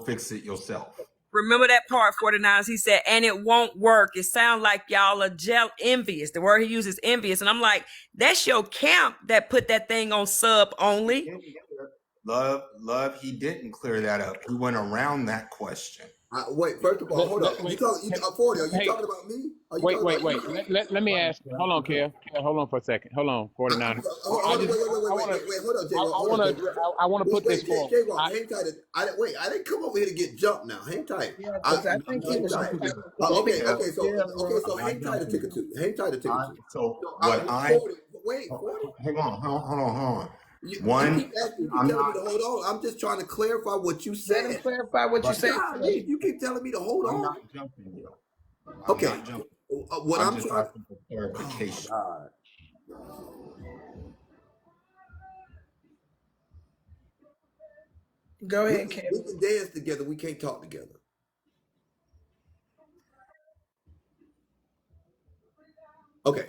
fix it yourself. Remember that part, 49ers. He said, and it won't work. It sounds like y'all are envious. The word he uses envious. And I'm like, that's your camp that put that thing on sub only. Love, he didn't clear that up. He went around that question. Wait, first of all, hold up. You wait, talking? You 40? Are you hey, talking about me? Are you wait, talking wait, about wait. you? Let me ask. Hold on, Kev. Hold on for a second. Hold on, 49. I Hold on, just I want to hold on, J Rock, I hold on, want J to Rock. I want to put this Wait, forward. J Rock, hang tight. I didn't come over here to get jumped now. Hang tight. Yeah, because I I'm think he not Hang was tight. jumping entitled you. to speak Okay, on Kev, okay, it. Yeah, so I'm not hang tight a jumping tick or you. two. Hang tight a tick or two. So So what I 40. Wait, 40. hang on, hold on. You One, keep asking, you keep I'm telling me not to hold on. I'm just trying to clarify what you Let him said. clarify what you right. said Golly, first. you keep telling me to hold I'm on. not jumping you. I'm Okay, not jumping. what I'm I'm just trying. asking for Oh my clarification. God. Go We ahead, can, we Kevin. can dance together. We can't talk together. Okay.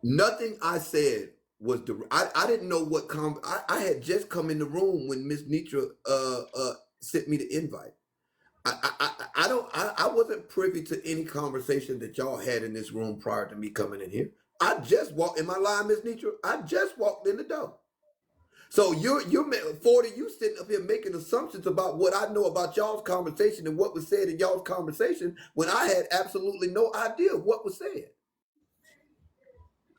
Nothing I said was the. I didn't know what. I had just come in the room when Miss Netra sent me the invite. I don't. I wasn't privy to any conversation that y'all had in this room prior to me coming in here. I just walked in my line, Miss Netra. I just walked in the door. So you're 40. You sitting up here making assumptions about what I know about y'all's conversation and what was said in y'all's conversation when I had absolutely no idea what was said.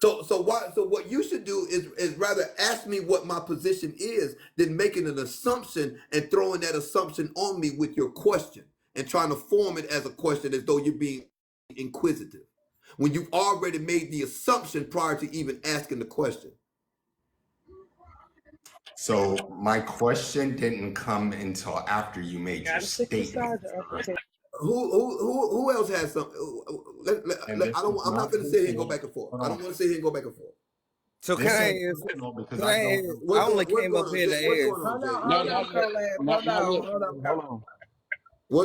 So what you should do is rather ask me what my position is than making an assumption and throwing that assumption on me with your question and trying to form it as a question as though you're being inquisitive when you've already made the assumption prior to even asking the question. So my question didn't come until after you made your Gotta pick the statement, side to sir. uppercut. Who else has some? And this I don't. is I'm not not going to sit here and go personal. back and forth. Hold I on. don't want to sit here and go back and forth. So can This I ain't ask? personal because Can I I don't ask? know. I only What's came up going on? here to What's ask. going on, Hold Jay? on, No, hold Jay? on, not yet. Colab. Not Hold not on, yet. hold on, Hold Colab. on.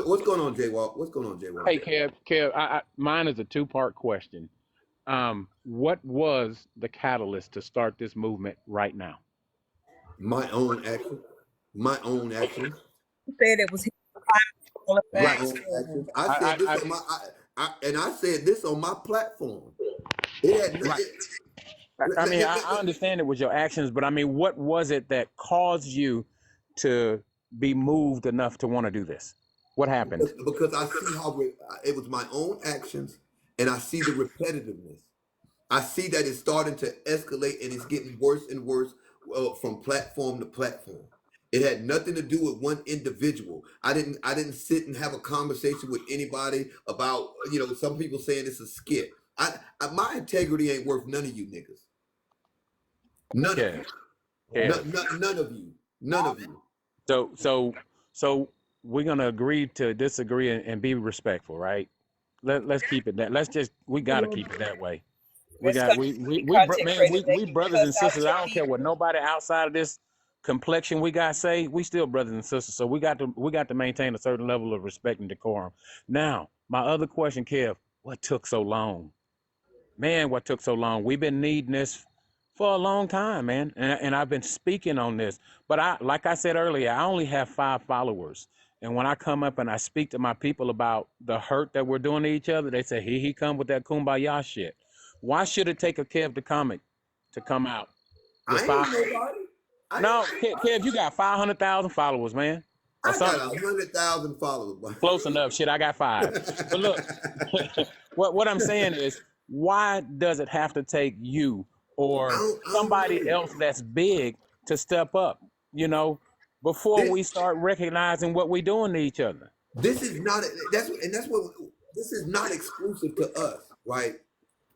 What's going on, Jay Walk? What's going on, Jay Walk? Hey, Kev. Mine is a two-part question. What was the catalyst to start this movement right now? My own action. My own actions. He said it was his all the My facts. own actions. I said I, this I, on my. And I said this on my platform. It had. right. I mean, I understand it was your actions, but I mean, what was it that caused you to be moved enough to want to do this? What happened? Because I see how it was my own actions, and I see the repetitiveness. I see that it's starting to escalate and it's getting worse and worse from platform to platform. It had nothing to do with one individual. I didn't sit and have a conversation with anybody about some people saying it's a skit. My integrity ain't worth none of you niggas. None of Kev, you. Kev. None of you. None of you. So, so, so we're gonna agree to disagree and be respectful, right? Let's keep it that. We gotta keep it that way. We Let's got stop we the we bro- content man creators. They we can brothers cuss and out sisters. your I don't care what people. nobody outside of this complexion we got say. We still brothers and sisters. So we got to maintain a certain level of respect and decorum. Now, my other question, Kev, what took so long? Man, what took so long? We've been needing this for a long time, man, and I've been speaking on this. But like I said earlier, I only have 5 followers, and when I come up and I speak to my people about the hurt that we're doing to each other, they say, "Here he come with that kumbaya shit." Why should it take a Kev the comic to come out with I five? ain't nobody. No, I Kev, you got 500,000 followers, man, or I got something 100,000 followers. close enough. Shit, I got 5. But look, what I'm saying is, why does it have to take you or I don't somebody know. else that's big to step up? You know, before This we start recognizing what we're doing to each other. this is not that's what this is not exclusive to us, right?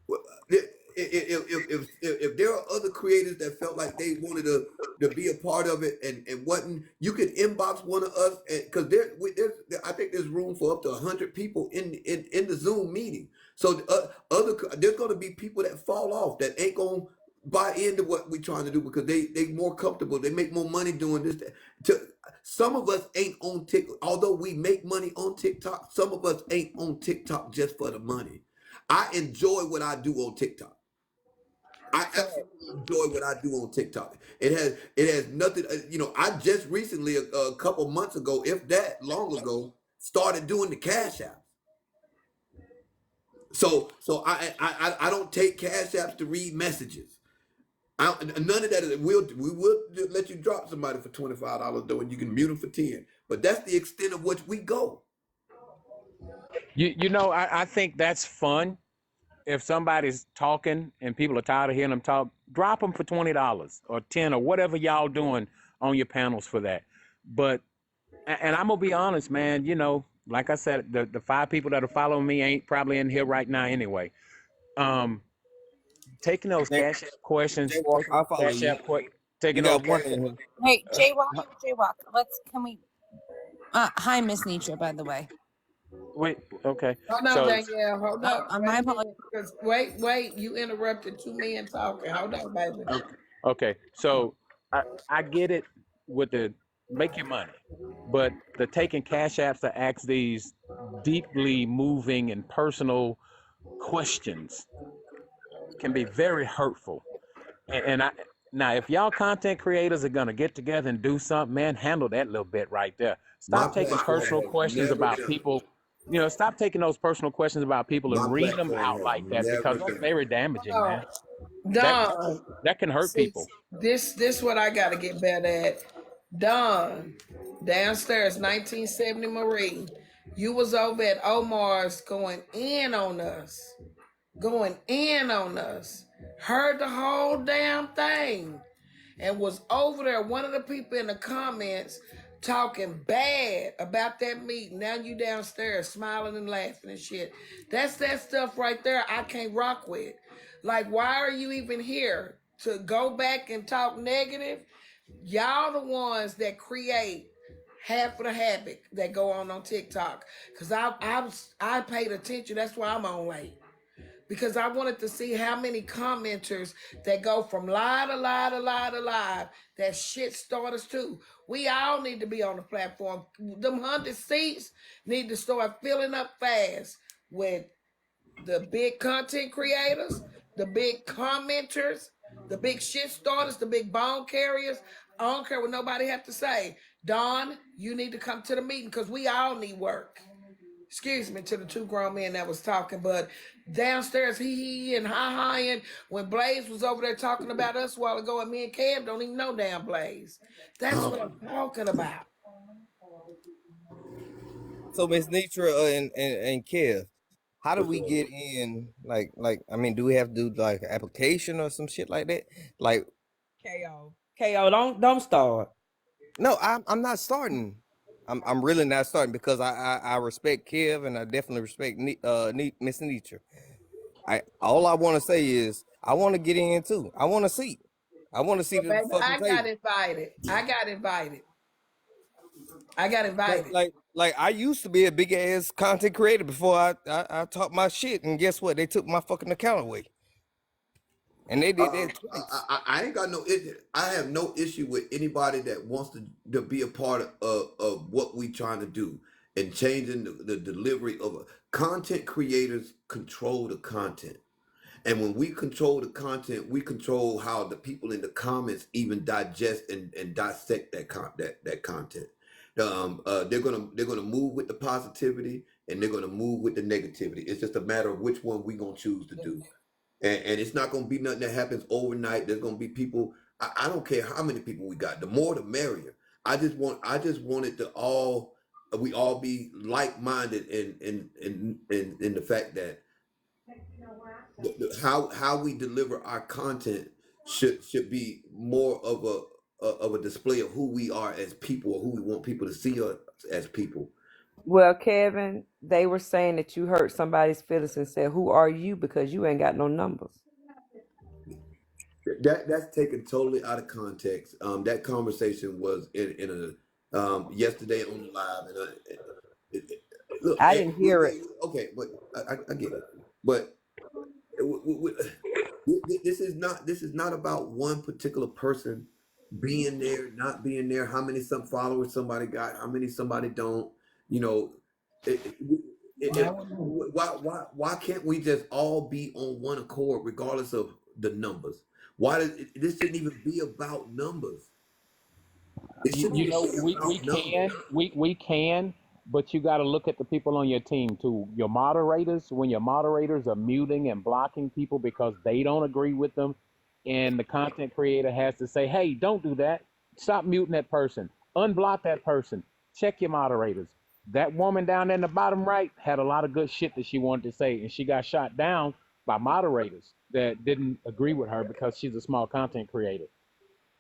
Well, if there are other creators that felt like they wanted to be a part of it and wasn't, you could inbox one of us because I think there's room for up to 100 people in the Zoom meeting. So there's going to be people that fall off that ain't going to buy into what we're trying to do because they more comfortable. They make more money doing this. Some of us ain't on TikTok. Although we make money on TikTok, some of us ain't on TikTok just for the money. I enjoy what I do on TikTok. I absolutely enjoy what I do on TikTok. It has nothing. I just recently, a couple months ago, if that long ago, started doing the Cash App. So I don't take Cash Apps to read messages. None of that is. We will let you drop somebody for $25 though, and you can mute them for 10. But that's the extent of which we go. You know, I think that's fun. If somebody's talking and people are tired of hearing them talk, drop them for $20 or 10 or whatever y'all doing on your panels for that. But and I'm gonna be honest, man. You know, like I said, the 5 people that are following me ain't probably in here right now anyway. Taking those Jay, cash app questions, Jaywalk, taking I'll those follow cash you. app You taking those got one cash in app. here. Hey, Jaywalk. Can we? Hi, Miss Netra, by the way. Wait, okay. Hold on, So Danielle. Hold Oh, up. my Wait a apologies. minute. 'Cause wait. You interrupted 2 men talking. Hold on, baby. okay, so I get it with the make your money, but the taking cash apps to ask these deeply moving and personal questions can be very hurtful. And I now if y'all content creators are gonna get together and do something, man, handle that little bit right there. My Stop taking platform personal has questions never about done. people. You know, stop taking those personal questions about people My and reading them platform out has like that because never that's done. very damaging, Hold man. on. That Don, that can hurt see, people. this what I got to get better at. Don, downstairs, 1970 Marie. You was over at Omar's going in on us. Going in on us. Heard the whole damn thing. And was over there, one of the people in the comments talking bad about that meeting. Now you downstairs smiling and laughing and shit. That's that stuff right there I can't rock with. Like, why are you even here? To go back and talk negative? Y'all the ones that create half of the havoc that go on TikTok. Cause I paid attention. That's why I'm on late, because I wanted to see how many commenters that go from lie to lie to lie to lie that shit starters too. We all need to be on the platform. Them 100 seats need to start filling up fast with the big content creators, the big commenters, the big shit starters, the big bone carriers. I don't care what nobody have to say. Don, you need to come to the meeting because we all need work. Excuse me to the 2 grown men that was talking, but downstairs he and ha and when Blaze was over there talking about us a while ago, and me and Cam don't even know damn Blaze. That's what I'm talking about. So Miss Nitra and Kev, how do What's we going get in? Like I mean, do we have to do like an application or some shit like that? Like, KO, don't start. no, I'm not starting. I'm really not starting because I respect Kev and I definitely respect Miss Nitra. All I want to say is I want to get in too. I want to see. I want to see But the baby, fucking I got table. invited. I got invited. I got invited. Like I used to be a big ass content creator before I taught my shit, and guess what? They took my fucking account away, and they did that twice. I ain't got no. I have no issue with anybody that wants to be a part of what we trying to do and changing the delivery of content creators control the content. And when we control the content, we control how the people in the comments even digest and dissect that content. They're gonna move with the positivity and they're gonna move with the negativity. It's just a matter of which one we gonna choose to do. And it's not gonna be nothing that happens overnight. There's gonna be people. I don't care how many people we got. The more the merrier. I just want it to all we all be like minded in the fact that how we deliver our content should be more of a display of who we are as people or who we want people to see us as people. Well, Kevin, they were saying that you hurt somebody's feelings and said, "Who are you?" Because you ain't got no numbers. That's taken totally out of context. That conversation was in a yesterday on the live, and look, I didn't hear it. okay, but I get it, but this is not about one particular person being there, not being there, how many some followers somebody got, how many somebody don't, you know, why can't we just all be on one accord regardless of the numbers? Why does this shouldn't even be about numbers? It shouldn't You even know, be we about numbers. can we can, but you got to look at the people on your team too. Your moderators, when your moderators are muting and blocking people because they don't agree with them, and the content creator has to say, hey, don't do that. Stop muting that person. Unblock that person. Check your moderators. That woman down there in the bottom right had a lot of good shit that she wanted to say, and she got shot down by moderators that didn't agree with her because she's a small content creator.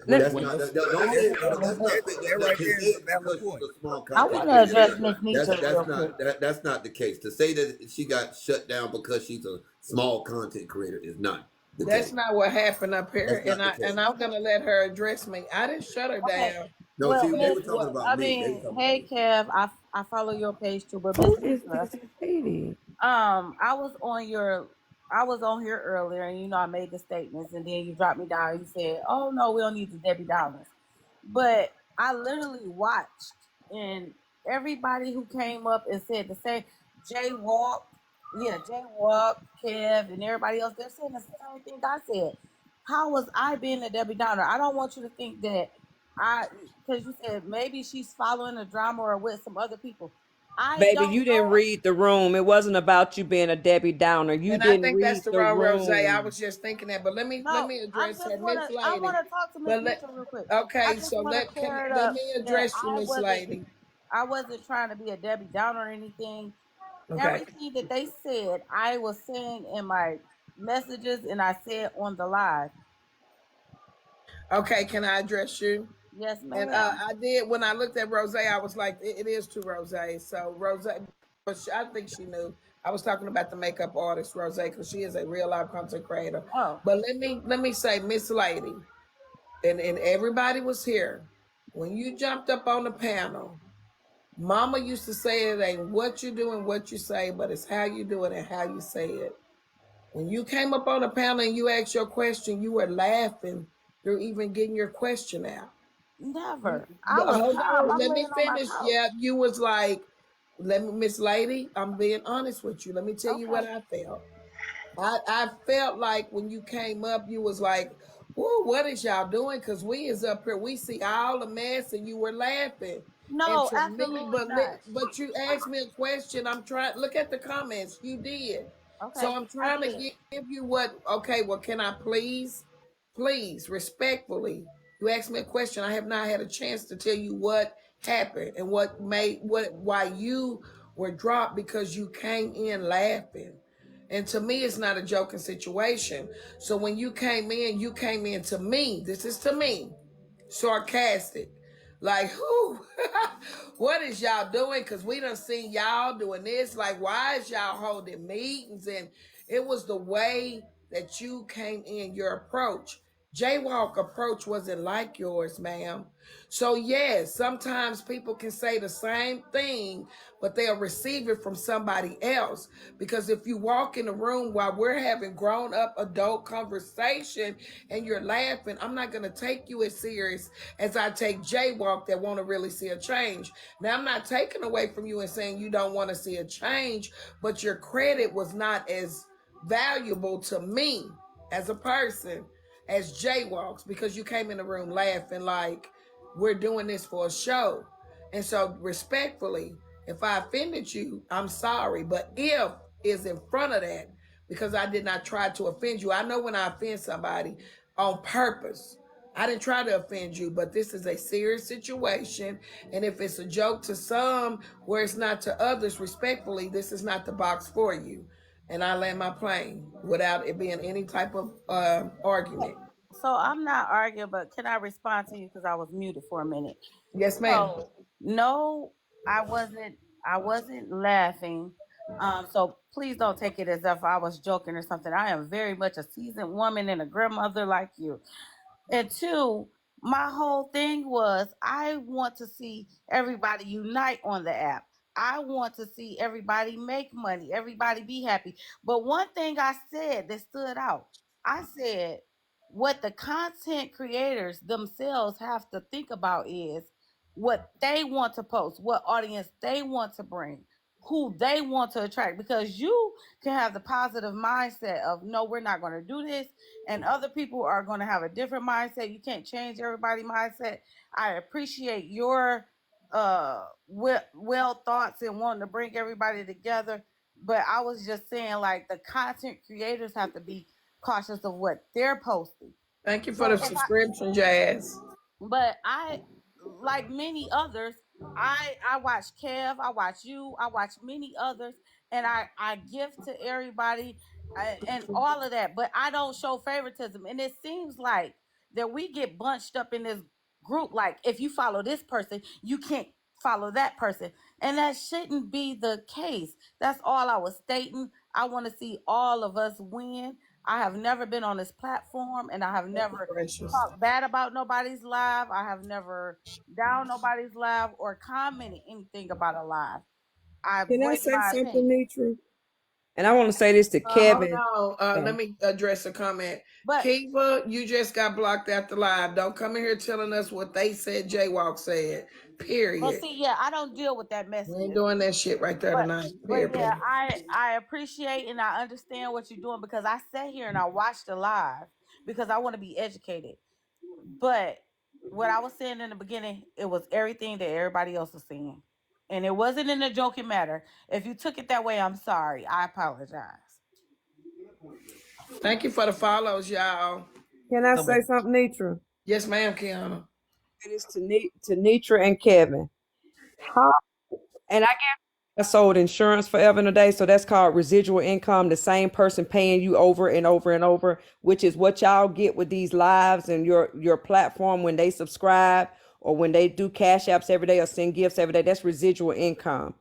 Well, Let- that's When not. those, Don't say That right to there say is a it valid because she's point. a small I content want to creator. address Miss Nitra That's real quick. not that's not the case. To say that she got shut down because she's a small content creator is not the That's case. not what happened up here, That's not the and case. I'm gonna let her address me. I didn't shut her Okay. down. No, Well, see, they Miss, were talking well, about I me. They were mean, talking about hey me. Kev, I follow your page too, but Miss Who is Nitra, this lady? I was on your, I was on here earlier, and I made the statements, and then you dropped me down. You said, "Oh no, we don't need the Debbie Downers," but I literally watched, and everybody who came up and said the same, Jay Walk, yeah, Jay Walk, Kev, and everybody else, they're saying the same thing I said. How was I being a Debbie Downer? I don't want you to think that I, because you said maybe she's following the drama or with some other people. I Baby, don't you didn't know. read the room. It wasn't about you being a Debbie Downer. You And I didn't think that's read the the wrong Rose. I room. was just thinking that, but let No, me I'm address her, just Miss wanna I Lady. wanna talk to Miss But Mitchell real quick. I okay, just so wanna clear it let up me that address you, Miss Lady. I wasn't trying to be a Debbie Downer or anything. Okay, Everything that they said, I was saying in my messages and I said on the live. okay, can I address you? Yes, And ma'am. I did when I looked at Rose. I was like, it is to Rose. So Rose, but I think she knew. I was talking about the makeup artist Rose because she is a real life content creator. Oh, But let me say, Miss Lady, and everybody was here when you jumped up on the panel. Mama used to say it ain't what you do and what you say, but it's how you do it and how you say it. When you came up on the panel and you asked your question, you were laughing through even getting your question out. never. I was Hold calm. on, I'm let laying me on my finish. couch. Yeah, you was like, let me, Miss Lady, I'm being honest with you. Let me tell you Okay. what I felt. I felt like when you came up, you was like, "Whoa, what is y'all doing?" Because we is up here, we see all the mess, and you were laughing. And No, to me, absolutely not. but you asked me a question. I'm trying. Look at the comments. You did. So Okay, I'm I trying to did. give you what. Okay, well, can I please, respectfully? You asked me a question. I have not had a chance to tell you what happened and why you were dropped because you came in laughing. And to me, it's not a joking situation. So when you came in to me. This is to me, sarcastic. Like, who? What is y'all doing? Because we done seen y'all doing this. Like, why is y'all holding meetings? And it was the way that you came in, your approach. Jaywalk approach wasn't like yours, ma'am. So yes, sometimes people can say the same thing, but they'll receive it from somebody else. Because if you walk in the room while we're having grown up adult conversation and you're laughing, I'm not going to take you as serious as I take Jaywalk that want to really see a change. Now, I'm not taking away from you and saying you don't want to see a change, but your credit was not as valuable to me as a person as Jaywalks because you came in the room laughing like we're doing this for a show. And so, respectfully, if I offended you, I'm sorry. But if is in front of that, because I did not try to offend you. I know when I offend somebody on purpose. I didn't try to offend you, but this is a serious situation. And if it's a joke to some where it's not to others, respectfully, this is not the box for you. And I land my plane without it being any type of argument. So I'm not arguing, but can I respond to you because I was muted for a minute? Yes, ma'am. So no, I wasn't. I wasn't laughing. So please don't take it as if I was joking or something. I am very much a seasoned woman and a grandmother like you. And two, my whole thing was I want to see everybody unite on the app. I want to see everybody make money, everybody be happy. But one thing I said that stood out, I said what the content creators themselves have to think about is what they want to post, what audience they want to bring, who they want to attract. Because you can have the positive mindset of, no, we're not going to do this, and other people are going to have a different mindset. You can't change everybody's mindset. I appreciate your well thoughts and wanting to bring everybody together, but I was just saying, like, the content creators have to be cautious of what they're posting. Thank you for So the if subscription, Jazz. but I, like many others, I watch Kev, I watch you, I watch many others, and I give to everybody, and all of that. But I don't show favoritism, and it seems like that we get bunched up in this group. Like if you follow this person, you can't follow that person, and that shouldn't be the case. That's all I was stating. I want to see all of us win. I have never been on this platform, and I have Thank you, never precious. talk bad about nobody's live. I have never down nobody's live or commented anything about a live. I Can I voiced say my something, opinion. Nitra? And I want to say this to Hold Kevin. on. Let me address a comment. But Kiva, you just got blocked after live. Don't come in here telling us what they said Jaywalk said. Period. see, yeah, I don't deal with that We ain't messiness. doing that shit right there But tonight. but Period. yeah, I appreciate and I understand what you're doing because I sat here and I watched the live because I want to be educated. But what I was saying in the beginning, it was everything that everybody else was saying. And it wasn't in a joking matter. If you took it that way, I'm sorry. I apologize. Thank you for the follows, y'all. Can I So say something, Nitra? Yes, ma'am, Kiana. it is to Nitra and Kevin. How, and I guess I sold insurance forever and a day, so that's called residual income. The same person paying you over and over and over, which is what y'all get with these lives and your platform when they subscribe or when they do cash apps every day or send gifts every day. That's residual income.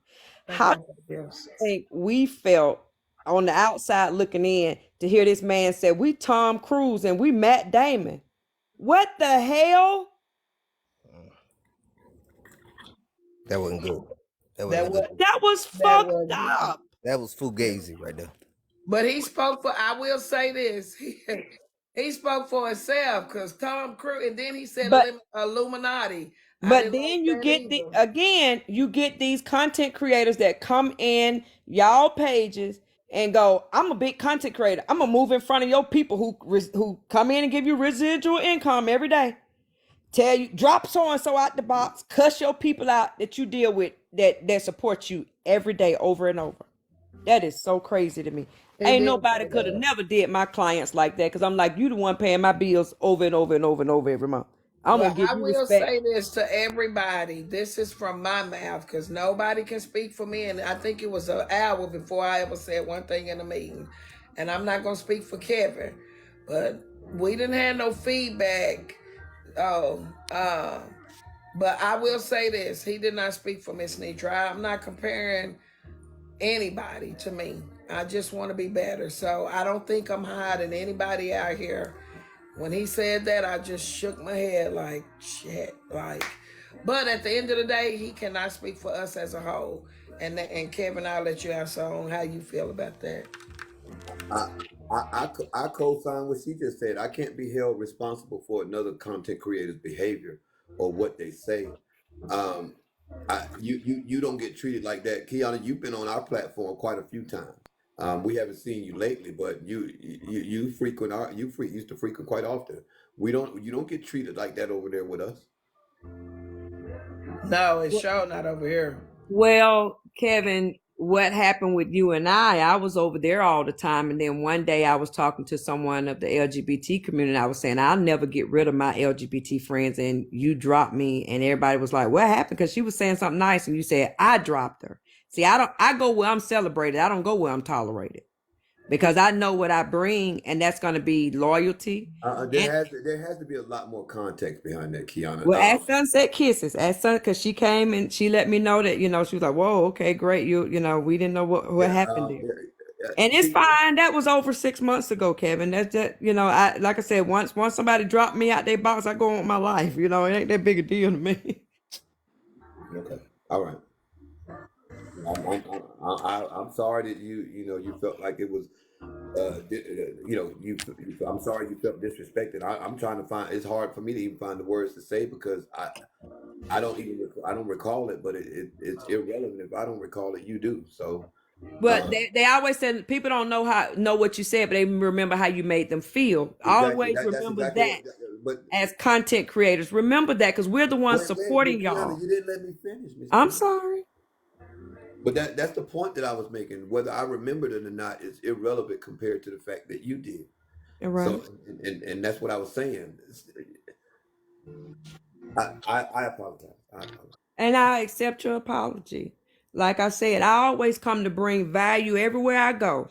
Thank How you for the gifts. think we felt on the outside looking in to hear this man say we Tom Cruise and we Matt Damon? What the hell? That wasn't good. That That wasn't good. was That was that fucked was not. up. That was fugazi right there. But he spoke for. I will say this. He spoke for himself because Tom Cruise, and then he said But Illuminati. I but didn't like then you that get the either. again, you get these content creators that come in y'all pages and go, I'm a big content creator. I'm gonna move in front of your people who come in and give you residual income every day. Tell you drop so and so out the box, cuss your people out that you deal with that support you every day over and over. That is so crazy to me. He Ain't did nobody say could have that. never did my clients like that because I'm like, you the one paying my bills over and over and over and over every month. I'm gonna But give I you will respect. say this to everybody. This is from my mouth because nobody can speak for me. And I think it was an hour before I ever said one thing in a meeting. And I'm not going to speak for Kevin. But we didn't have no feedback. Oh, but I will say this. He did not speak for Miss Netra. I'm not comparing anybody to me. I just want to be better. So I don't think I'm hiding anybody out here. When he said that, I just shook my head like shit. Like, but at the end of the day, he cannot speak for us as a whole. And Kevin, I'll let you answer on how you feel about that. I, I co-sign what she just said. I can't be held responsible for another content creator's behavior or what they say. Um, you don't get treated like that. Kiana, you've been on our platform quite a few times. We haven't seen you lately, but you frequent our used to frequent quite often. You don't get treated like that over there with us. No, it's sure not over here. Well, Kevin, what happened with you and I was over there all the time. And then one day I was talking to someone of the LGBT community. I was saying, I'll never get rid of my LGBT friends. And you dropped me. And everybody was like, what happened? Because she was saying something nice. And you said, I dropped her. See, I go where I'm celebrated. I don't go where I'm tolerated because I know what I bring. And that's going to be loyalty. And There has to be a lot more context behind that, Kiana. well, at Sunset Kisses, because she came and she let me know that, she was like, whoa, okay, great. We didn't know what happened there. And it's See, fine. That was over 6 months ago, Kevin. That's just, like I said, once somebody dropped me out their box, I go on with my life. It ain't that big a deal to me. okay, all right. I'm sorry that you felt like it was I'm sorry you felt disrespected. I'm trying to find. It's hard for me to even find the words to say because I don't recall it, but it's irrelevant if I don't recall it. You do so. But they always said people don't know what you said, but they remember how you made them feel. Exactly. Always That's remember exactly. that But as content creators. Remember that because we're the ones but supporting Kiana, y'all. you didn't let me finish, Miss I'm Kiana. sorry. But that's the point that I was making. Whether I remembered it or not is irrelevant compared to the fact that you did. Right. So, and that's what I was saying. I apologize. I apologize. And I accept your apology. Like I said, I always come to bring value everywhere I go.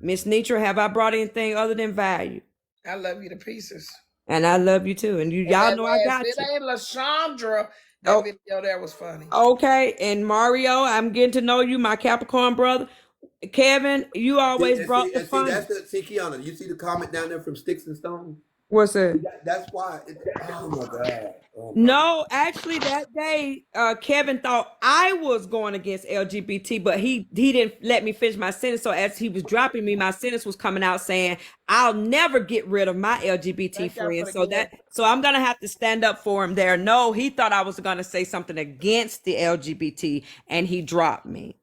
Miss Netra, have I brought anything other than value? I love you to pieces. And I love you too. And And y'all that know I last, got it you. ain't LaShondra. That Oh, video there was funny. okay. And Mario, I'm getting to know you, my Capricorn brother. Kevin, you always brought the fun. That's the see, Kiana. You see the comment down there from Sticks and Stones? What's that? That's why. Oh my God. Oh my God. No, actually, that day, Kevin thought I was going against LGBT, but he didn't let me finish my sentence. So as he was dropping me, my sentence was coming out saying, "I'll never get rid of my LGBT Thank y'all for friends." the So gift. so I'm gonna have to stand up for him there. No, he thought I was gonna say something against the LGBT, and he dropped me.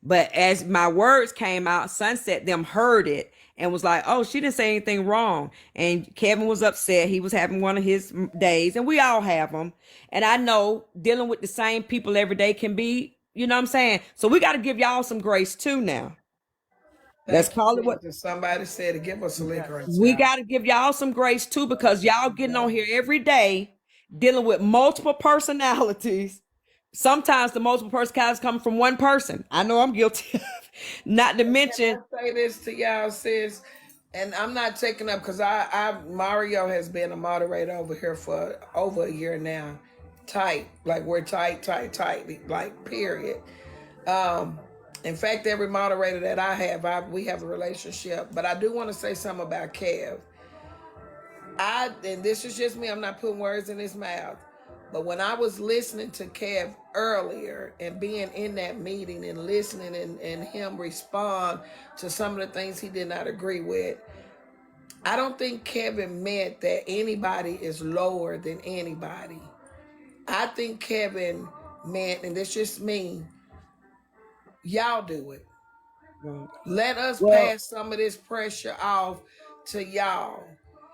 But as my words came out, Sunset them heard it and was like, "Oh, she didn't say anything wrong." And Kevin was upset. He was having one of his days, and we all have them. And I know dealing with the same people every day can be, you know what I'm saying? So we got to give y'all some grace too now. Let's Thank you, call it what Jesus. Somebody said to give us a Yes. liquor and we tap. got to give y'all some grace too, because y'all getting on here every day dealing with multiple personalities. Sometimes the multiple personalities come from one person. I know I'm guilty. Not to Can mention, I say this to y'all, sis? And I'm not taking up because Mario has been a moderator over here for over a year now. Tight. Like we're tight, like period. Um, in fact, every moderator that I have, we have a relationship. But I do want to say something about Kev. And this is just me, I'm not putting words in his mouth. But when I was listening to Kev earlier and being in that meeting and listening and him respond to some of the things he did not agree with, I don't think Kevin meant that anybody is lower than anybody. I think Kevin meant, and this just me, y'all do it. Let us well, pass some of this pressure off to y'all.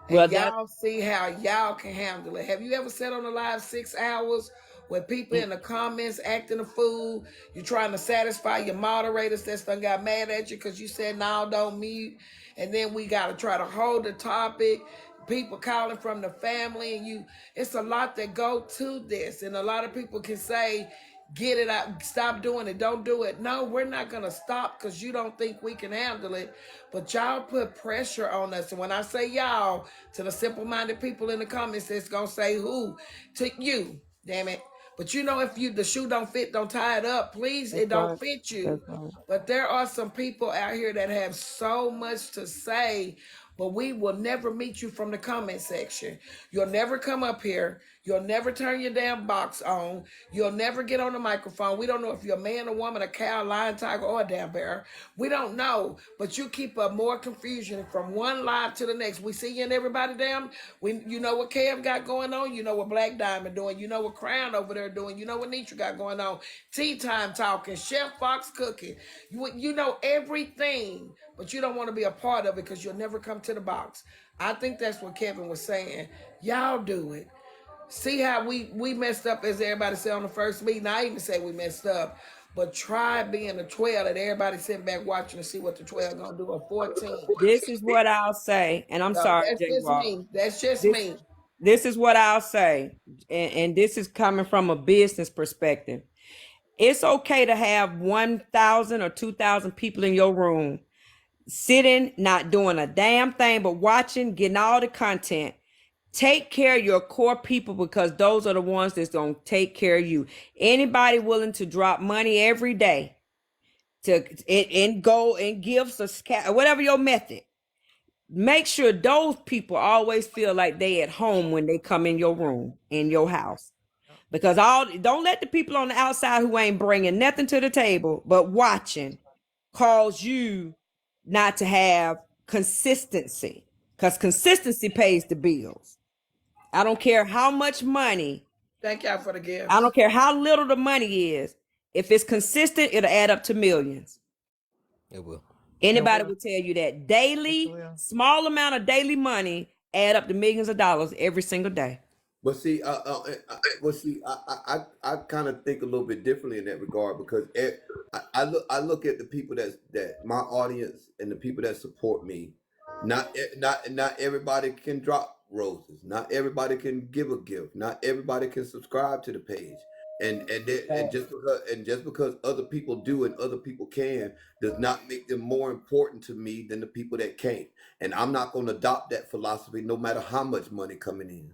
well, And that y'all see how y'all can handle it. Have you ever sat on the live 6 hours with people in the comments acting a fool? You're trying to satisfy your moderators that done got mad at you because you said, no, don't mute. And then we got to try to hold the topic. People calling from the family, and it's a lot that go to this. And a lot of people can say, get it out, stop doing it, don't do it. No, we're not going to stop because you don't think we can handle it. But y'all put pressure on us. And when I say y'all, to the simple-minded people in the comments, it's going to say who? To you, damn it. But you know, if the shoe don't fit, don't tie it up. Please, that's it don't right. fit you. That's right. But there are some people out here that have so much to say, but we will never meet you from the comment section. You'll never come up here. You'll never turn your damn box on. You'll never get on the microphone. We don't know if you're a man, a woman, a cow, lion, tiger, or a damn bear. We don't know. But you keep up more confusion from one live to the next. We see you and everybody damn. You know what Kev got going on. You know what Black Diamond doing. You know what Crown over there doing. You know what Netra got going on. Tea Time talking. Chef Fox cooking. You know everything. But you don't want to be a part of it because you'll never come to the box. I think that's what Kevin was saying. Y'all do it. See how we messed up, as everybody said on the first meeting. I even say we messed up. But try being a 12 and everybody sitting back watching to see what the 12 gonna do at 14. This is what I'll say, and I'm So sorry, that's J just Walk. me. That's just This me. this is what I'll say, and this is coming from a business perspective. It's okay to have 1,000 or 2,000 people in your room sitting, not doing a damn thing, but watching, getting all the content. Take care of your core people because those are the ones that's going to take care of you. Anybody willing to drop money every day to and go and give whatever your method, make sure those people always feel like they at home when they come in your room, in your house. Because don't let the people on the outside who ain't bringing nothing to the table but watching cause you not to have consistency, because consistency pays the bills. I don't care how much money, Thank y'all for the I gifts. don't care how little the money is. If it's consistent, it'll add up to millions. It will. Anybody will tell you that daily, will. small amount of daily money add up to millions of dollars every single day. But see, I kind of think a little bit differently in that regard because I look at the people that my audience and the people that support me. Not everybody can drop roses. Not everybody can give a gift. Not everybody can subscribe to the page. And just because other people do and other people can does not make them more important to me than the people that can't. And I'm not going to adopt that philosophy no matter how much money coming in.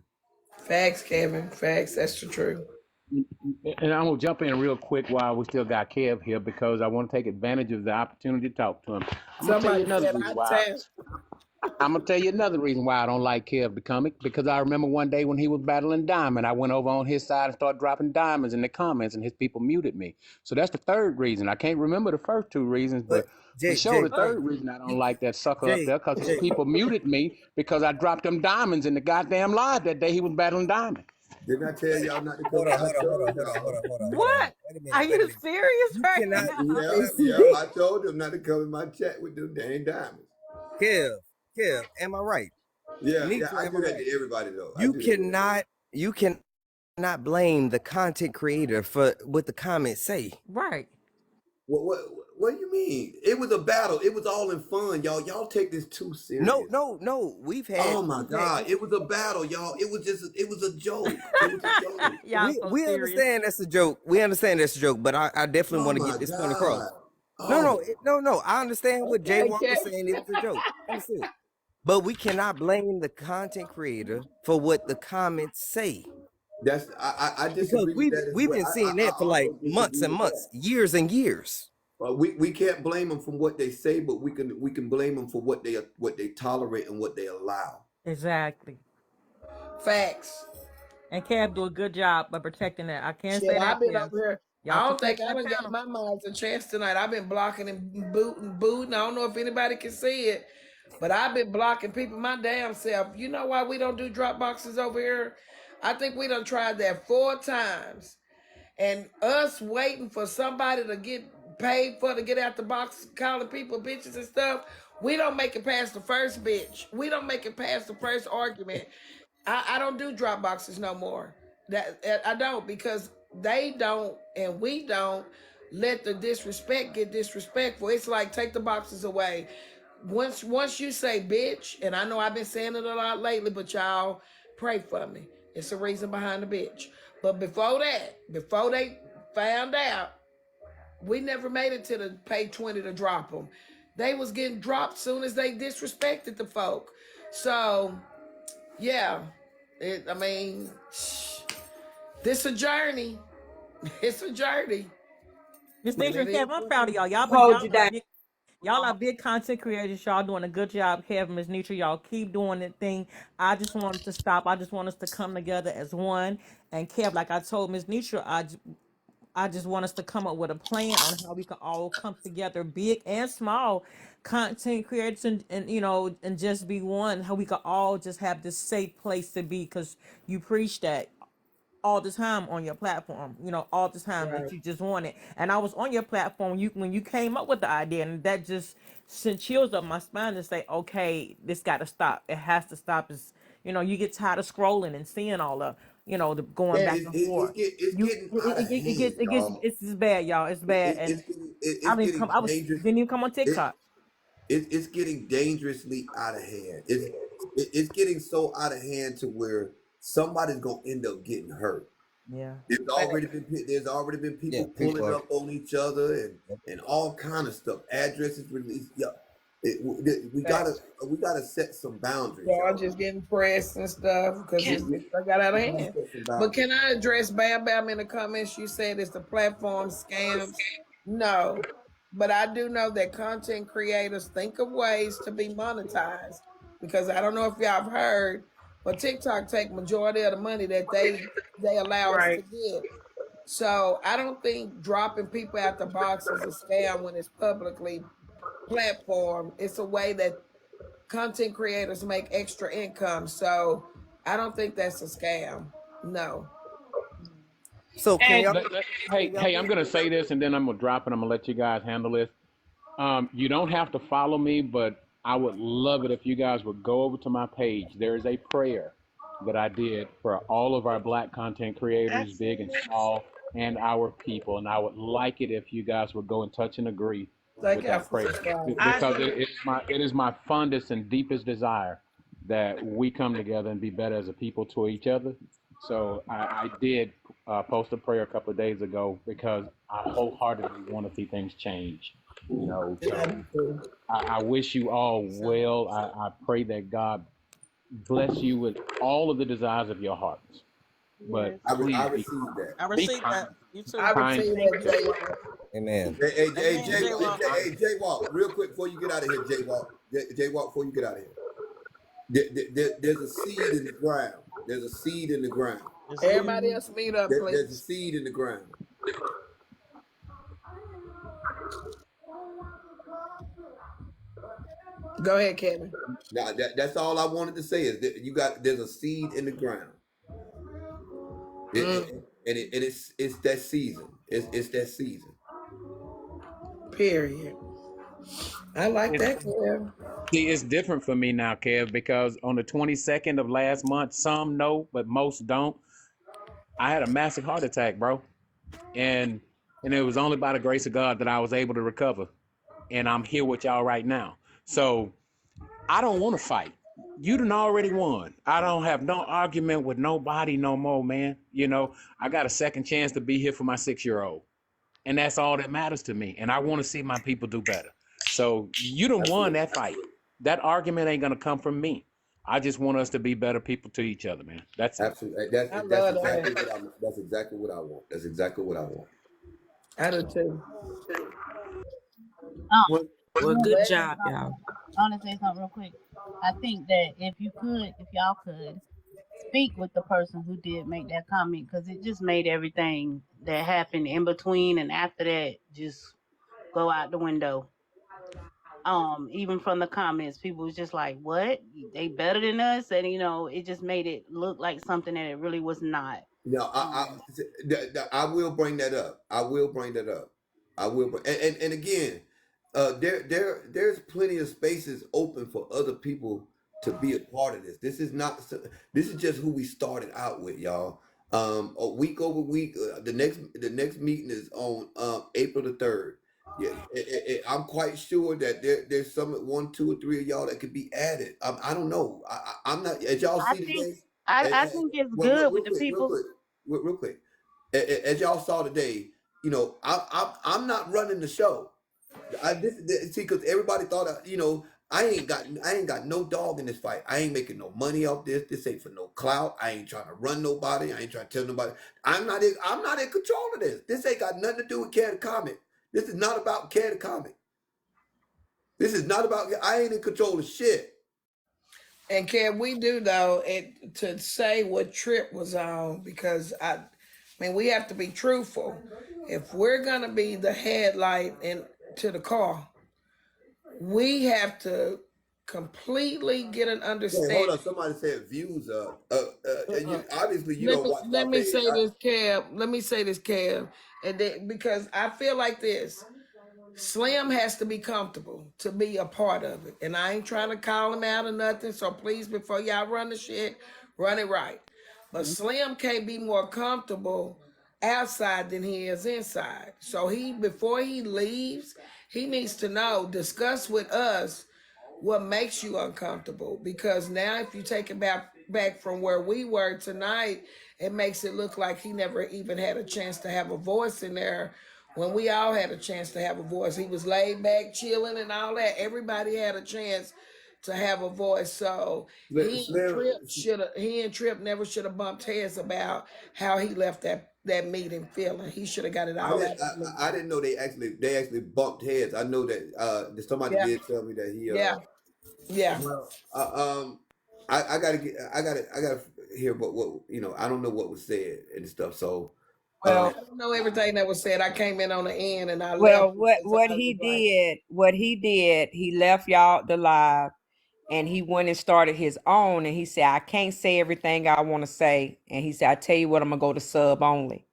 Facts, Kevin. Facts. That's the truth. And I'm gonna jump in real quick while we still got Kev here because I want to take advantage of the opportunity to talk to him. I'm gonna tell you Somebody another said reason I why. tap. I'm gonna tell you another reason why I don't like Kev the comic, because I remember one day when he was battling Diamond, I went over on his side and started dropping diamonds in the comments, and his people muted me. So that's the third reason. I can't remember the first two reasons, But but for sure the third reason I don't you, like that sucker up Jay, there, because his Jay, people muted me because I dropped them diamonds in the goddamn live that day he was battling Diamond. Didn't I tell y'all not to come hold in? on, I hold on, hold on, told hold on, hold y'all. on, hold on, hold on, hold on. What? Are Wait a you minute. serious You right cannot, now? Yep, I told them not to come in my chat with them dang diamonds. Kev, Kev, am I right? Yeah, Nitra, I am I do that right? to everybody though. I You do that to everybody. cannot, you cannot blame the content creator for what the comments say. Right. What do you mean? It was a battle. It was all in fun, y'all. Y'all take this too No, serious. no, no. Oh my We've had God. It was a battle, y'all. It was a joke. It was a joke. Y'all so we serious. understand that's a joke. We understand that's a joke, but I definitely Oh want to my get this point God. across. No, Oh no, my. no. I understand what Jay Okay, Walker was Kevin. saying. It was a joke. Understood. But we cannot blame the content creator for what the comments say. I Because disagree with that as we've well. been seeing I that for like also months disagree and with that. months, years and years. We can't blame them from what they say, but we can blame them for what they tolerate and what they allow. Exactly. Facts. And Kev do a good job of protecting that. I can't Shit, say I've that, been Kev. over here. Y'all I don't protect think I that done gave panel. my moms a chance tonight. I've been blocking and booting. I don't know if anybody can see it, but I've been blocking people my damn self. You know why we don't do drop boxes over here? I think we done tried that 4 times. And us waiting for somebody to get paid for to get out the box, calling people bitches and stuff, we don't make it past the first bitch. We don't make it past the first argument. I don't do drop boxes no more. That I don't, because they don't and we don't let the disrespect get disrespectful. It's like, take the boxes away. Once you say bitch, and I know I've been saying it a lot lately, but y'all pray for me. It's a reason behind the bitch. But before that, before they found out, we never made it to the pay 20 to drop them. They was getting dropped soon as they disrespected the folk. So yeah, I mean, this a journey. It's a journey, Miss and Nature it and is Kev, I'm what proud it of is. y'all. Hold you down. Y'all are big content creators. Y'all doing a good job, Kevin, Miss Nitra. Y'all keep doing that thing. I just wanted to stop. I just want us to come together as one. And Kev, like I told Miss Nitra, I just want us to come up with a plan on how we can all come together, big and small, content creators, and and just be one. How we can all just have this safe place to be, because you preach that all the time on your platform, all the time that Right. you just want it. And I was on your platform when you came up with the idea, and that just sent chills up my spine to say, okay, this got to stop. It has to stop. Is you get tired of scrolling and seeing all the going Yeah, back and forth. it's getting out of hand, y'all. It's bad, y'all. It's bad, and It's getting I was dangerous. didn't even come on It, TikTok. it's getting dangerously out of hand. It's getting so out of hand to where somebody's gonna end up getting hurt. Yeah. There's already been Yeah, people people pulling are. up on each other and all kind of stuff. Addresses released. Yeah, Facts. we gotta set some boundaries, Y'all y'all. just getting pressed and stuff because We, it's we, it got out of we gotta hand. set some But boundaries. can I address Bam Bam in the comments? You said it's the platform scams. No, but I do know that content creators think of ways to be monetized, because I don't know if y'all have heard, but TikTok take majority of the money that they allow us to Right. get. So I don't think dropping people out the box is a scam when it's publicly platform. It's a way that content creators make extra income. So I don't think that's a scam. No. So And Hey, I'm gonna say this and then I'm gonna drop it. I'm gonna let you guys handle this. You don't have to follow me, but I would love it if you guys would go over to my page. There is a prayer that I did for all of our Black content creators, big and absolutely. small, and our people. And I would like it if you guys would go and touch and agree Thank with y'all that for prayer subscribing. because it is my fondest and deepest desire that we come together and be better as a people to each other. So I did post a prayer a couple of days ago because I wholeheartedly want to see things change. You know, I so do too. I wish you all well. I pray that God bless you with all of the desires of your hearts. But Yes. I please received that. I be received kind, that. You be too. I kind received to Thank that, each you. other. J. Amen. Amen, J Walk, Walk. J Walk, real quick before you get out of here, J Walk, J Walk, before you get out of here. There's a seed in the ground. There's a seed in the ground. Yes, it is. Everybody else meet up, There's a please. seed in the ground. Go ahead, Kevin. Now that's all I wanted to say is that there's a seed in the ground. Mm, And it's that season. It's that season. period. I like It's, that, Kev. see, it's different for me now, Kev, because on the 22nd of last month, some know, but most don't. I had a massive heart attack, bro, and it was only by the grace of God that I was able to recover, and I'm here with y'all right now. So I don't want to fight. You done already won. I don't have no argument with nobody no more, man. You know, I got a second chance to be here for my 6-year-old. And that's all that matters to me. And I want to see my people do better. So you done won Absolutely. that fight. That argument ain't gonna come from me. I just want us to be better people to each other, man. That's it. Absolutely. I That's love exactly that. what I want. That's exactly what I want. That's exactly what I want. I do too. Um, Well, well, I good Let job, y'all. want to say something real quick. I think that if y'all could speak with the person who did make that comment, because it just made everything that happened in between and after that just go out the window. Even from the comments, people was just like, "What? They better than us?" And it just made it look like something that it really was not. No, Um, I will bring that up. I will bring that up. I will, and again, there's plenty of spaces open for other people to be a part of this. This is not. This is just who we started out with, y'all. A week over week. The next meeting is on April the 3rd. Yeah, I'm quite sure that there's some one, two, or three of y'all that could be added. I don't know. I'm not. As y'all I see think today, I think it's well, good with real the quick, real people. quick, real quick. As y'all saw today, I'm not running the show. See, because everybody thought, I ain't got no dog in this fight. I ain't making no money off this. This ain't for no clout. I ain't trying to run nobody. I ain't trying to tell nobody. I'm not in control of this. This ain't got nothing to do with Care to Comment. This is not about Care to Comment. This is not about. I ain't in control of shit. and can we do though it to say what trip was on because I mean we have to be truthful. If we're gonna be the headlight in to the car, we have to completely get an Wait, hold understanding. on. Somebody said views up. Uh-uh. Obviously you Let don't me watch my let me page. say this, Cab. Let me say this, Cab, and then because I feel like this. Slim has to be comfortable to be a part of it. And I ain't trying to call him out or nothing. So please, before y'all run the shit, run it right. But Slim can't be more comfortable outside than he is inside. So before he leaves, he needs to know, discuss with us what makes you uncomfortable. Because now if you take it back from where we were tonight, it makes it look like he never even had a chance to have a voice in there when we all had a chance to have a voice. He was laid back, chilling and all that. Everybody had a chance to have a voice. So Slim, he and Trip never should have bumped heads about how he left that meeting feeling. He should have got it I all didn't. out of the I meeting. didn't know they actually bumped heads. I know that somebody Yeah, did tell me that he. yeah, yeah. Well, I gotta get. I gotta hear what I don't know what was said and stuff. So, I Well, don't know everything that was said. I came in on the end and I Well, left what because what I he was like, did, he left y'all the live and he went and started his own and he said, I can't say everything I want to say. And he said, I tell you what, I'm gonna go to sub only.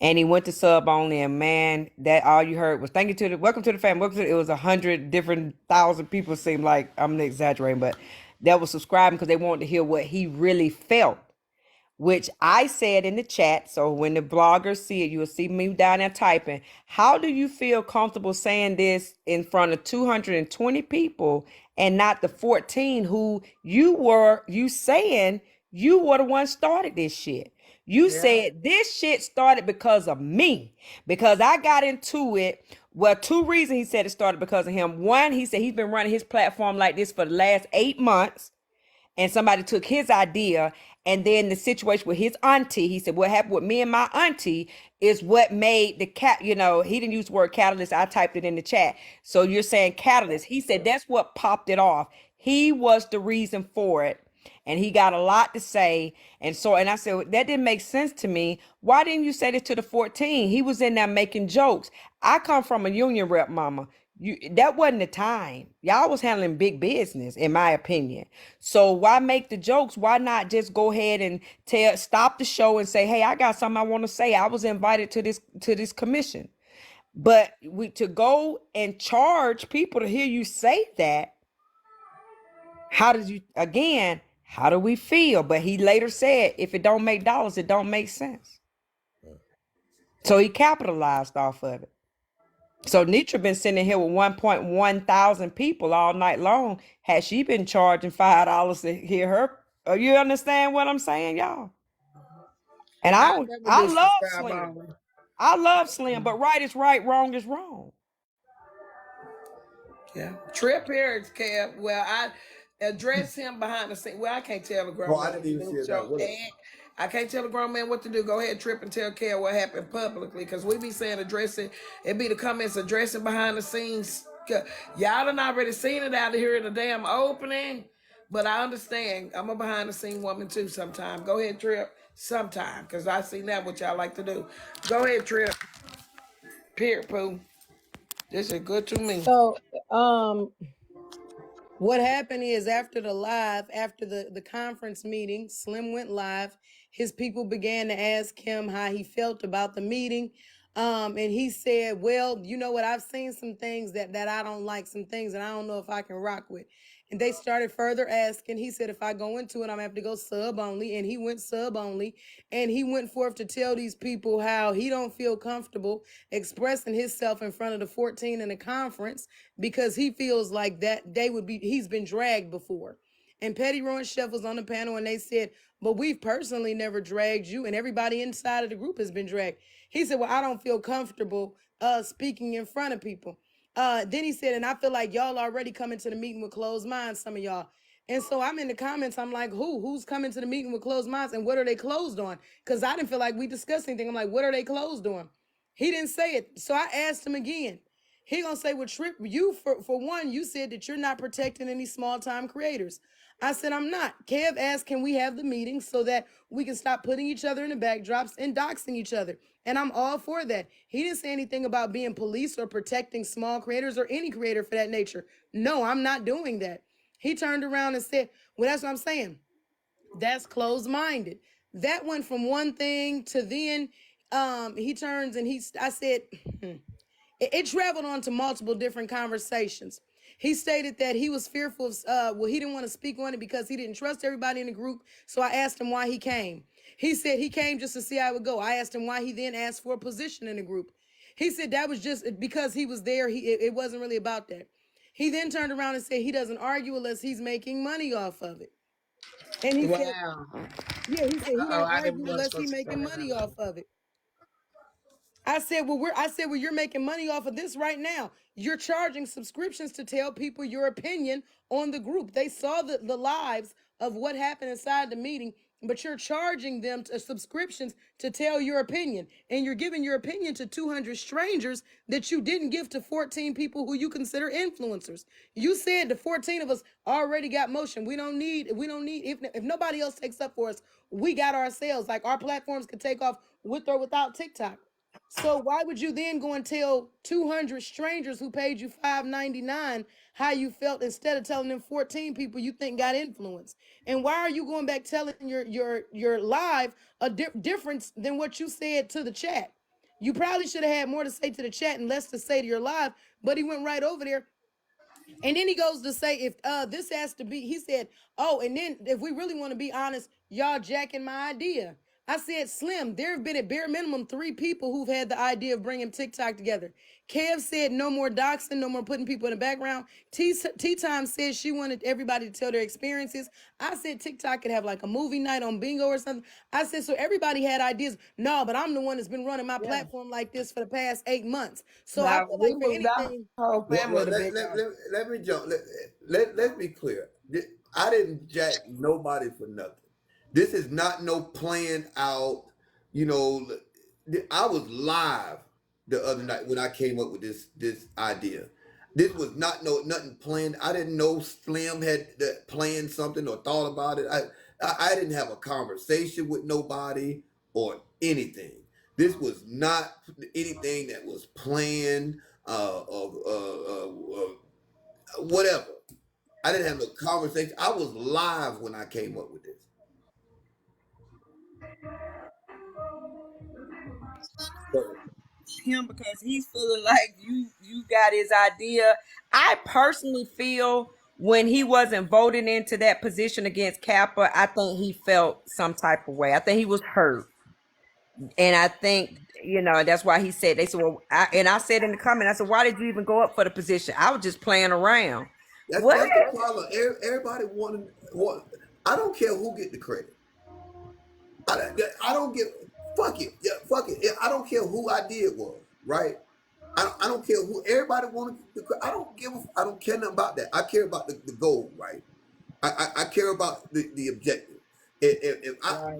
And he went to sub only, and man, that all you heard was thank you to the welcome to the family. It was 100 different thousand people. Seemed like I'm exaggerating, but that was subscribing because they wanted to hear what he really felt which I said in the chat. So when the bloggers see it, you'll see me down there typing. How do you feel comfortable saying this in front of 220 people and not the 14 who you saying you were the one started this shit? You Yeah. said this shit started because of me, because I got into it. Well, two reasons he said it started because of him. One, he said he's been running his platform like this for the last 8 months, and somebody took his idea. And then the situation with his auntie, he said, what happened with me and my auntie is what made the he didn't use the word catalyst. I typed it in the chat. So you're saying catalyst. He said that's what popped it off. He was the reason for it. And he got a lot to say. And I said, well, that didn't make sense to me. Why didn't you say this to the 14? He was in there making jokes. I come from a union rep, mama. That wasn't the time. Y'all was handling big business, in my opinion. So why make the jokes? Why not just go ahead and stop the show and say, hey, I got something I want to say. I was invited to this commission. But to go and charge people to hear you say that, how do we feel? But he later said, if it don't make dollars, it don't make sense. So he capitalized off of it. So Netra been sitting here with 1.1 thousand people all night long. Had she been charging $5 to hear her? You understand what I'm saying, y'all? And I never I do love subscribe Slim. on. I love Slim, but right is right, wrong is wrong. Yeah. Trip here, Kev. Well, I address him behind the scene. Well, I can't tell the grown Oh, I man didn't what to even see do. it that So, way. I can't tell the grown man what to do. Go ahead, Trip, and tell Kev what happened publicly. Because we be saying addressing, it be the comments addressing behind the scenes. Y'all done already seen it out here in the damn opening. But I understand. I'm a behind the scene woman too sometimes. Go ahead, Trip. Sometime. Because I seen that what y'all like to do. Go ahead, Trip. Period, poo. This is good to me. So, what happened is after the conference meeting, Slim went live. His people began to ask him how he felt about the meeting. And he said, well, you know what? I've seen some things that I don't like, some things that I don't know if I can rock with. And they started further asking. He said, if I go into it, I'm gonna have to go sub only. And he went sub only. And he went forth to tell these people how he don't feel comfortable expressing himself in front of the 14 in the conference because he feels like that he's been dragged before. And Petty Rowan Chef was on the panel and they said, but we've personally never dragged you, and everybody inside of the group has been dragged. He said, well, I don't feel comfortable speaking in front of people. Then he said, and I feel like y'all already coming to the meeting with closed minds, some of y'all. And so I'm in the comments, I'm like, who's coming to the meeting with closed minds, and what are they closed on? Because I didn't feel like we discussed anything. I'm like, what are they closed on? He didn't say it. So I asked him again. He gonna say, well, Trip, you for one, you said that you're not protecting any small time creators. I said, I'm not. Kev asked, can we have the meeting so that we can stop putting each other in the backdrops and doxing each other? And I'm all for that. He didn't say anything about being police or protecting small creators or any creator for that nature. No, I'm not doing that. He turned around and said, well, that's what I'm saying. That's closed-minded. That went from one thing to then he turns and I said, it traveled on to multiple different conversations. He stated that he was fearful of, he didn't want to speak on it because he didn't trust everybody in the group. So I asked him why he came. He said he came just to see how it would go. I asked him why he then asked for a position in the group. He said that was just because he was there. It wasn't really about that. He then turned around and said he doesn't argue unless he's making money off of it. And he said, Wow. yeah, he said he Oh, don't I didn't argue want unless he's supposed to say making money that. off of it. I said, well, you're making money off of this right now. You're charging subscriptions to tell people your opinion on the group. They saw the lives of what happened inside the meeting, but you're charging them subscriptions to tell your opinion. And you're giving your opinion to 200 strangers that you didn't give to 14 people who you consider influencers. You said the 14 of us already got motion. We don't need, if nobody else takes up for us, we got ourselves. Like our platforms could take off with or without TikTok. So why would you then go and tell 200 strangers who paid you $5.99 how you felt instead of telling them 14 people you think got influence? And why are you going back telling your live a difference than what you said to the chat? You probably should have had more to say to the chat and less to say to your live, but he went right over there And then he goes to say, if this has to be, he said, oh, and then if we really want to be honest, y'all jacking my idea. I said, Slim, there have been at bare minimum 3 people who've had the idea of bringing TikTok together. Kev said no more doxing, no more putting people in the background. T-Time said she wanted everybody to tell their experiences. I said TikTok could have like a movie night on bingo or something. I said, so everybody had ideas. No, but I'm the one that's been running my Yeah. platform like this for the past 8 months. So I Now feel we like for moved our anything, whole family Well, to big house. let me jump. Let's be clear. I didn't jack nobody for nothing. This is not no planned out. You know, I was live the other night when I came up with this idea. This was not nothing planned. I didn't know Slim had planned something or thought about it. I didn't have a conversation with nobody or anything. This was not anything that was planned whatever. I didn't have no conversation. I was live when I came up with this. So Him because he's feeling like you got his idea. I personally feel when he wasn't voted into that position against Kappa, I think he felt some type of way. I think he was hurt. And I think, that's why he said, they said, well, I said in the comment, I said, why did you even go up for the position? I was just playing around. What? that's the problem. Everybody wanted. I don't care who get the credit. I don't give. Fuck it. Yeah, fuck it. Yeah, I don't care who idea it was. Right. I don't care who. Everybody wanted the credit. I don't give. I don't care nothing about that. I care about the goal. Right. I care about the objective. If I Right.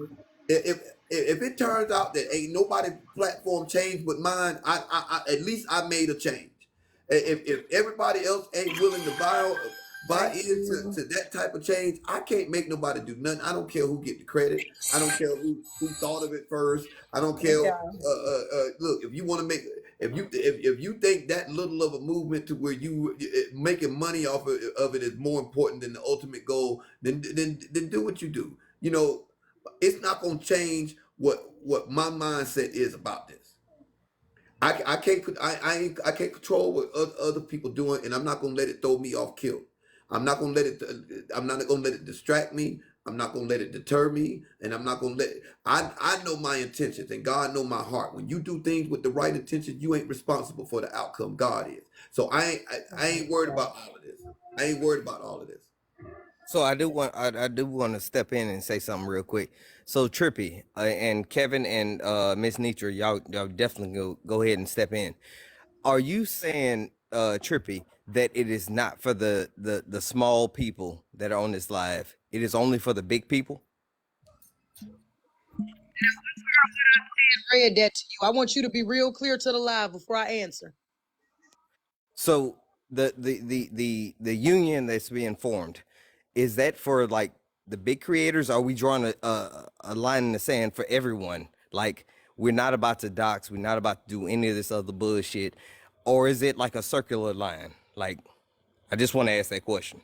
if it turns out that ain't nobody platform changed but mine, I at least I made a change. If everybody else ain't willing to buy Thank into you. to that type of change, I can't make nobody do nothing. I don't care who get the credit. I don't care who thought of it first. I don't care. Yeah. Look, if you want to make if you think that little of a movement to where you making money off of it is more important than the ultimate goal, then do what you do. You know, it's not going to change what my mindset is about this. I can't I can't control what other people doing, and I'm not gonna let it throw me off kill. I'm not gonna let it. I'm not gonna let it distract me. I'm not gonna let it deter me, and I'm not gonna let. I know my intentions, and God know my heart. When you do things with the right intentions, you ain't responsible for the outcome. God is. So I ain't worried about all of this. I ain't worried about all of this. So I do want to step in and say something real quick. So Trippy and Kevin and Miss Netra, y'all definitely go ahead and step in. Are you saying, Trippy, that it is not for the small people that are on this live? It is only for the big people? read that to you. I want you to be real clear to the live before I answer. So the union that's being formed, is that for like the big creators? Are we drawing a line in the sand for everyone? Like we're not about to dox, we're not about to do any of this other bullshit, or is it like a circular line? Like, I just want to ask that question.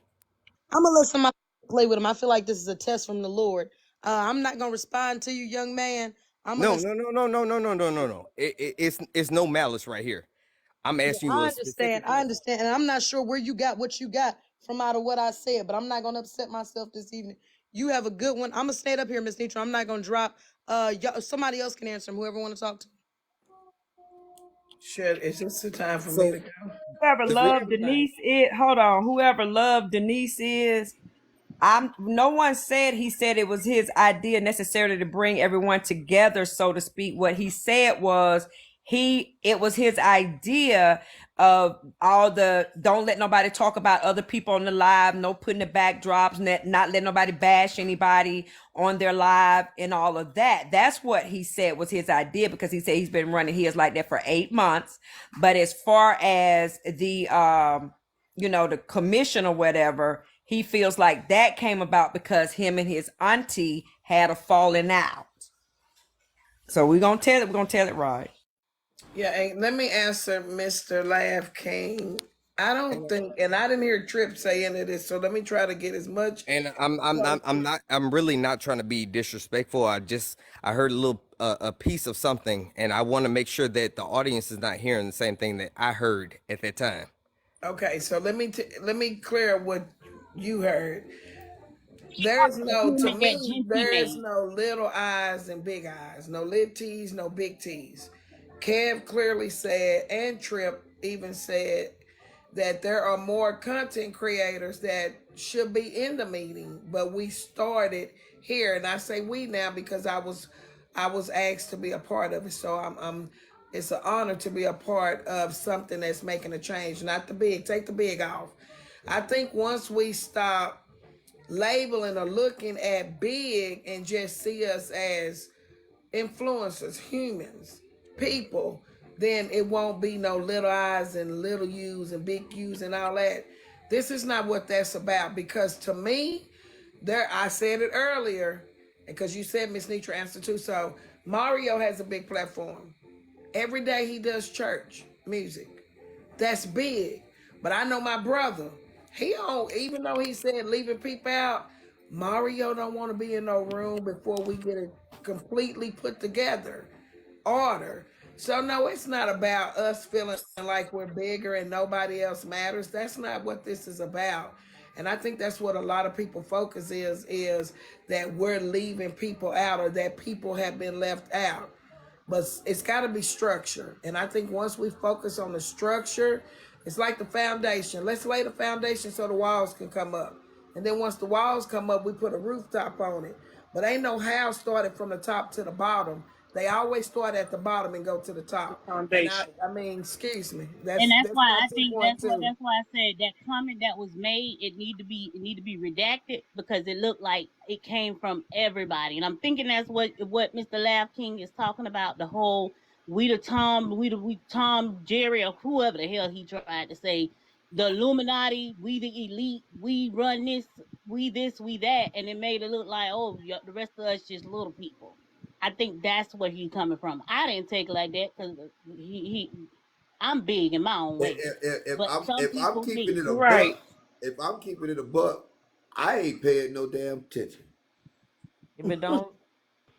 I'm gonna let somebody play with him. I feel like this is a test from the Lord. I'm not gonna respond to you, young man. I'm gonna No, let. no, no, no, no, no, no, no, no, no. It's no malice right here. I'm Yeah, asking you I a understand. specific I question. understand, and I'm not sure where you got what you got from out of what I said, but I'm not gonna upset myself this evening. You have a good one. I'm gonna stay up here, Miss Netra. I'm not gonna drop. Somebody else can answer him. Whoever want to talk to. Shit, is this the time for me to So go? Whoever the loved Everybody. Denise whoever loved Denise is, no one said he said it was his idea necessarily to bring everyone together, so to speak. What he said was it was his idea of all the don't let nobody talk about other people on the live, no putting the backdrops, not let nobody bash anybody on their live and all of that. That's what he said was his idea, because he said he's been running his like that for 8 months. But as far as the commission or whatever, he feels like that came about because him and his auntie had a falling out. So we're gonna tell it right. Yeah, and let me answer Mr. Laugh King. I don't think, and I didn't hear Trip say any of this, so let me try to get as much. And I'm really not trying to be disrespectful. I heard a little a piece of something, and I want to make sure that the audience is not hearing the same thing that I heard at that time. Okay, so let me clear what you heard. There's The no, to comment that me, Genty there's made. no little eyes and big eyes, no little T's, no big T's. Kev clearly said, and Trip even said, that there are more content creators that should be in the meeting, but we started here, and I say we now because I was asked to be a part of it, so I'm it's an honor to be a part of something that's making a change. Not the big, take the big off. I think once we stop labeling or looking at big and just see us as influencers, humans, people, then it won't be no little I's and little U's and big U's and all that. This is not what that's about, because to me, there, I said it earlier, because you said Miss Netra answered too. So Mario has a big platform. Every day he does church music. That's big. But I know my brother. He don't, even though he said leaving people out, Mario don't want to be in no room before we get it completely put together. Order. So no, it's not about us feeling like we're bigger and nobody else matters. That's not what this is about. And I think that's what a lot of people focus is that we're leaving people out or that people have been left out, but it's got to be structure. And I think once we focus on the structure, it's like the foundation. Let's lay the foundation so the walls can come up. And then once the walls come up, we put a rooftop on it. But ain't no house started from the top to the bottom. They always start at the bottom and go to the top. And Foundation. I mean, excuse me. And that's That's why my I think 2.2. that's why I said that comment that was made, it need to be redacted because it looked like it came from everybody. And I'm thinking that's what Mr. Laugh King is talking about, the whole we Tom Jerry or whoever the hell he tried to say, the Illuminati, we the elite, we run this, we that, and it made it look like, oh, the rest of us just little people. I think that's where he's coming from. I didn't take it like that because I'm big in my own way, but some If I'm people keeping need. it a Right. buck, if I'm keeping it a buck, I ain't paying no damn attention. If it don't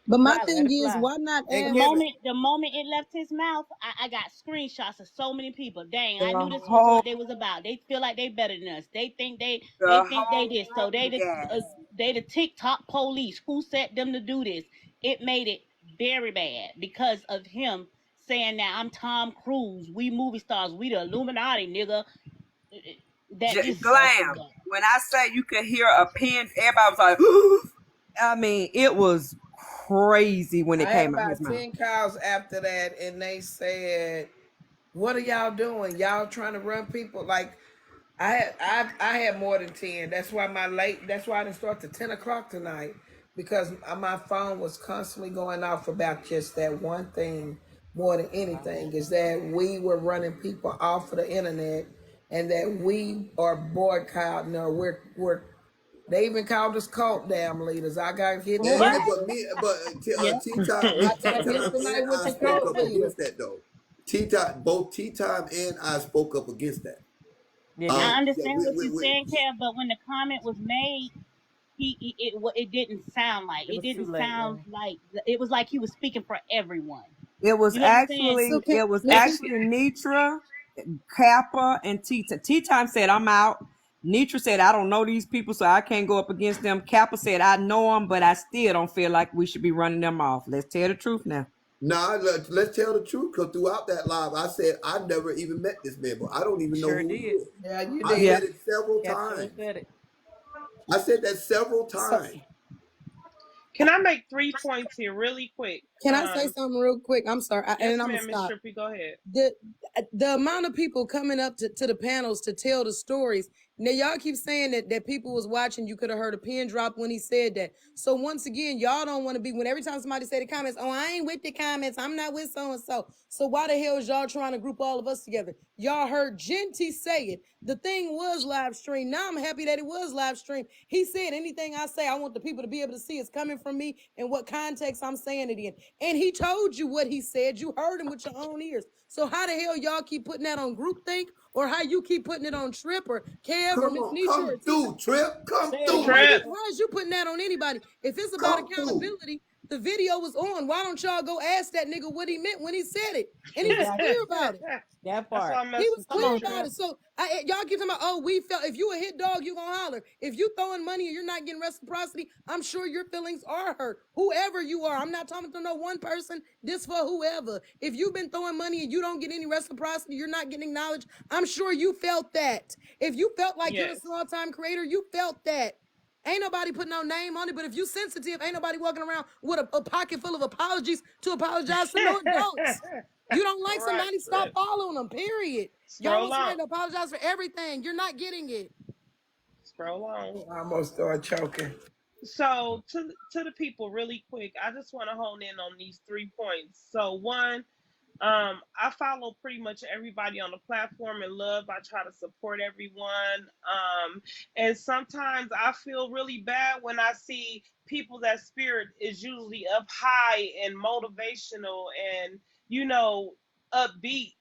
But my fly, let thing it is, fly. why not And ask? Kevin, The moment it left his mouth, I got screenshots of so many people. Dang, I The knew this was whole, what they was about. They feel like they better than us. They the think they whole this. So room gas. they the TikTok police. Who set them to do this? It made it very bad because of him saying that I'm Tom Cruise. We movie stars. We the Illuminati, nigga. That just set them Glam. up. When I say you could hear a pin, everybody was like, I mean, it was crazy when it I had came out his about mouth. 10 calls after that, and they said, what are y'all doing? Y'all trying to run people? Like, I had more than 10. That's why I didn't start to 10 o'clock tonight, because my phone was constantly going off about just that one thing more than anything, is that we were running people off of the internet, and that we are boycotting, or we're they even called us cult damn leaders. I got hit What? tonight. Yeah. Tea Time, I Tea got hit Time, tonight and with I the spoke cult up leaders. against that though. Both Tea Time and I spoke up against that. Yeah, he I Yeah, understand what you're saying, Kev, but when the comment was made, it didn't sound like it was too late, yeah. it was like he was speaking for everyone. It was You get what I'm saying? So can let me actually Nitra, Kappa, and T-Time. T-Time said, I'm out. Nitra said, I don't know these people, so I can't go up against them. Kappa said, I know them, but I still don't feel like we should be running them off. Let's tell the truth now. Nah, let's tell the truth. Because throughout that live, I said I never even met this man, but I don't even know Sure who he did. is. Yeah, you I did. Yeah. said it several Cap sure times. said it. I said that several so times. Can I make 3 points here really quick? can I say something real quick? I'm sorry, Yes, and I'm gonna ma'am, Miss stop. Trippy, go ahead. The amount of people coming up to the panels to tell the stories. Now y'all keep saying that people was watching. You could have heard a pin drop when he said that. So once again, y'all don't want to be, when every time somebody say the comments, oh, I ain't with the comments, I'm not with so and so. So why the hell is y'all trying to group all of us together? Y'all heard Genty say it. The thing was live stream. Now I'm happy that it was live stream. He said anything I say, I want the people to be able to see it's coming from me and what context I'm saying it in. And he told you what he said. You heard him with your own ears. So how the hell y'all keep putting that on groupthink, or how you keep putting it on Trip or Kev or Come Miss on, Nitra or come Tita? through, Trip. Come Say it So again. through. Trip. how is you putting that on anybody? If it's about Come through. accountability, The video was on. Why don't y'all go ask that nigga what he meant when he said it? And he was clear about it. That That's part. why I He mess was with Come clear you, on, about Trip. it. So y'all keep talking about, oh, we felt if you a hit dog, you gonna holler. If you throwing money and you're not getting reciprocity, I'm sure your feelings are hurt. Whoever you are, I'm not talking to no one person. This for whoever. If you've been throwing money and you don't get any reciprocity, you're not getting acknowledged. I'm sure you felt that. If you felt like you're the Yes. small time creator, you felt that. Ain't nobody put no name on it, but if you sensitive, ain't nobody walking around with a pocket full of apologies to apologize to no adults. You don't like Right, somebody, stop Trip. following them, period. Y'all Scroll want on. somebody to apologize for everything. You're not getting it. Scroll on. I almost started choking. So to the people really quick, I just want to hone in on these 3 points. So one, I follow pretty much everybody on the platform in love. I try to support everyone. And sometimes I feel really bad when I see people that spirit is usually up high and motivational and, you know, upbeat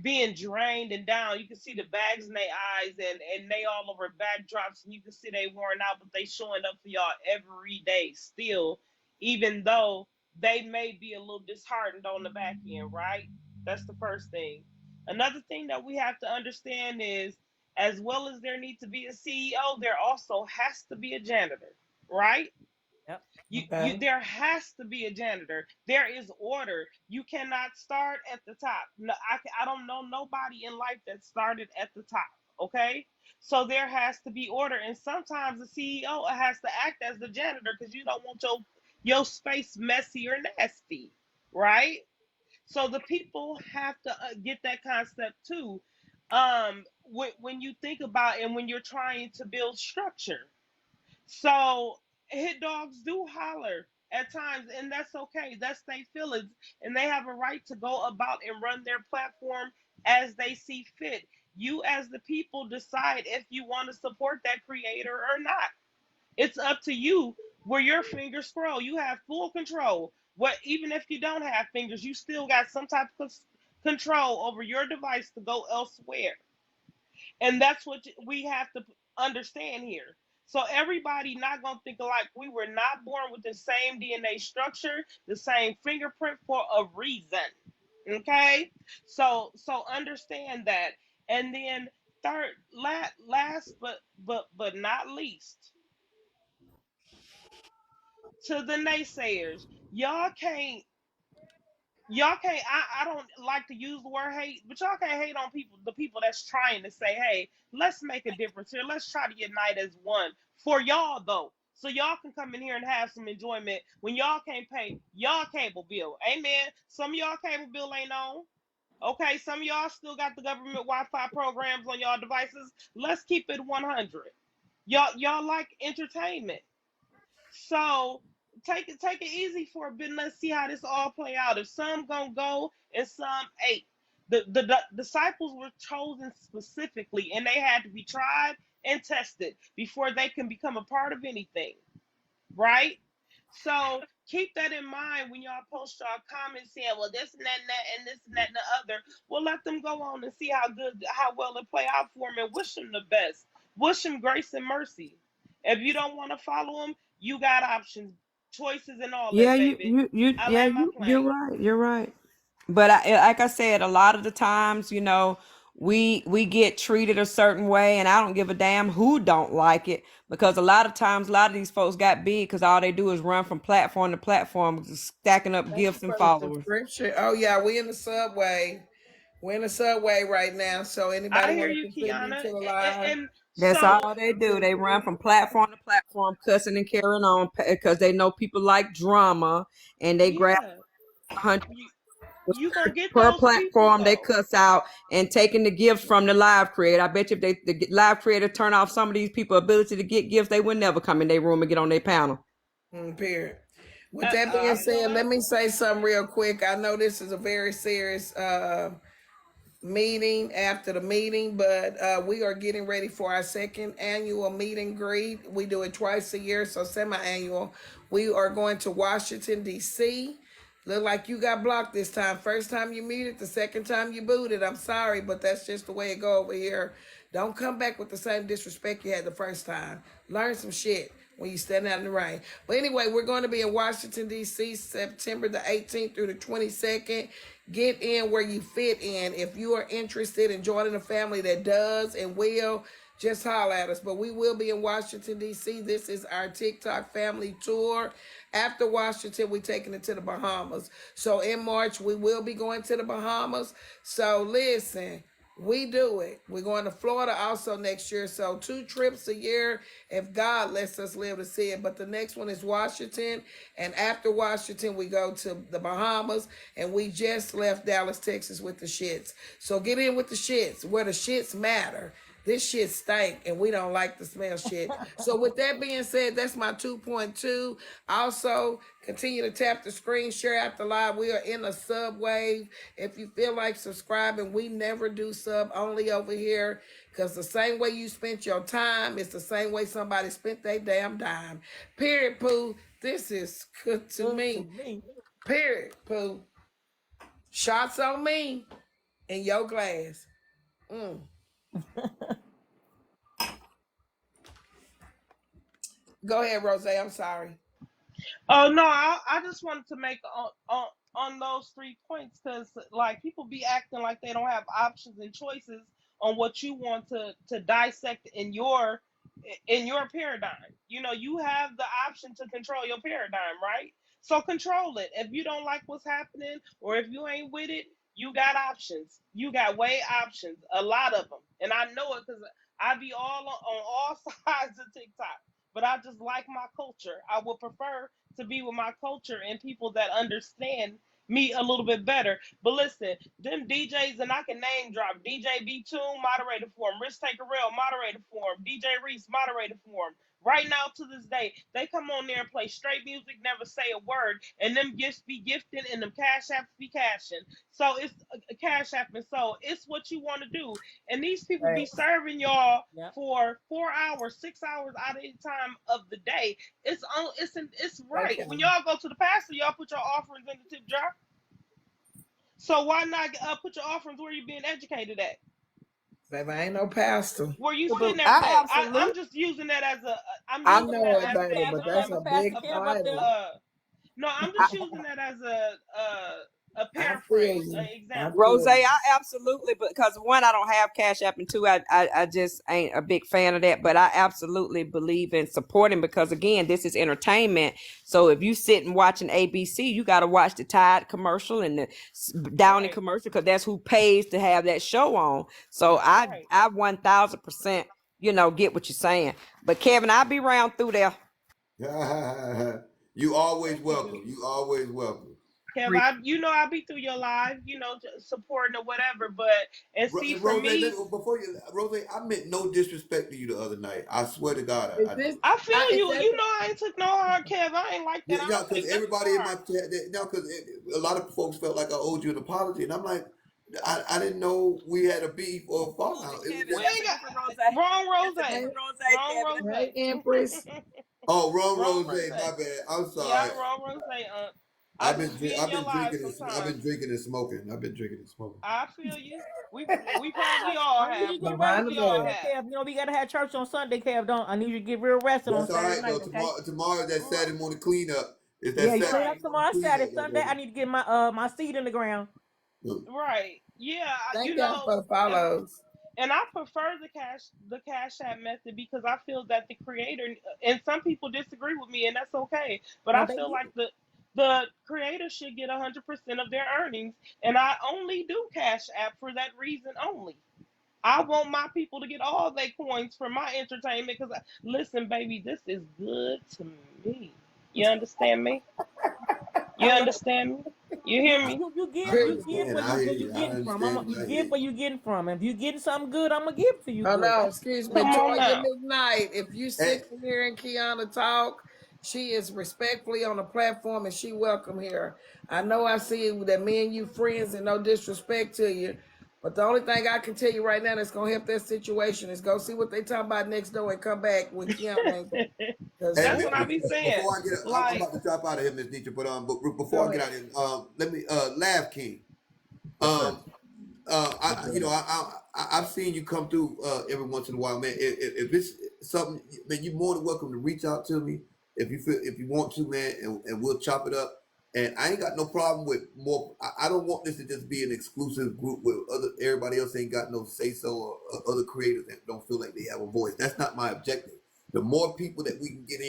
being drained and down. You can see the bags in their eyes and they all over backdrops and you can see they worn out, but they showing up for y'all every day still, even though they may be a little disheartened on the back end, right? That's the first thing. Another thing that we have to understand is as well as there needs to be a CEO, there also has to be a janitor, right? Yep. You Okay. there has to be a janitor. There is order. You cannot start at the top. No, I don't know nobody in life that started at the top. Okay, so there has to be order, and sometimes the CEO has to act as the janitor because you don't want your space messy or nasty, right? So the people have to get that concept too. When you think about and when you're trying to build structure, so hit dogs do holler at times, and that's okay. That's their feelings, and they have a right to go about and run their platform as they see fit. You, as the people, decide if you want to support that creator or not. It's up to you where your fingers scroll. You have full control. What even if you don't have fingers, you still got some type of control over your device to go elsewhere. And that's what we have to understand here. So everybody not gonna think alike. We were not born with the same DNA structure, the same fingerprint for a reason. Okay, so understand that. And then third, last but not least, to the naysayers, y'all can't. I don't like to use the word hate, but y'all can't hate on people, the people that's trying to say, hey, let's make a difference here, let's try to unite as one for y'all though, so y'all can come in here and have some enjoyment when y'all can't pay y'all cable bill. Amen. Some of y'all cable bill ain't on. Okay, some of y'all still got the government Wi-Fi programs on y'all devices. Let's keep it 100. Y'all like entertainment, so take it easy for a bit. And let's see how this all play out. If some gonna go and some ain't. The disciples were chosen specifically, and they had to be tried and tested before they can become a part of anything, right? So keep that in mind when y'all post y'all comments saying, well, this and that and that and this and that and the other. Well, let them go on and see how well it play out for them and wish them the best. Wish them grace and mercy. If you don't want to follow them, you got options, choices, and all Yeah, that, baby. I yeah, land my you're plane. right. You're right. But like I said, a lot of the times, we get treated a certain way, and I don't give a damn who don't like it, because a lot of times, a lot of these folks got big because all they do is run from platform to platform, stacking up Thank you gifts and for the followers. subscription. Oh yeah, we in the subway. We're in the subway right now. So anybody I hear want to you, contribute Kiana. to the live? And That's so all they do. They run from platform to platform, cussing and carrying on because they know people like drama, and they grab yeah, 100 you you gonna get per those people platform. They though. cuss out and taking the gifts from the live creator. I bet you if the live creator turn off some of these people' ability to get gifts, they would never come in their room and get on their panel. Period. With that being I feel said, let that. me say something real quick. I know this is a very serious meeting after the meeting, but we are getting ready for our second annual meet and greet. We do it twice a year, so semi-annual. We are going to Washington, D.C. Look like you got blocked this time. First time you muted, the second time you booted. I'm sorry, but that's just the way it go over here. Don't come back with the same disrespect you had the first time. Learn some shit. when you stand out in the rain. But anyway, we're going to be in Washington, D.C., September the 18th through the 22nd. Get in where you fit in. If you are interested in joining a family that does and will, just holler at us. But we will be in Washington, D.C. This is our TikTok family tour. After Washington, we're taking it to the Bahamas. So in March, we will be going to the Bahamas. So listen, we do it. We're going to Florida also next year. So 2 trips a year if God lets us live to see it. But the next one is Washington. And after Washington, we go to the Bahamas. And we just left Dallas, Texas with the shits. So get in with the shits where the shits matter. This shit stank and we don't like the smell shit. So with that being said, that's my 2.2. Also, continue to tap the screen, share out the live. We are in a sub wave. If you feel like subscribing, we never do sub only over here because the same way you spent your time, it's the same way somebody spent their damn dime. Period, Pooh. This is good to me. Period, Pooh. Shots on me in your glass. Go ahead, Rose. I'm sorry. Oh no, I just wanted to make on those 3 points because like people be acting like they don't have options and choices on what you want to dissect in your paradigm. You know, you have the option to control your paradigm, right? So control it. If you don't like what's happening or if you ain't with it, you got options. You got way options, a lot of them, and I know it because I be all on all sides of TikTok. But I just like my culture. I would prefer to be with my culture and people that understand me a little bit better. But listen, them DJs, and I can name drop DJ B Tune, moderator for him, Rich Taker Rail, moderator for him, DJ Reese, moderator for him. Right now to this day, they come on there and play straight music, never say a word, and them gifts be gifting and them cash apps be cashing. So it's a cash apping. So it's what you want to do. And these people be serving y'all for 4 hours, 6 hours out of the time of the day. It's right. When y'all go to the pastor, y'all put your offerings in the tip jar. So why not put your offerings where you're being educated at? Baby, I ain't no pastor. Where you spend I everything. absolutely. I'm just using that as a. I'm I using know that it, as baby, but that's a a big title. no, I'm just using that as a I feel paraphrase, an you. I example. feel Rose, you. I absolutely, because one, I don't have Cash App, and two, I just ain't a big fan of that. But I absolutely believe in supporting because again, this is entertainment. So if you sit and watching ABC, you got to watch the Tide commercial and the Downing Right. commercial because that's who pays to have that show on. So Right. I 1000%, get what you're saying. But Kevin, I'll be around through there. You always Thank you, welcome. boo. You always welcome. Kev, I'll be through your live, just supporting or whatever. But and see, for Rose, me, before you, Rose, I meant no disrespect to you the other night. I swear to God, Is I this? did. I feel Is you. that? You know, I ain't took no hard, Kev. I ain't like that. I Yeah, don't because take nothing everybody in my hard. chat, because a lot of folks felt like I owed you an apology, and I'm like, I didn't know we had a beef or a fallout. It was Kevin, We just, that's ain't a got different Rose. wrong That's a rose, Hey, different Rose, wrong Kevin. hey, rose, Empress. oh, wrong wrong rose. rose. My bad. I'm Yeah, sorry. wrong rose. I just be in I've your been live drinking this. I've been sometimes. drinking and smoking. I've been drinking and smoking. I feel you. We probably all I need have. you to We get Behind the rested probably all Sunday, veil. have. Kev. We gotta have church on Sunday, Kev. Don't I need you to get real rested on That's all Saturday right night, though. okay? Tomorrow that Saturday morning cleanup. It's that Yeah, you Saturday clean up Right. morning tomorrow Saturday. cleanup, Sunday, I goddamn need to get my my seed in the ground. it. Right. Yeah. Thank y'all for the follows. And I prefer the cash app method because I feel that the creator and some people disagree with me and that's okay. But No, I they feel do. like the creator should get 100% of their earnings, and I only do cash app for that reason only. I want my people to get all their coins for my entertainment because listen, baby, this is good to me. You understand me? You All right. understand me? You hear You me? you you I give Period. you give understand. where I hear you you. I getting from. understand. You I hear give you. where you getting from. If you getting something good, I'm gonna give to you Hold good. on, That's excuse me, Come on Toya now. McKnight. If you Hey, sit here and Kiana talk, she is respectfully on the platform and she welcome here. I know I see that me and you friends and no disrespect to you, but the only thing I can tell you right now that's gonna help that situation is go see what they talking about next door and come back when Kiana ain't. Cause hey, That's what I be saying. before I get, I'm Like, about to drop out of here, Miss Netra. But before go I get ahead. out of here, let me, Laugh King. Yes, sir. Um, I've seen you come through every once in a while, man. If it's something, man, you're more than welcome to reach out to me if you want to, man, and we'll chop it up. And I ain't got no problem with more. I don't want this to just be an exclusive group where everybody else ain't got no say so, or other creators that don't feel like they have a voice. That's not my objective. The more people that we can get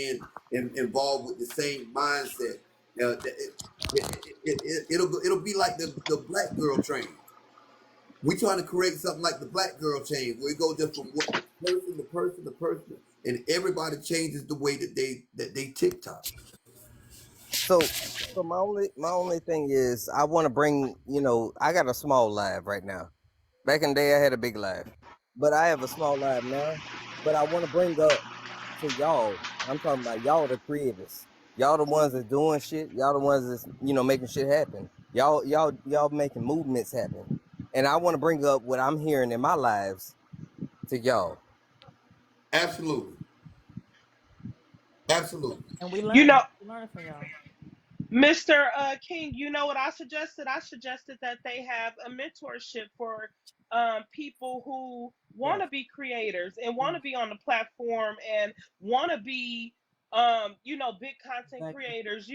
involved with the same mindset, it'll be like the black girl train. We trying to create something like the black girl change, where it goes just from what person to person to person, and everybody changes the way that they TikTok. So my only thing is I want to bring, I got a small live right now. Back in the day I had a big live. But I have a small live now. But I want to bring up to y'all, I'm talking about y'all the creators. Y'all the ones that's doing shit. Y'all the ones that's, making shit happen. Y'all making movements happen. And I want to bring up what I'm hearing in my lives to y'all. Absolutely. Absolutely. And we You learn. know, We learn from y'all. Mr. King, you know what I suggested? I suggested that they have a mentorship for people who want Yes. to be creators and want to be on the platform and want to be, big content Exactly. creators. A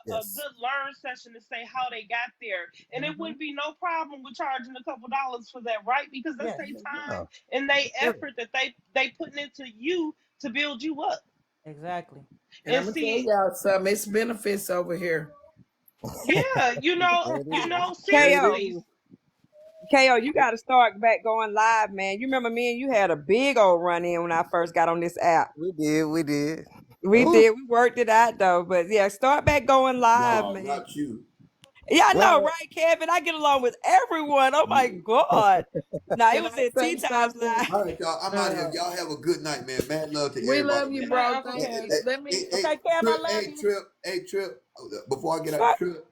Yes. good learn session to say how they got there, and it Mm-hmm. wouldn't be no problem with charging a couple dollars for that, right? Because that's Yes. their time No. and their Yeah. effort that they putting into you to build you up. Exactly. And And I'm gonna tell see, y'all something. It's benefits over here. yeah, There it is. There it seriously. is. KO, you got to start back going live, man. You remember me and you had a big old run in when I first got on this app. We did. We did. We Ooh. did. We worked it out though. But yeah, start back going live, No, man. not you. Yeah, I know, Well, right, Kevin? I get along with everyone. Oh my You. God. Now it Can was I at Tea say Times something? Live. All right, y'all. I'm out of here. Uh, Y'all have a good night, man. Mad love to we everybody, love you, Good man. night, bro. Uncle Hey, Thank hey, you. Kevin. hey, Let me. hey, Okay, Kev, I Trip, love hey, you. Trip, hey, Trip. Before I get out, Fuck. Trip,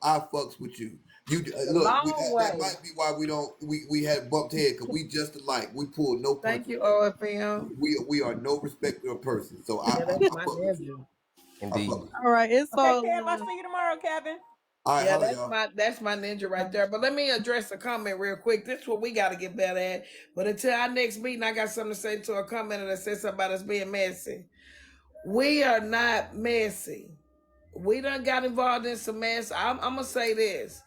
I fucks with you. You The look. long That way. might be why we had bumped head, because we just alike. We pull no Thank punches, you, man. OFM. We are no respecter of person. So Yeah, that's I my fuck with you. nephew. I fuck indeed. with you. All right, it's Okay, all Kev, I'll see you tomorrow, Kevin. All right, Yeah, holla, y'all. that's my ninja right there. But let me address a comment real quick. This is what we got to get better at. But until our next meeting, I got something to say to a commenter that said something about us being messy. We are not messy. We done got involved in some mess. I'm gonna say this.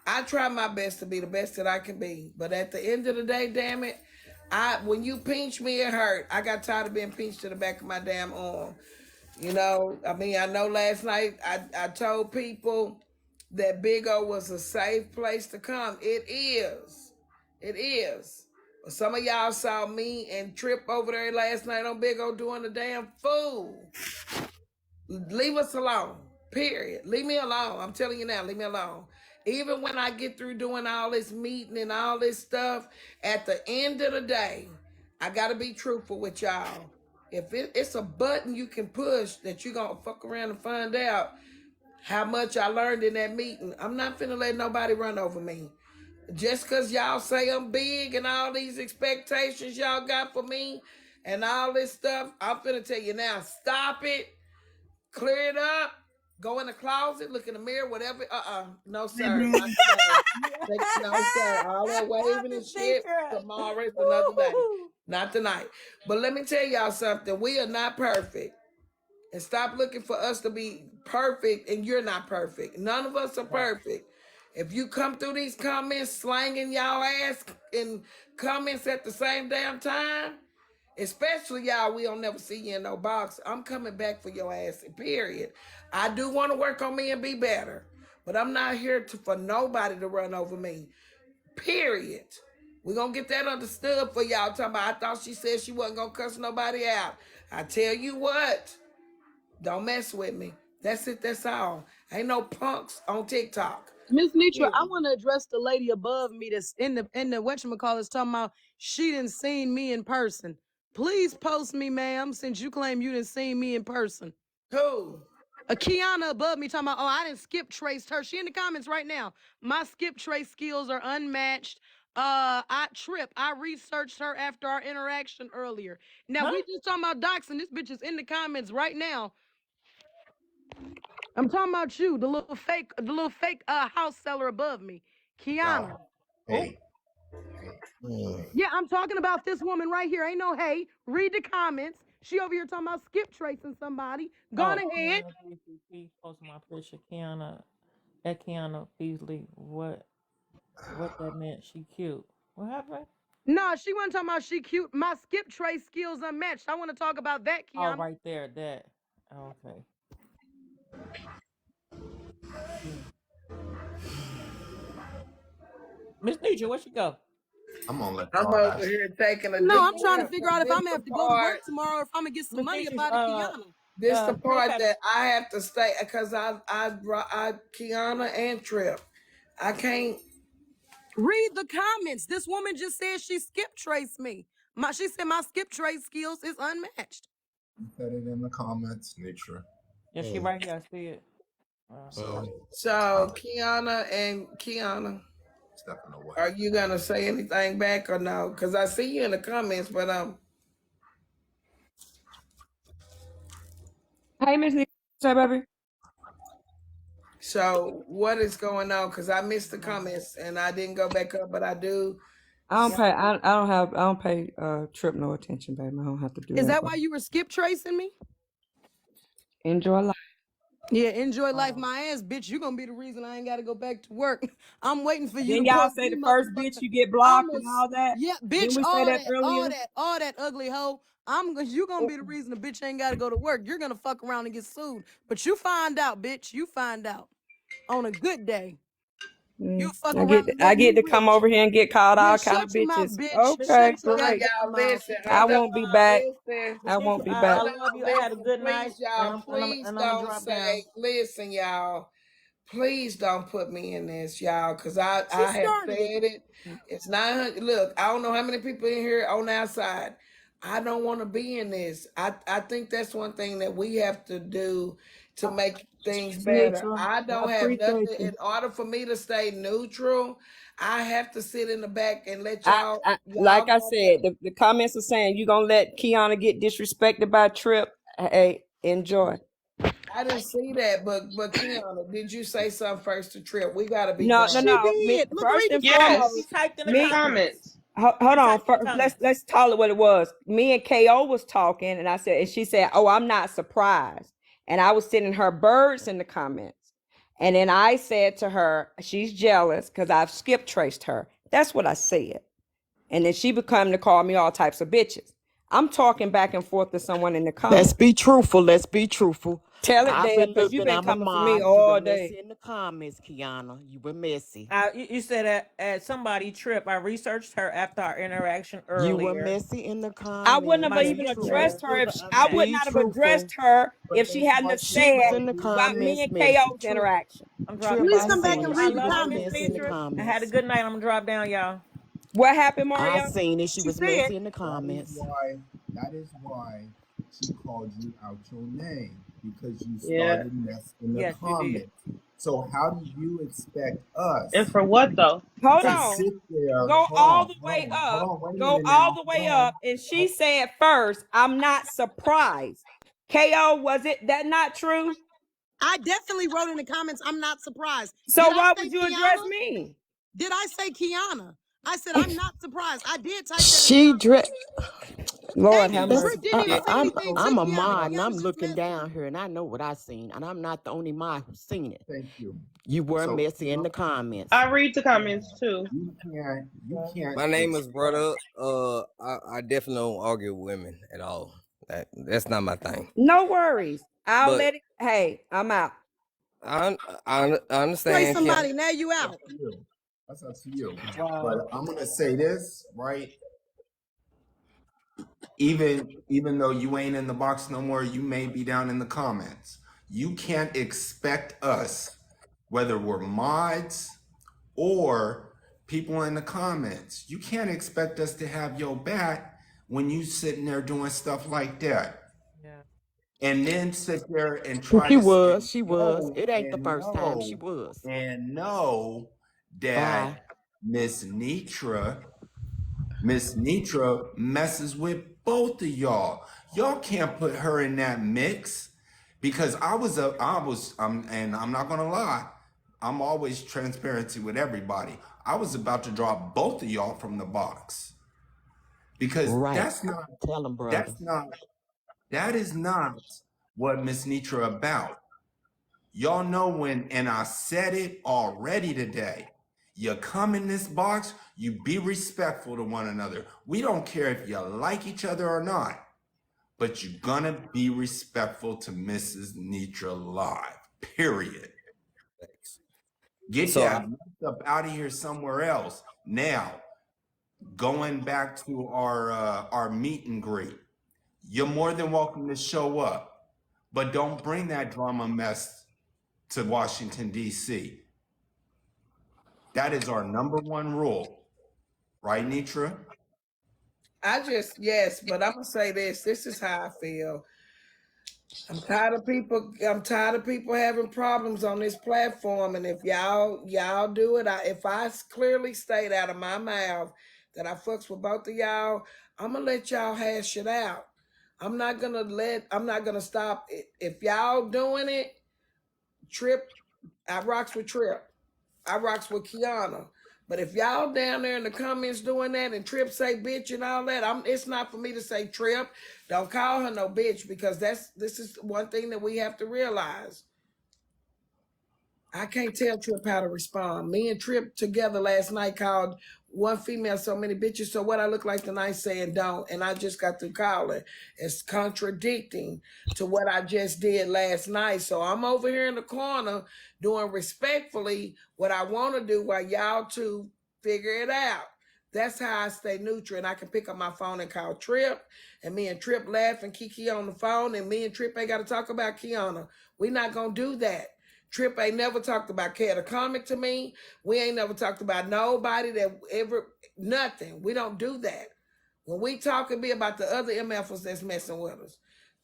I try my best to be the best that I can be. But at the end of the day, damn it, when you pinch me, it hurt. I got tired of being pinched to the back of my damn arm. I know last night I told people that Big O was a safe place to come. It is. It is. But some of y'all saw me and Trip over there last night on Big O doing the damn fool. Leave us alone. Period. Leave me alone. I'm telling you now, leave me alone. Even when I get through doing all this meeting and all this stuff, at the end of the day, I gotta be truthful with y'all. If it's a button you can push that you gonna fuck around and find out how much I learned in that meeting, I'm not finna let nobody run over me. Just cause y'all say I'm big and all these expectations y'all got for me and all this stuff, I'm finna tell you now, stop it. Clear it up. Go in the closet, look in the mirror, whatever. No, sir. Not today. No, sir. All that waving and shit. Netra. Tomorrow is another day. Woo-hoo. Not tonight. But let me tell y'all something. We are not perfect. And stop looking for us to be perfect, and you're not perfect. None of us are perfect. If you come through these comments slanging y'all ass in comments at the same damn time, especially y'all, we don't never see you in no box. I'm coming back for your ass, period. I do want to work on me and be better, but I'm not here for nobody to run over me, period. We're going to get that understood for y'all talking about, I thought she said she wasn't going to cuss nobody out. I tell you what, don't mess with me. That's it, that's all. Ain't no punks on TikTok. Miss Netra, I Period. want to address the lady above me that's in the whatchamacallit talking about she didn't seen me in person. Please post me, ma'am, since you claim you didn't see me in person. Who? A Kiana above me talking about, oh, I didn't skip trace her. She in the comments right now. My skip trace skills are unmatched. I researched her after our interaction earlier. Now Huh? we just talking about doxing. This bitch is in the comments right now. I'm talking about you, the little fake house seller above me. Kiana. Y'all, Oh, hey, Yeah, I'm talking about this woman right here. Ain't no hey. Read the comments. She over here talking about skip tracing somebody. Gone Oh, ahead. Kiana Beasley, please post my picture. Kiana Beasley, what that meant? She cute. What happened? No, she wasn't talking about she cute. My skip trace skills unmatched. I want to talk about that, Oh, Kiana. right there, that. Okay. Miss Netra, where she go? I'm gonna let I'm y'all over have. here taking a No, deep I'm trying to breath figure because out if this I'm gonna the have to go to part. work tomorrow or if I'm gonna get some Miss money up Netra, out of Kiana. This the Trip part had a that I have to stay because I brought Kiana and Trip. I can't. Read the comments. This woman just said she skip traced me. She said my skip trace skills is unmatched. You said it in the comments, Nitra. Yeah, she right here. I see it. So Kiana, Stepping away. are you gonna say anything back or no? Because I see you in the comments, but Hey, Miss Netra, say, baby. so what is going on? Because I missed the comments and I didn't go back up, but I do. I don't pay Trip no attention, baby. I don't have to do Is that. that But why you were skip tracing me? enjoy life. Yeah, enjoy life, my ass, bitch. You gonna be the reason I ain't gotta go back to work. I'm waiting for you to Then y'all post say me, the first bitch motherfucker. you get I'm blocked a and all that. yeah, Didn't bitch. we say that earlier? All that ugly hoe. You gonna be the reason the bitch ain't gotta go to work. You're gonna fuck around and get sued. But you find out, bitch. You find out on a good day. You fuck around and I make get me to come rich. over here and get called Yeah, all kind of shut your mouth, bitches. bitch. Okay, Shut your Now great. y'all goddamn mouth. listen. I Hold won't be on, back. listen. Miss I won't Netra, be I back. Hold love on, you. I had a listen. good night, Please, y'all. and Please I'm gonna don't drop down. say. Listen, y'all. Please don't put me in this, y'all, because She I have started it. said it. It's 900. Look, I don't know how many people in here on the outside. I don't want to be in this. I think that's one thing that we have to do to make things Miss better. Netra, I I don't have nothing. appreciate In you. order for me to stay neutral, I have to sit in the back and let y'all Like I got the. said, the comments are saying you gonna let Kiana get disrespected by Trip. Hey, enjoy. I didn't see that, but Kiana, did you say something first to Trip? We got to be No, no, grown. She no. did. Look, read First the and comments. She Yes, foremost, typed in the in the me. comments. comments. Hold She on. typed in the comments. Let's call it what it was. Me and Ko was talking, and I said, and she said, "Oh, I'm not surprised." And I was sending her birds in the comments, and then I said to her, "She's jealous because I've skip traced her." That's what I said. And then she became to call me all types of bitches. I'm talking back and forth to someone in the Let's comments. be truthful. Let's be truthful. Tell it, I've Dad, been because you've looking. been I'm a coming for me mod. You were all messy day. in the comments, Kiana. You were messy. You said at somebody trip. I researched her after our interaction You were earlier. messy in the I wouldn't My have comments. even It's skip true. addressed trace her skills if are I would unmatched. Be not have addressed truthful. her But if she that's hadn't why have she She said was in called the you about out. me comments and messy. KO's True. interaction. I'm dropping Trip, Please I down. come back seen and it. I She read the love was you, Miss comments. messy in the Netra. I had a comments. good night. I'm gonna drop down, y'all. What happened, I Mario? seen it. She She was said, messy in the That is comments. why. That is why she called you out your name because you Yeah. started mess in the Yes, you did. comments. So how do you expect And us for what though? Hold to on. sit there? Go Hold all on, the hold way on, hold up. on. Wait a Go minute all now. the way Hold on. up. And she said first, I'm not surprised. KO, was it that not true? I definitely wrote in the comments, I'm not surprised. So Did I why say would you address Kiana? me? Did I say Kiana? I said, I'm not surprised. I did type that in the She comments. dressed. Lord Thank have you. That's. Trip mercy. didn't even Yeah. say anything to So I'm a Kiana. mod, and Kiana I'm just looking messy. down here, and I know what I seen, and I'm not the only mod who's seen it. thank you. You were So messy in the comments. I read the comments too. you can't My name is expect. brother. I definitely don't argue with women at all. That's not my thing. No worries. I'll But let it. Hey, I'm out. I Play understand, Kim. somebody, now you That's up out. to you. That's up to you. But Wow. I'm gonna say this, right? Even though you ain't in the box no more, you may be down in the comments. You can't expect us, whether we're mods or people in the comments, you can't expect us to have your back when you sitting there doing stuff like that. Yeah. And then sit there and try She to say was. She was. no It ain't the and first time. She no was. and know Bye. that Miss Netra messes with both of y'all. Y'all can't put her in that mix because and I'm not gonna lie. I'm always transparency with everybody. I was about to drop both of y'all from the box because Right. that's not Tell them, brother. that's not that is not what Miss Netra about. Y'all know when, and I said it already today. You come in this box, you be respectful to one another. We don't care if you like each other or not, but you're gonna be respectful to Mrs. Netra live. Period. Get So that mess up out of here somewhere else. Now, going back to our meet and greet, you're more than welcome to show up, but don't bring that drama mess to Washington, D.C. That is our number one rule, right, Netra? Yes, but I'm gonna say this. This is how I feel. I'm tired of people having problems on this platform. And if y'all do it, if I clearly state out of my mouth that I fucks with both of y'all, I'm gonna let y'all hash it out. I'm not gonna stop it. If y'all doing it, Trip, I rocks with Trip. I rocks with Kiana. But if y'all down there in the comments doing that and Trip say bitch and all that, it's not for me to say Trip. Don't call her no bitch, because this is one thing that we have to realize. I can't tell Trip how to respond. Me and Trip together last night called one female so many bitches. So what I look like tonight saying don't, and I just got through calling. It's contradicting to what I just did last night. So I'm over here in the corner doing respectfully what I want to do while y'all two figure it out. That's how I stay neutral, and I can pick up my phone and call Trip, and me and Trip laugh and Kiki on the phone, and me and Trip ain't got to talk about Kiana. We not gonna do that. Trip ain't never talked about Cat a Comic to me. We ain't never talked about nobody that ever, nothing. We don't do that. When we talk, it be about the other MFers that's messing with us.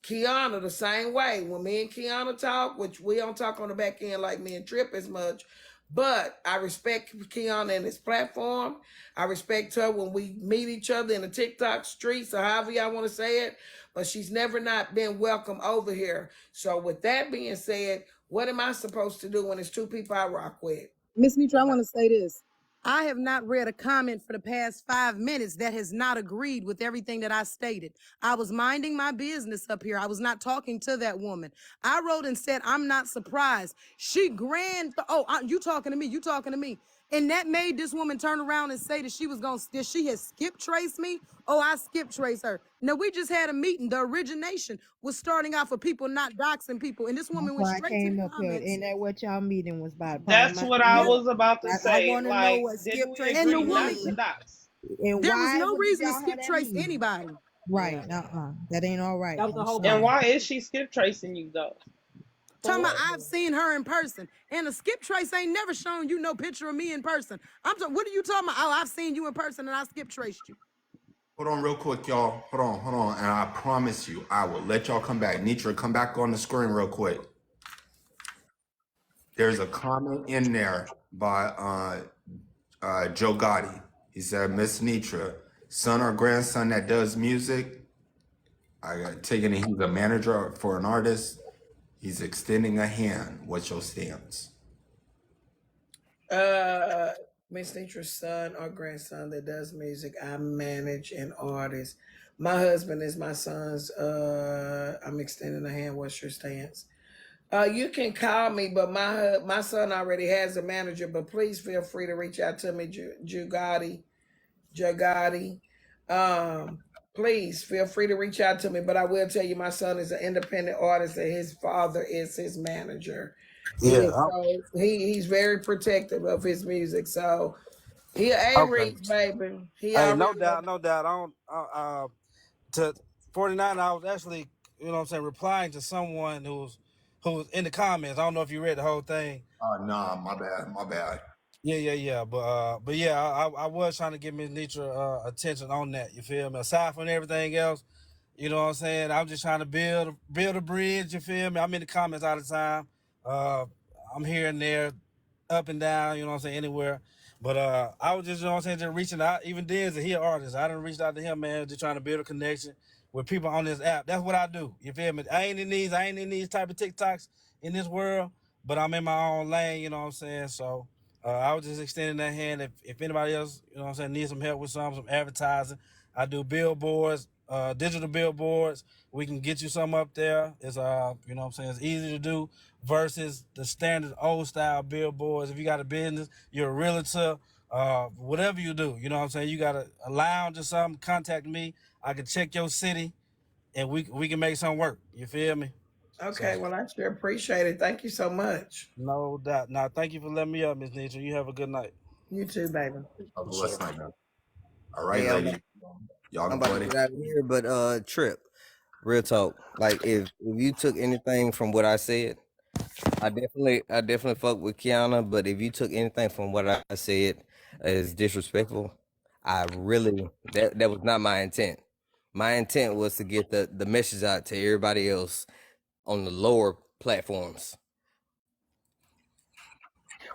Kiana, the same way. When me and Kiana talk, which we don't talk on the back end like me and Trip as much, but I respect Kiana and his platform. I respect her when we meet each other in the TikTok streets or however y'all want to say it, but she's never not been welcome over here. So with that being said, what am I supposed to do when it's two people I rock with? Miss Netra, I want to say this. I have not read a comment for the past 5 minutes that has not agreed with everything that I stated. I was minding my business up here. I was not talking to that woman. I wrote and said, I'm not surprised. She you talking to me, you talking to me. And that made this woman turn around and say that she had skip traced me. Oh, I skip trace her. Now, we just had a meeting. The origination was starting off with people not doxing people. And this woman That's went why I straight to came the up here. comments. Ain't that what y'all meeting was about? That's what I was about to I say. want to know Like, what didn't skip we trace And the agree not woman, to mean dox? and there was why no did reason to y'all have skip that trace meeting? anybody. Right. yeah, That ain't all right. that was the I'm whole And sorry. point. why is she skip tracing you though? For Talking about what? I've seen her in person. And the skip trace ain't never shown you no picture of me in person. What are you talking about? Oh, I've seen you in person and I skip traced you. Hold on real quick, y'all. Hold on. And I promise you, I will let y'all come back. Netra, come back on the screen real quick. There's a comment in there by Joe Gotti. He said, Miss Netra, son or grandson that does music, I got taken it he's a manager for an artist. He's extending a hand. What's your stance? Miss Netra's son or grandson that does music. I manage an artist. My husband is my son's. I'm extending a hand. What's your stance? You can call me, but my son already has a manager. But please feel free to reach out to me, Jagati. Please feel free to reach out to me. But I will tell you, my son is an independent artist, and his father is his manager. Yeah. He's very protective of his music. So he Okay. A-Reach, baby. He Hey, already no doubt, no doubt. I don't. To 49, I was actually, you know, what I'm saying, replying to someone who was in the comments. I don't know if you read the whole thing. Nah, my bad. Yeah. But yeah, I was trying to give Ms. Netra attention on that. You feel me? Aside from everything else, you know what I'm saying? I'm just trying to build a bridge. You feel me? I'm in the comments all the time. I'm here and there, up and down. You know what I'm saying? Anywhere. But I was just, you know what I'm saying, just reaching out. Even Diz, he an artist. I done reached out to him, man, just trying to build a connection with people on this app. That's what I do. You feel me? I ain't in these type of TikToks in this world. but I'm in my own lane. You know what I'm saying? So I was just extending that hand. If anybody else, you know what I'm saying, needs some help with some advertising, I do billboards, digital billboards. We can get you some up there. It's you know what I'm saying, it's easy to do versus the standard old style billboards. If you got a business, you're a realtor, whatever you do, you know what I'm saying, you got a lounge or something, contact me. I can check your city and we can make something work. You feel me? So Okay, well, I sure appreciate it. Thank you so much. no doubt. Now thank you for letting me up, Miss Netra. You have a good night. You too, baby. Have a For sure. blessed night, man. All right, Hey, ladies. Y'all I'm go about to ahead. get out of here, but Trip, real talk. Like if you took anything from what I said, I definitely fuck with Kiana, but if you took anything from what I said as disrespectful, I really that was not my intent. My intent was to get the message out to everybody else on the lower platforms.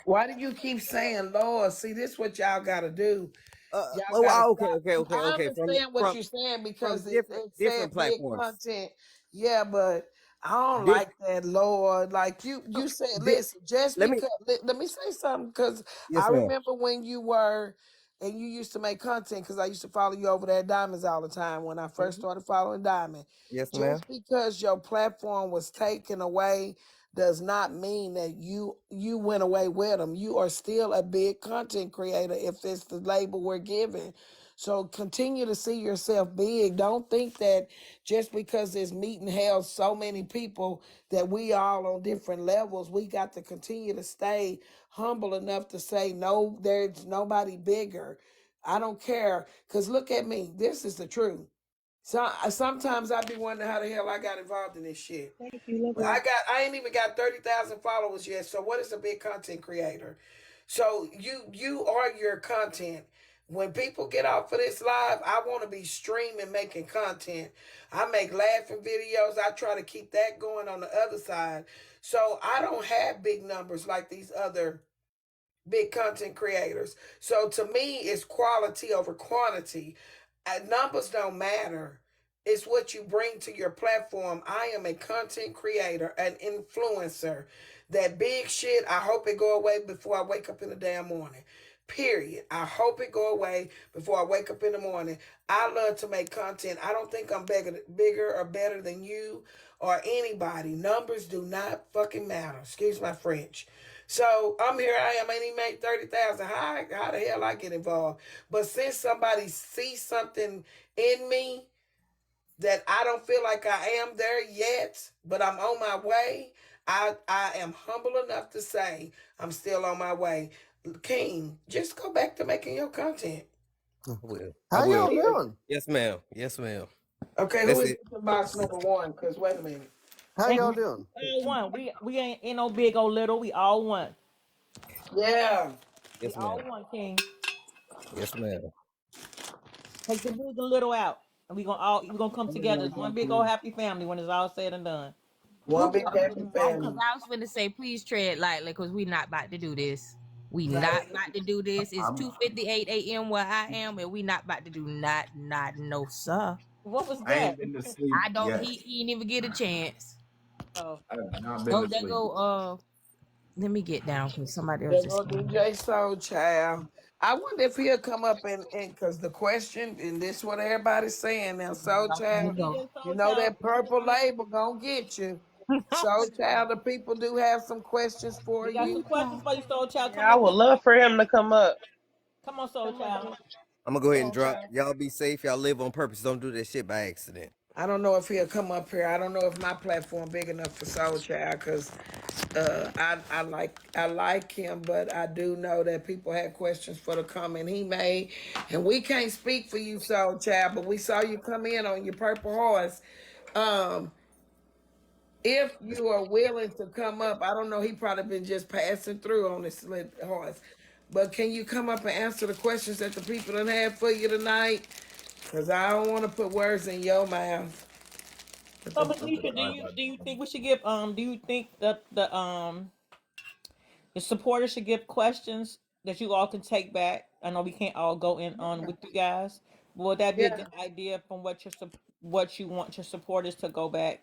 Why do you keep saying Lord? See, this is what y'all gotta do. Y'all Oh, gotta okay, stop. okay, okay, I okay. understand what From you're saying from because different it different said big platforms. content. Yeah, but I don't Diff, like that, Lord. Like you said, di- listen, just let me. because let me say something because Yes, I ma'am. remember when you were and you used to make content because I used to follow you over there at Diamonds all the time when I first Mhm. started following Diamond. Yes, ma'am. Just because your platform was taken away does not mean that you went away with them. You are still a big content creator if it's the label we're given. So continue to see yourself big. Don't think that just because this meeting held so many people that we all on different levels, we got to continue to stay humble enough to say no, there's nobody bigger. I don't care. Cause look at me. This is the truth. So sometimes I be wondering how the hell I got involved in this shit. Thank you. Love But y'all. I ain't even got 30,000 followers yet. So what is a big content creator? So you are your content. When people get off of this live, I want to be streaming, making content. I make laughing videos. I try to keep that going on the other side. So I don't have big numbers like these other big content creators. So to me, it's quality over quantity. Numbers don't matter. It's what you bring to your platform. I am a content creator, an influencer. That big shit, I hope it go away before I wake up in the damn morning. Period. I hope it go away before I wake up in the morning. I love to make content. I don't think I'm bigger or better than you or anybody. Numbers do not fucking matter. Excuse my French. So I'm here. I am. Ain't even made 30,000. How the hell I get involved? But since somebody sees something in me that I don't feel like I am there yet, but I'm on my way, I am humble enough to say I'm still on my way. King, just go back to making your content. I will. I How will. y'all doing? Yes, ma'am. Yes, ma'am. Okay, who That's is it. box number one? Because wait a minute. How And y'all we doing? all one. We ain't no big or little. We all one. Yeah. We Yes, all ma'am. one, King. Yes, ma'am. Take the big and little out, and we gonna come together as one big old happy family when it's all said and done. One big happy Cause family. I was finna say, please tread lightly, cause we not about to do this. We Right. not about to do this. It's I'm 2:58 a.m. where I am, and we not about to do not no sir. What was I that? ain't been to sleep I don't. yet. He ain't even get a chance. Oh, I have not been Oh, to there sleep. go. Let me get down because somebody else There is. go DJ Soul Child. I wonder if he'll come up and because the question, and this what everybody's saying now, Soul There you Child, go. DJ you Soul know Child. that purple label gonna get you. Soul Child, the people do have some questions for We got some you. questions for you, Soul Child. Yeah, Come I up would here. love for him to come up. Come on, Soul Child. I'm gonna go ahead and Soul drop. Child. Y'all be safe. Y'all live on purpose. Don't do that shit by accident. I don't know if he'll come up here. I don't know if my platform big enough for Soul Child because I like him, but I do know that people had questions for the comment he made, and we can't speak for you, Soul Child, but we saw you come in on your purple horse. Um, if you are willing to come up, I don't know. He probably been just passing through on this little horse, but can you come up and answer the questions that the people done had for you tonight? Cause I don't want to put words in your mouth. But So, the Miss Nisha, do you think we should give do you think that the supporters should give questions that you all can take back? I know we can't all go in on with you guys. But would that be a yeah, good idea from what you want your supporters to go back?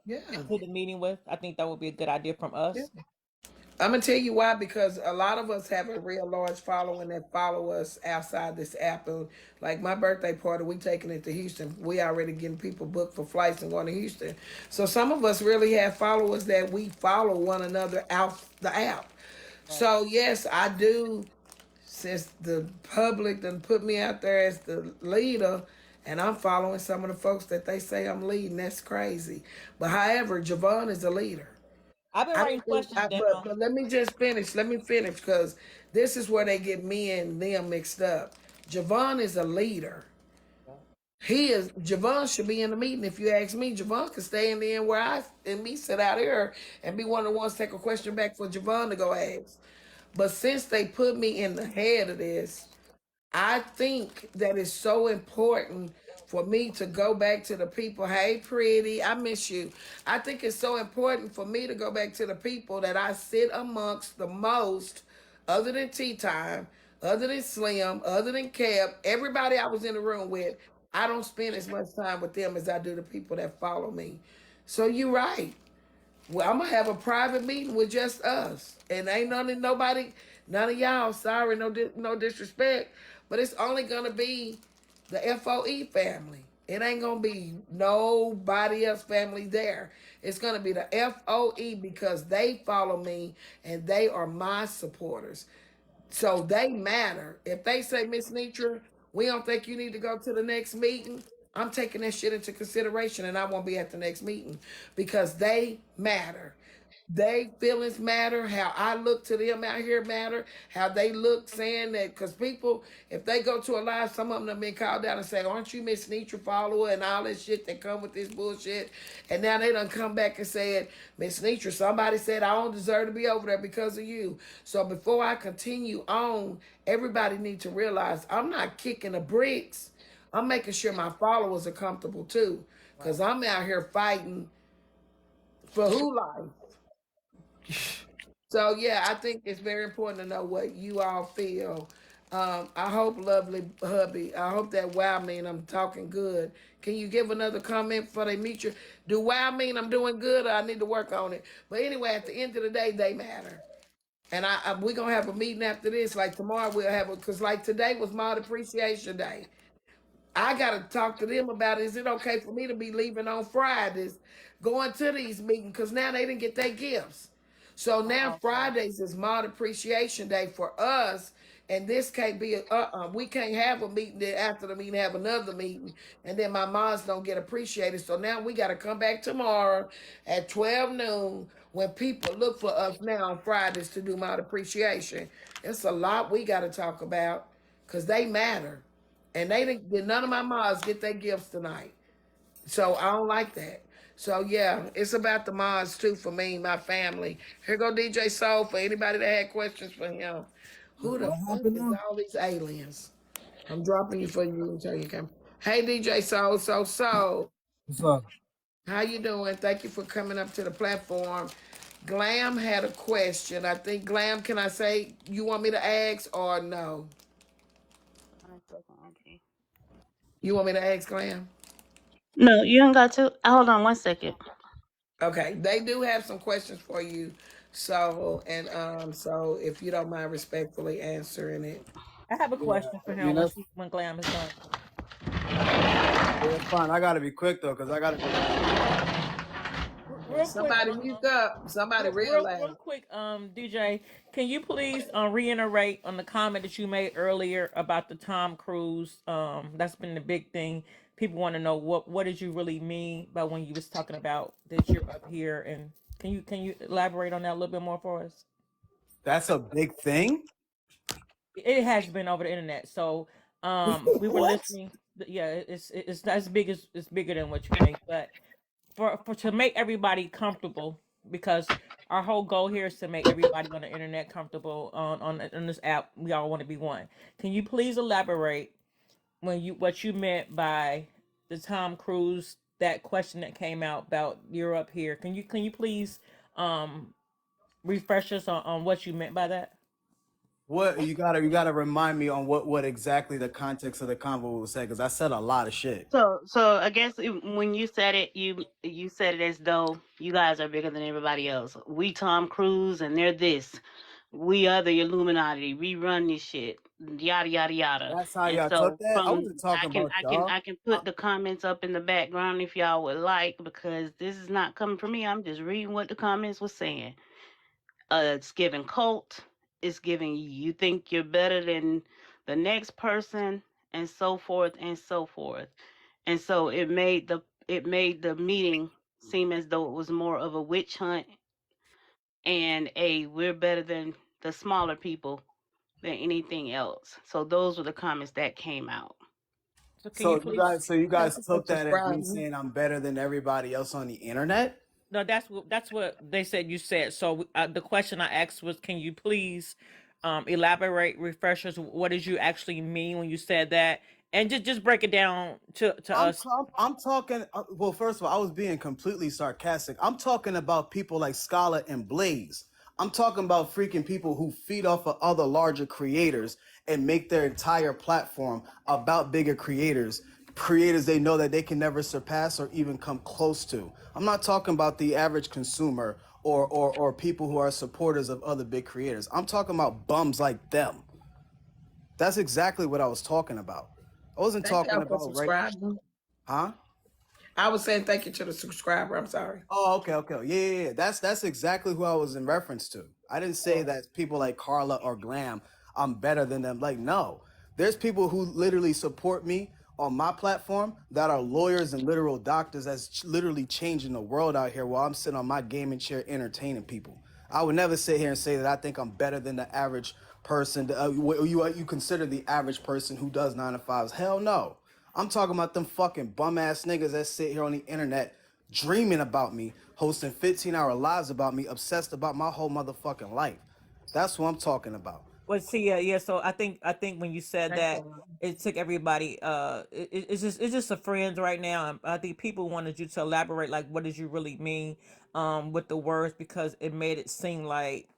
Yeah. into the meeting with. I think that would be a good idea from Yeah. us. I'm gonna tell you why, because a lot of us have a real large following that follow us outside this app. And like my birthday party, we taking it to Houston. We already getting people booked for flights and going to Houston. So some of us really have followers that we follow one another out the app. Right. So yes, I do. Since the public done put me out there as the leader, and I'm following some of the folks that they say I'm leading. That's crazy. But however, Javon is a leader. I've been I writing don't think, questions down. but let me just finish. Let me finish because this is where they get me and them mixed up. Javon is a leader. He is Javon should be in the meeting. If you ask me, Javon could stay in the end where I and me sit out here and be one of the ones to take a question back for Javon to go ask. But since they put me in the head of this, I think that it's so important for me to go back to the people. Hey, pretty, I miss you. I think it's so important for me to go back to the people that I sit amongst the most, other than Tea Time, other than Slim, other than Kev, everybody I was in the room with. I don't spend as much time with them as I do the people that follow me. So you're right. Well, I'm gonna have a private meeting with just us, and ain't nobody, none of y'all. Sorry, no disrespect, but it's only gonna be the FOE family. It ain't gonna be nobody else family there. It's gonna be the FOE because they follow me and they are my supporters. So they matter. If they say, Miss Netra, we don't think you need to go to the next meeting, I'm taking that shit into consideration and I won't be at the next meeting because they matter. They feelings matter. How I look to them out here matter. How they look saying that, because people, if they go to a live, some of them have been called down and say, "Aren't you Miss Netra follower?" and all this shit that come with this bullshit. And now they done come back and said, "Miss Netra, somebody said I don't deserve to be over there because of you." So before I continue on, everybody need to realize I'm not kicking the bricks. I'm making sure my followers are comfortable too, because I'm out here fighting for who life. So yeah, I think it's very important to know what you all feel. I hope, lovely hubby. I hope that wow mean I'm talking good. Can you give another comment before they meet you? Do wow mean I'm doing good, or I need to work on it? But anyway, at the end of the day, they matter. And we're gonna have a meeting after this. Like tomorrow, we'll have a because like today was Mod Appreciation Day. I got to talk to them about is it okay for me to be leaving on Fridays, going to these meetings because now they didn't get their gifts. So now Oh, okay. Fridays is Mod Appreciation Day for us, and this can't be we can't have a meeting then after the meeting have another meeting, and then my moms don't get appreciated. So now we got to come back tomorrow at 12 noon when people look for us now on Fridays to do Mod Appreciation. It's a lot we got to talk about because they matter. And they didn't none of my moms get their gifts tonight. So I don't like that. So yeah, it's about the mods too for me, my family. Here go DJ Soul for anybody that had questions for him. Who the What fuck happened is now? all these aliens? I'm dropping you for you and tell you come. Hey DJ Soul. What's up? How you doing? Thank you for coming up to the platform. Glam had a question. I think Glam, can I say you want me to ask or no? Okay. You want me to ask Glam? No, you don't got to. Hold on 1 second. Okay, they do have some questions for you. So and so if you don't mind respectfully answering it. I have a Yeah, question for I mean him that's when Glam is done. yeah, that's fine. I gotta be quick though, cause I gotta go to work. Real quick, Somebody mute up. Somebody real real loud. quick, DJ, can you please reiterate on the comment that you made earlier about the Tom Cruise? That's been the big thing. People want to know what did you really mean by when you was talking about that you're up here, and can you elaborate on that a little bit more for us? That's a big thing. It has been over the internet, so we were What? listening. Yeah, it's not as big as it's bigger than what you think, but for to make everybody comfortable because our whole goal here is to make everybody on the internet comfortable on this app. We all want to be one. Can you please elaborate when you what you meant by the Tom Cruise that question that came out about you're up here? Can you please um refresh us on what you meant by that? What you gotta remind me on what exactly the context of the convo was said, because I said a lot of shit. So I guess when you said it, you said it as though you guys are bigger than everybody else. We Tom Cruise and they're this. We are the Illuminati. We run this shit. Yada yada yada. That's how And y'all took so that. I from wasn't talking about y'all. I can put the comments up in the background if y'all would like, because this is not coming from me. I'm just reading what the comments was saying. It's giving cult. It's giving you think you're better than the next person, and so forth and so forth. And so it made the meeting seem as though it was more of a witch hunt and a we're better than the smaller people than anything else. So those were the comments that came out. So can you So you please? guys, so you Thank guys you for took that as me subscribing. saying I'm better than everybody else on the internet. No, that's what they said you said. So the question I asked was, can you please elaborate, refresh us? What did you actually mean when you said that? And just break it down to I'm us. I'm talking. Well, first of all, I was being completely sarcastic. I'm talking about people like Scala and Blaze. I'm talking about freaking people who feed off of other larger creators and make their entire platform about bigger creators they know that they can never surpass or even come close to. I'm not talking about the average consumer or people who are supporters of other big creators. I'm talking about bums like them. That's exactly what I was talking about. I wasn't Thank talking y'all for about right, subscribing. huh? I was saying thank you to the subscriber. I'm sorry. Oh, okay. Yeah. That's exactly who I was in reference to. I didn't say that people like Carla or Glam, I'm better than them. Like, no. There's people who literally support me on my platform that are lawyers and literal doctors that's literally changing the world out here while I'm sitting on my gaming chair entertaining people. I would never sit here and say that I think I'm better than the average person. You consider the average person who does 9 to 5s. Hell no. I'm talking about them fucking bum ass niggas that sit here on the internet dreaming about me, hosting 15-hour lives about me, obsessed about my whole motherfucking life. That's what I'm talking about. Well, see, yeah. So I think when you said Thank that, you. it took everybody. It's just a friends right now. I think people wanted you to elaborate, like, what did you really mean, with the words, because it made it seem like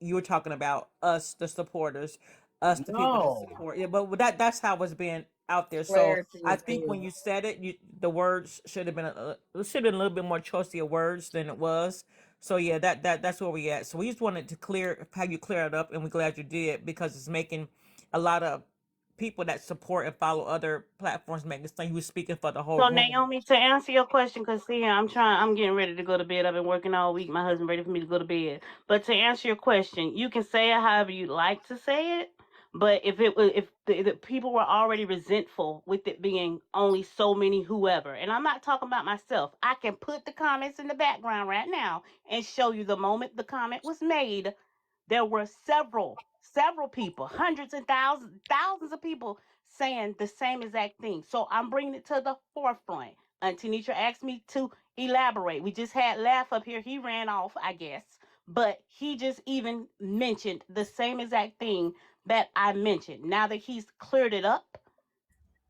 you were talking about us, the supporters, us, the people that No. support. Yeah, but that's how it's being out there. So Clarity I is think good. when you said it, the words should have been it should have been a little bit more choicey of words than it was. So yeah, that's where we at. So we just wanted to have you clear it up, and we're glad you did, because it's making a lot of people that support and follow other platforms make this thing. You were speaking for the whole So room. Naomi, to answer your question, because see, I'm getting ready to go to bed. I've been working all week. My husband ready for me to go to bed. But to answer your question, you can say it however you like to say it. But if it was, if the people were already resentful with it being only so many whoever, and I'm not talking about myself, I can put the comments in the background right now and show you the moment the comment was made. There were several people, hundreds and thousands of people saying the same exact thing. So I'm bringing it to the forefront. Auntie Nitra asked me to elaborate. We just had Laugh up here. He ran off, I guess. But he just even mentioned the same exact thing that I mentioned. Now that he's cleared it up,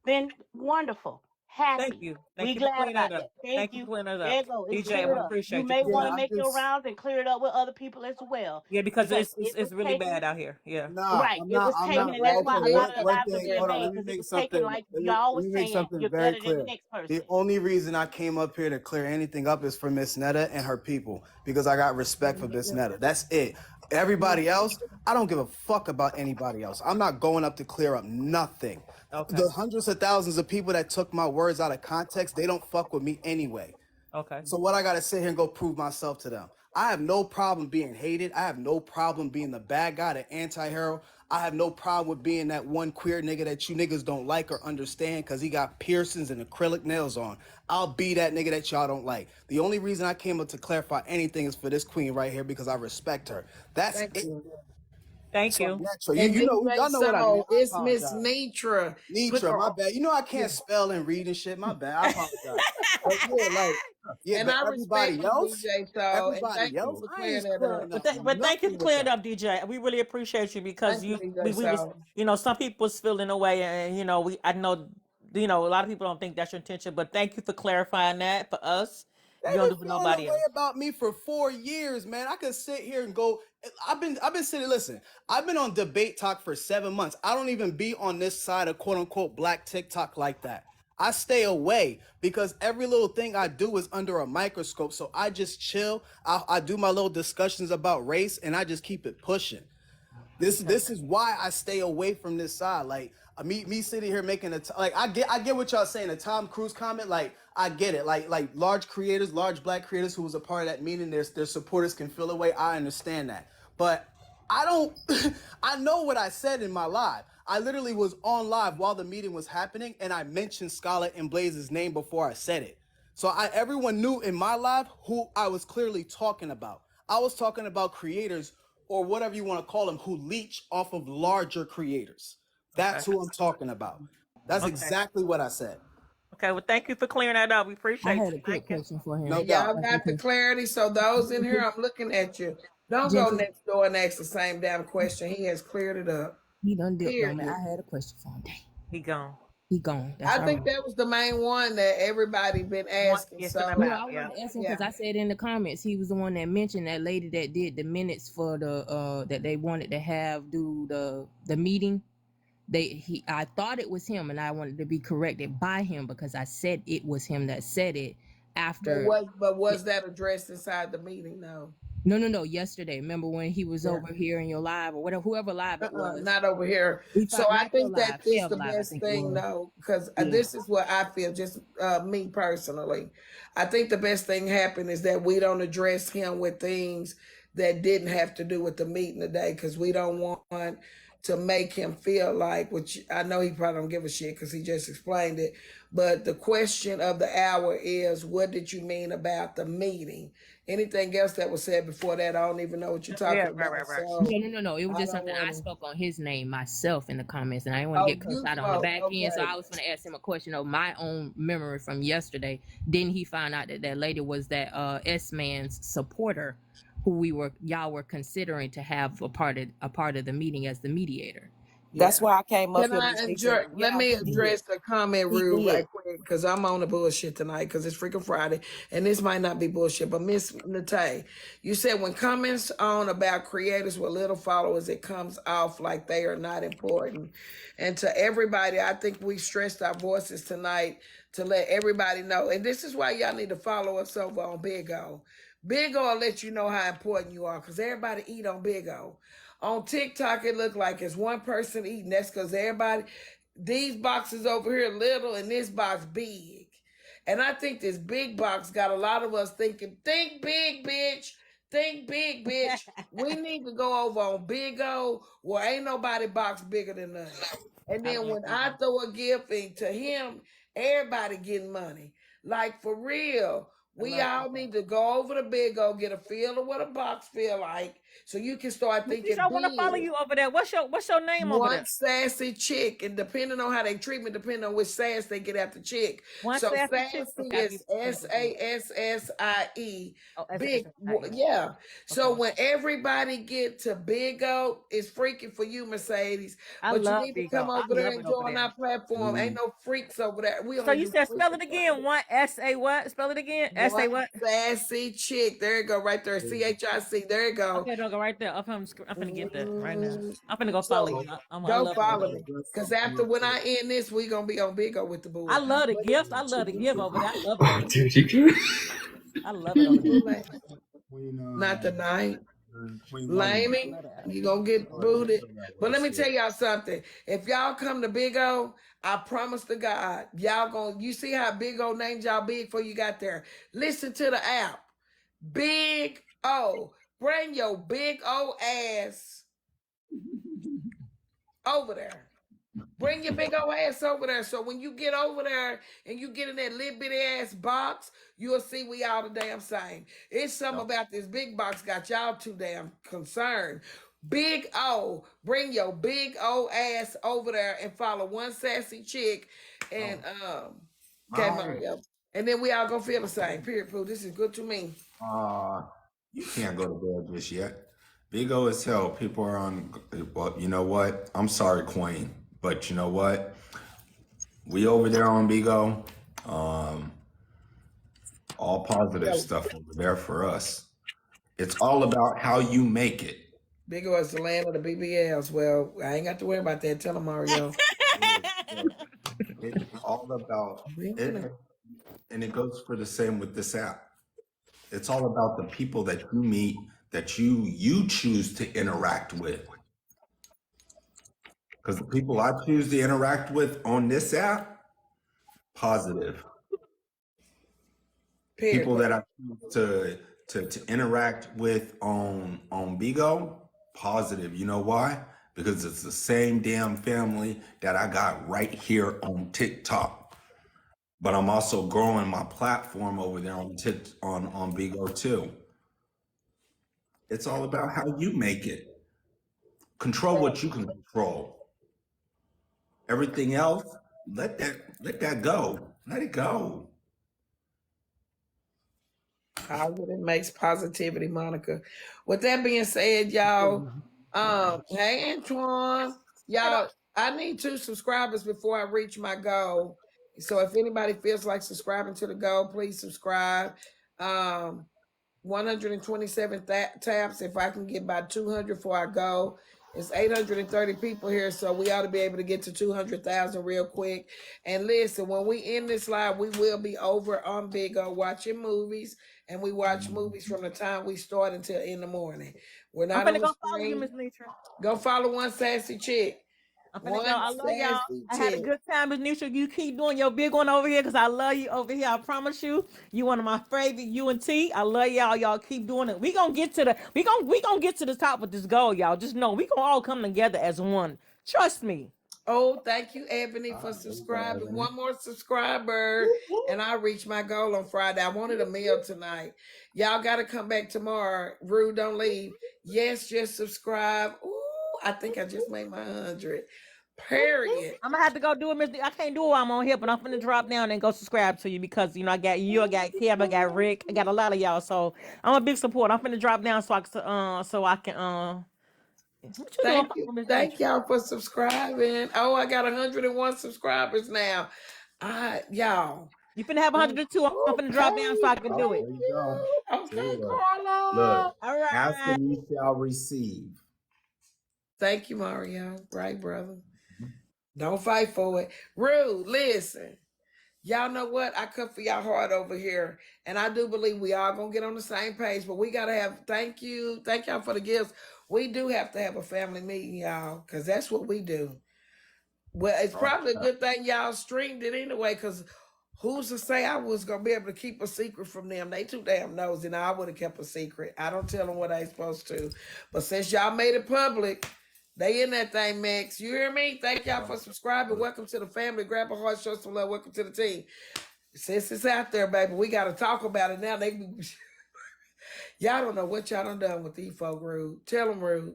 then wonderful. Thank Happy. you. Thank We you for glad clearing that about that. up. Thank Thank you for you. clearing that There up. you go. It's DJ, cleared we up. You appreciate you may clearing want it to up. make your rounds and clear it up with other people as well. Yeah, because Because it's it's, it it's was really taken bad out here. Yeah. Nah, right. I'm It not. was I'm I'm taken, not. and that's glad why you a Okay, did lot of that, the one lives are thing. being DJ. Hold on. made, Let me because it make was taken something. like y'all Let was me make saying something you're very better than the clear. next The person. only reason I came up here to clear anything up is for Miss Netta and her people because I got respect for Miss Netta. That's it. Everybody else, I don't give a fuck about anybody else. I'm not going up to clear up nothing. Okay. The hundreds of thousands of people that took my words out of context, they don't fuck with me anyway. Okay. So what I gotta sit here and go prove myself to them. I have no problem being hated. I have no problem being the bad guy, the anti-hero. I have no problem with being that one queer nigga that you niggas don't like or understand because he got piercings and acrylic nails on. I'll be that nigga that y'all don't like. The only reason I came up to clarify anything is for this queen right here because I respect her. That's Thank it. you. Thank So you. Netra, And you know, DJ, y'all know what I meant. so I it's Miss apologize. Netra. Put Nitra, her my on. bad. You know I Yeah. can't spell and read and shit. My bad. I apologize. But yeah, like, yeah, And but I respect everybody you, else, DJ. So, and thank everybody you else, for I ain't clearing that up. squaring up on But thank you for nothing with clearing it them. up, DJ. We really appreciate you, because Thank you, DJ. we was, So, some people was feeling away, and I know, a lot of people don't think that's your intention, but thank you for clarifying that for us. You They've don't been do for feeling that nobody way else. about me for 4 years, man. I could sit here and go. I've been sitting. Listen, I've been on debate talk for 7 months. I don't even be on this side of quote unquote black TikTok like that. I stay away because every little thing I do is under a microscope. So I just chill. I do my little discussions about race, and I just keep it pushing. This is why I stay away from this side. Like me sitting here making like I get what y'all saying. The Tom Cruise comment, like I get it. Like large creators, large black creators who was a part of that meeting, their supporters can feel away. I understand that, but I don't. I know what I said in my live. I literally was on live while the meeting was happening, and I mentioned Scarlett and Blaze's name before I said it. So everyone knew in my live who I was clearly talking about. I was talking about creators or whatever you want to call them who leech off of larger creators. That's Okay. who I'm talking about. That's Okay. exactly what I said. Okay. Well, thank you for clearing that up. We I appreciate had you. a quick Thank you. question for him. No Y'all doubt. got the clarity. So those in here, I'm looking at you. Don't go Gentle, next door and ask the same damn question. He has cleared it up. he done dipped on me. Period. I had a question for him. Dang, He gone. he gone. That's I all think right. that was the main one that everybody been Want asking. yes and So No, about. I Yeah. wanted to ask him yeah. because I said in the comments he was the one that mentioned that lady that did the minutes for the that they wanted to have do the meeting. I thought it was him, and I wanted to be corrected by him because I said it was him that said it after. But was that addressed inside the meeting? No. No. Yesterday, remember when he was Yeah. over here in your live or whatever, whoever live it was. Not over here. We So thought I not your think that live, this Kev the live. I best think it thing, was. no, because Yeah. this is what I feel. Just me personally, I think the best thing happened is that we don't address him with things that didn't have to do with the meeting today, because we don't want to make him feel like, which I know he probably don't give a shit because he just explained it. But the question of the hour is, what did you mean about the meeting? Anything else that was said before that, I don't even know what you're talking Yeah. about. Right. So No. It was I just don't something I want to. spoke on his name myself in the comments, and I didn't want to Oh, get cussed you out on the spoke. back end. So Okay. I was going to ask him a question of my own memory from yesterday. Then he found out that that lady was that S Man's supporter, who y'all were considering to have a part of the meeting as the mediator. That's Yeah. why I came up Can here, I Miss Nitra. address, let Yeah, me he did. address the comment He real did. right quick, because I'm on the bullshit tonight because it's freaking Friday. And this might not be bullshit, but Miss Nate, you said when comments on about creators with little followers, it comes off like they are not important. And to everybody, I think we stressed our voices tonight to let everybody know. And this is why y'all need to follow us over on Big O. Big O will let you know how important you are, because everybody eat on Big O. On TikTok, it looked like it's one person eating. That's because everybody, these boxes over here little and this box big. And I think this big box got a lot of us thinking, think big, bitch. Think big, bitch. We need to go over on Big O where ain't nobody box bigger than us. And I then love when Big I O. throw a gift to him, everybody getting money. Like for real. I We love all Big O. need to go over to Big O, get a feel of what a box feel like, so you can start Letitia, thinking I want to follow big. you over there. What's your name over One there? sassy chick, and depending on how they treat me, depending on which sass they get after chick. One So sassy chick. sassy It's got to be is something to do with. SASSIE. Oh, Big, SSIE. yeah. So Okay. when everybody get to Big O, it's freaking for you, Mercedes. I But you love need to Big come O. I over there love and it over join there. our platform. Ain't no freaks over there. We So only you do said spell freaking it stuff. again. One SA what? Spell it again. SA One what? sassy chick. There you go, right there. CHIC. There you go. Okay, don't go right there. I'm finna get that right now. Mm, I'm finna go follow So you. I go love it over follow there. me. Cause after when I end this, we gonna be on Big O with the I bull. love the But gifts. I love the give over there. I love it over there. Dude, you can. I love it over there. who like not tonight. I Laney, love that. you gonna get booted. But let me tell y'all something. If y'all come to Big O, I promise to God, you see how Big O named y'all big before you got there. Listen to the app. Big O. Bring your big O ass over there. Bring your big old ass over there. So when you get over there and you get in that little bitty ass box, you'll see we all the damn same. It's something about this big box got y'all too damn concerned. Big O, bring your big old ass over there and follow one sassy chick and okay, Mario. And then we all gonna feel the same. Period, Pooh. This is good to me. You can't go to bed just yet. Big O as hell. People are on. Well, you know what? I'm sorry, Queen, but you know what? We over there on Big O. All positive stuff over there for us. It's all about how you make it. Big O is the land of the BBLs. Well, I ain't got to worry about that. Tell him, Mario. It's all about it, and it goes for the same with this app. It's all about the people that you meet, that you choose to interact with. Because the people I choose to interact with on this app, positive. Period. People that I choose to interact with on Bigo, positive. You know why? Because it's the same damn family that I got right here on TikTok. But I'm also growing my platform over there on Bigo too. It's all about how you make it. Control what you can control. Everything else, let that go. Let it go. Positive makes positivity, Monica. With that being said, y'all, hey Antoine, y'all, I need 2 subscribers before I reach my goal. So if anybody feels like subscribing to the goal, please subscribe. 127 taps. If I can get by 200 before I go, it's 830 people here, so we ought to be able to get to 200,000 real quick. And listen, when we end this live, we will be over on Bigo watching movies, and we watch movies from the time we start until in the morning. We're not I'm on finna the go follow you, screen. Miss.Netra. Go follow one sassy chick. I'm finna One go. I love y'all. sassy I had a chick. good time, Miss.Netra. You keep doing your big one over here because I love you over here. I promise you. You one of my favorite. You and T. I love y'all. Y'all keep doing it. We gonna get to the top with this goal, y'all. Just know we gonna all come together as one. Trust me. Oh, thank you, Ebony, for subscribing. One more subscriber, and I reached my goal on Friday. I wanted a meal tonight. Y'all got to come back tomorrow. Rue, don't leave. Yes, just subscribe. Ooh, I think I just made my 100. Period. I'm gonna have to go do it, Miss. I can't do it while I'm on here, but I'm finna drop down and go subscribe to you because I got you, I got Kev, I got Rick, I got a lot of y'all. So I'm a big supporter. I'm finna drop down so I can what you doing, Miss Thank Netra? y'all for subscribing. Oh, I got 101 subscribers now. Y'all. You finna have 102. I'm finna drop down so I can do it. There you go. Okay, Look, Carla. All right. ask and you shall receive. Thank you, Mario. Right, brother. Don't fight for it. Rue, listen. Y'all know what? I cut for y'all hard over here. And I do believe we all gonna get on the same page, but we gotta have thank y'all for the gifts. We do have to have a family meeting, y'all, because that's what we do. Well, it's probably a good thing y'all streamed it anyway, because who's to say I was gonna be able to keep a secret from them? They too damn nosy. Now I would have kept a secret. I don't tell them what I ain't supposed to. But since y'all made it public, they in that thing, Max. You hear me? Thank y'all for subscribing. Welcome to the family. Grab a heart, show some love. Welcome to the team. Since it's out there, baby, we got to talk about it now. Y'all don't know what y'all done with these folk, Rude. Tell them, Rude.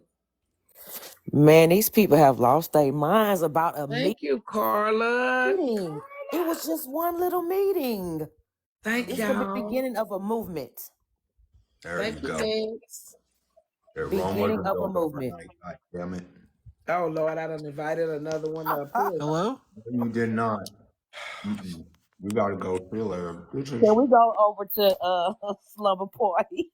Man, these people have lost their minds about a Thank you, Carla. meeting. It was just one little meeting. Thank It's y'all. the beginning of a movement. There Thank you you, go. Max. Rome Beginning wasn't of a built movement. overnight. God damn it. Oh, Lord, I done invited another one up here. Hello? You did not. Mm-mm. You got to go through there. Can we go over to Slumber Party?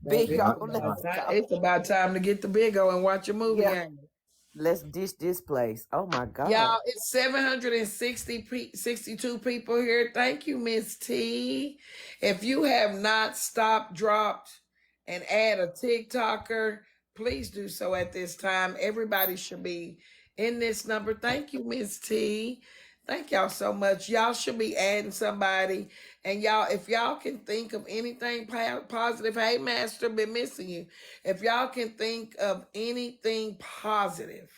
Big It's O, let's about time, go. it's about time to get the Big O and watch a movie. Yeah, Ain't it? let's dish this place. Oh my God. Y'all, it's 762 people here. Thank you, Miss T. If you have not stopped, dropped, and add a TikToker, please do so at this time. Everybody should be in this number. Thank you, Miss T. Thank y'all so much. Y'all should be adding somebody. And y'all, if y'all can think of anything positive, hey, Master, been missing you. If y'all can think of anything positive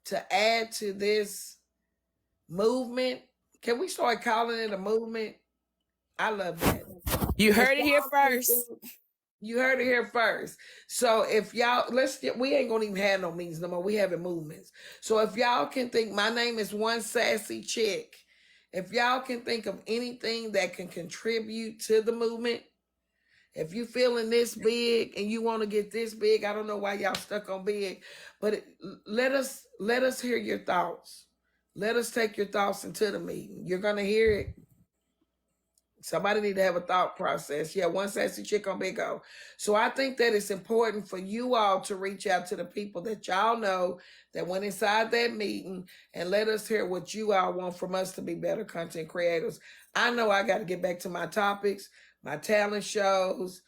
to add to this movement, can we start calling it a movement? I love that. You If heard it here y'all can first. think- You heard it here first. So if y'all, we ain't gonna even have no meetings no more. We having movements. So if y'all can think, my name is One Sassy Chick. If y'all can think of anything that can contribute to the movement, if you feeling this big and you want to get this big, I don't know why y'all stuck on big, but let us hear your thoughts. Let us take your thoughts into the meeting. You're gonna hear it. Somebody need to have a thought process. Yeah, one sassy chick on Big O. So I think that it's important for you all to reach out to the people that y'all know that went inside that meeting and let us hear what you all want from us to be better content creators. I know I got to get back to my topics, my talent shows.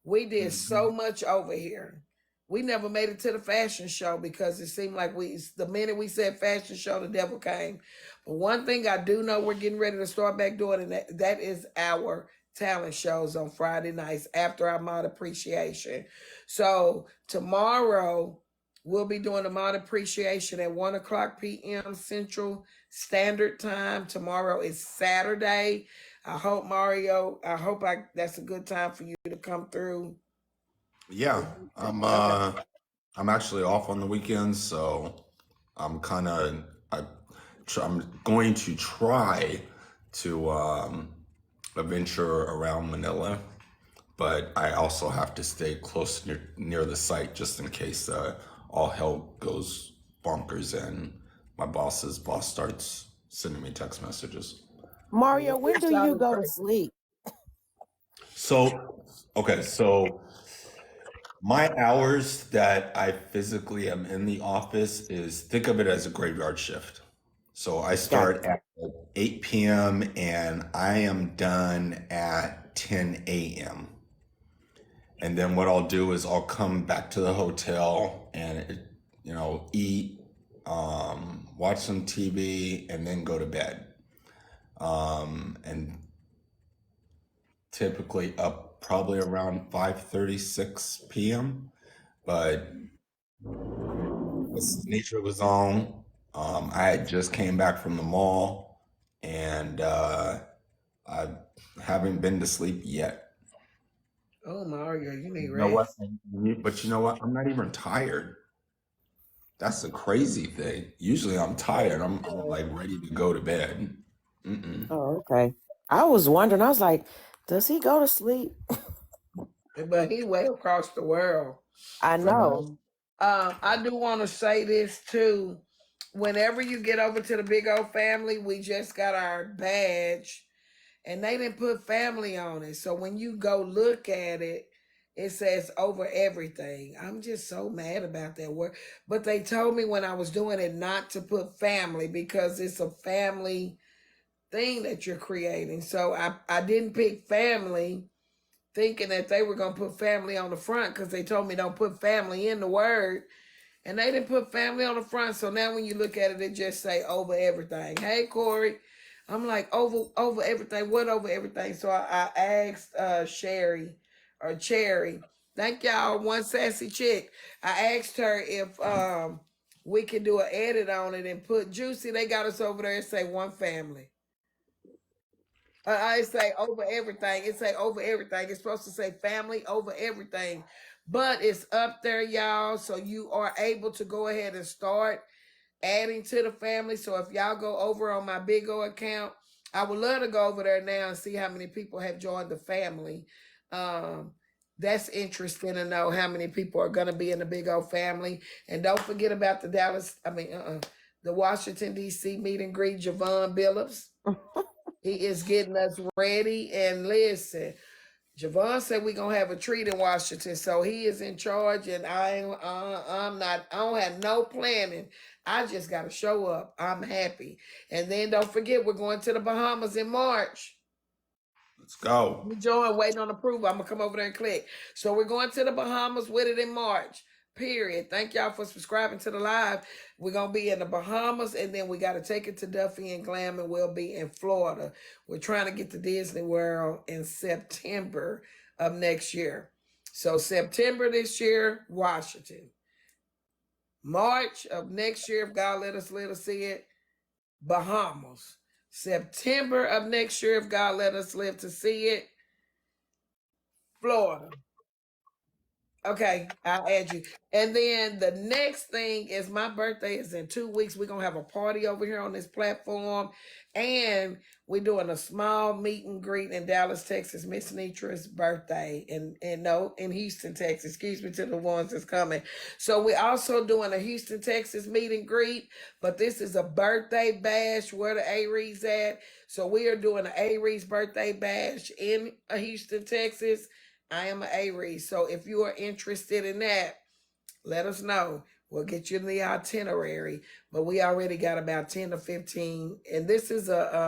We did so much over here. We never made it to the fashion show because it seemed like the minute we said fashion show, the devil came. But one thing I do know we're getting ready to start back doing, and that is our talent shows on Friday nights after our mod appreciation. So tomorrow we'll be doing the mod appreciation at 1:00 p.m. Central Standard Time. Tomorrow is Saturday. I hope Mario, that's a good time for you to come through. Yeah, I'm actually off on the weekends, so I'm I'm going to try to venture around Manila, but I also have to stay close near the site just in case all hell goes bonkers and my boss's boss starts sending me text messages. Mario, when do you go to sleep? So, okay, so my hours that I physically am in the office is, think of it as a graveyard shift. So I start at 8 p.m. and I am done at 10 a.m. And then what I'll do is I'll come back to the hotel and, eat, watch some TV, and then go to bed. And typically up probably around 5:36 p.m. But Mrs.Netra was on. I had just came back from the mall, and I haven't been to sleep yet. Oh, Mario, you need You know what? rest. But you know what? I'm not even tired. That's the crazy thing. Usually I'm tired. I'm like ready to go to bed. Oh, okay. I was wondering, I was like, does he go to sleep? But he way across the world. I know. I do want to say this too. Whenever you get over to the Big O family, we just got our badge and they didn't put family on it. So when you go look at it, it says over everything. I'm just so mad about that word. But they told me when I was doing it not to put family because it's a family thing that you're creating. So I didn't pick family thinking that they were going to put family on the front because they told me don't put family in the word. And they didn't put family on the front. So now when you look at it, it just say over everything. Hey, Corey. I'm like, over everything. What over everything? So I asked Sherry or Cherry. Thank y'all. One sassy chick. I asked her if we could do an edit on it and put Juicy. They got us over there and say one family. I say over everything. It say over everything. It's supposed to say family over everything. But it's up there, y'all. So you are able to go ahead and start adding to the family. So if y'all go over on my Big O account, I would love to go over there now and see how many people have joined the family. That's interesting to know how many people are going to be in the Big O family. And don't forget about the Washington, D.C. meet and greet, Javon Billups. He is getting us ready. And listen, Javon said we're gonna have a treat in Washington, so he is in charge, and I'm not. I don't have no planning. I just gotta show up. I'm happy. And then don't forget, we're going to the Bahamas in March. Let's go. You join, waiting on approval. I'm gonna come over there and click. So we're going to the Bahamas with it in March. Period. Thank y'all for subscribing to the live. We're gonna be in the Bahamas, and then we gotta take it to Duffy and Glam, and we'll be in Florida. We're trying to get to Disney World in September of next year. So September this year, Washington. March of next year, if God let us see it, Bahamas. September of next year, if God let us live to see it, Florida. Okay, I'll add you. And then the next thing is my birthday is in 2 weeks. We're gonna have a party over here on this platform, and we're doing a small meet and greet in Dallas, Texas. Miss Netra's birthday, and no, in Houston, Texas. Excuse me to the ones that's coming. So we're also doing a Houston, Texas meet and greet, but this is a birthday bash where the A-Rees at. So we are doing an A-Rees birthday bash in Houston, Texas. I am an A-Reed. So if you are interested in that, let us know. We'll get you in the itinerary. But we already got about 10 to 15. And this is a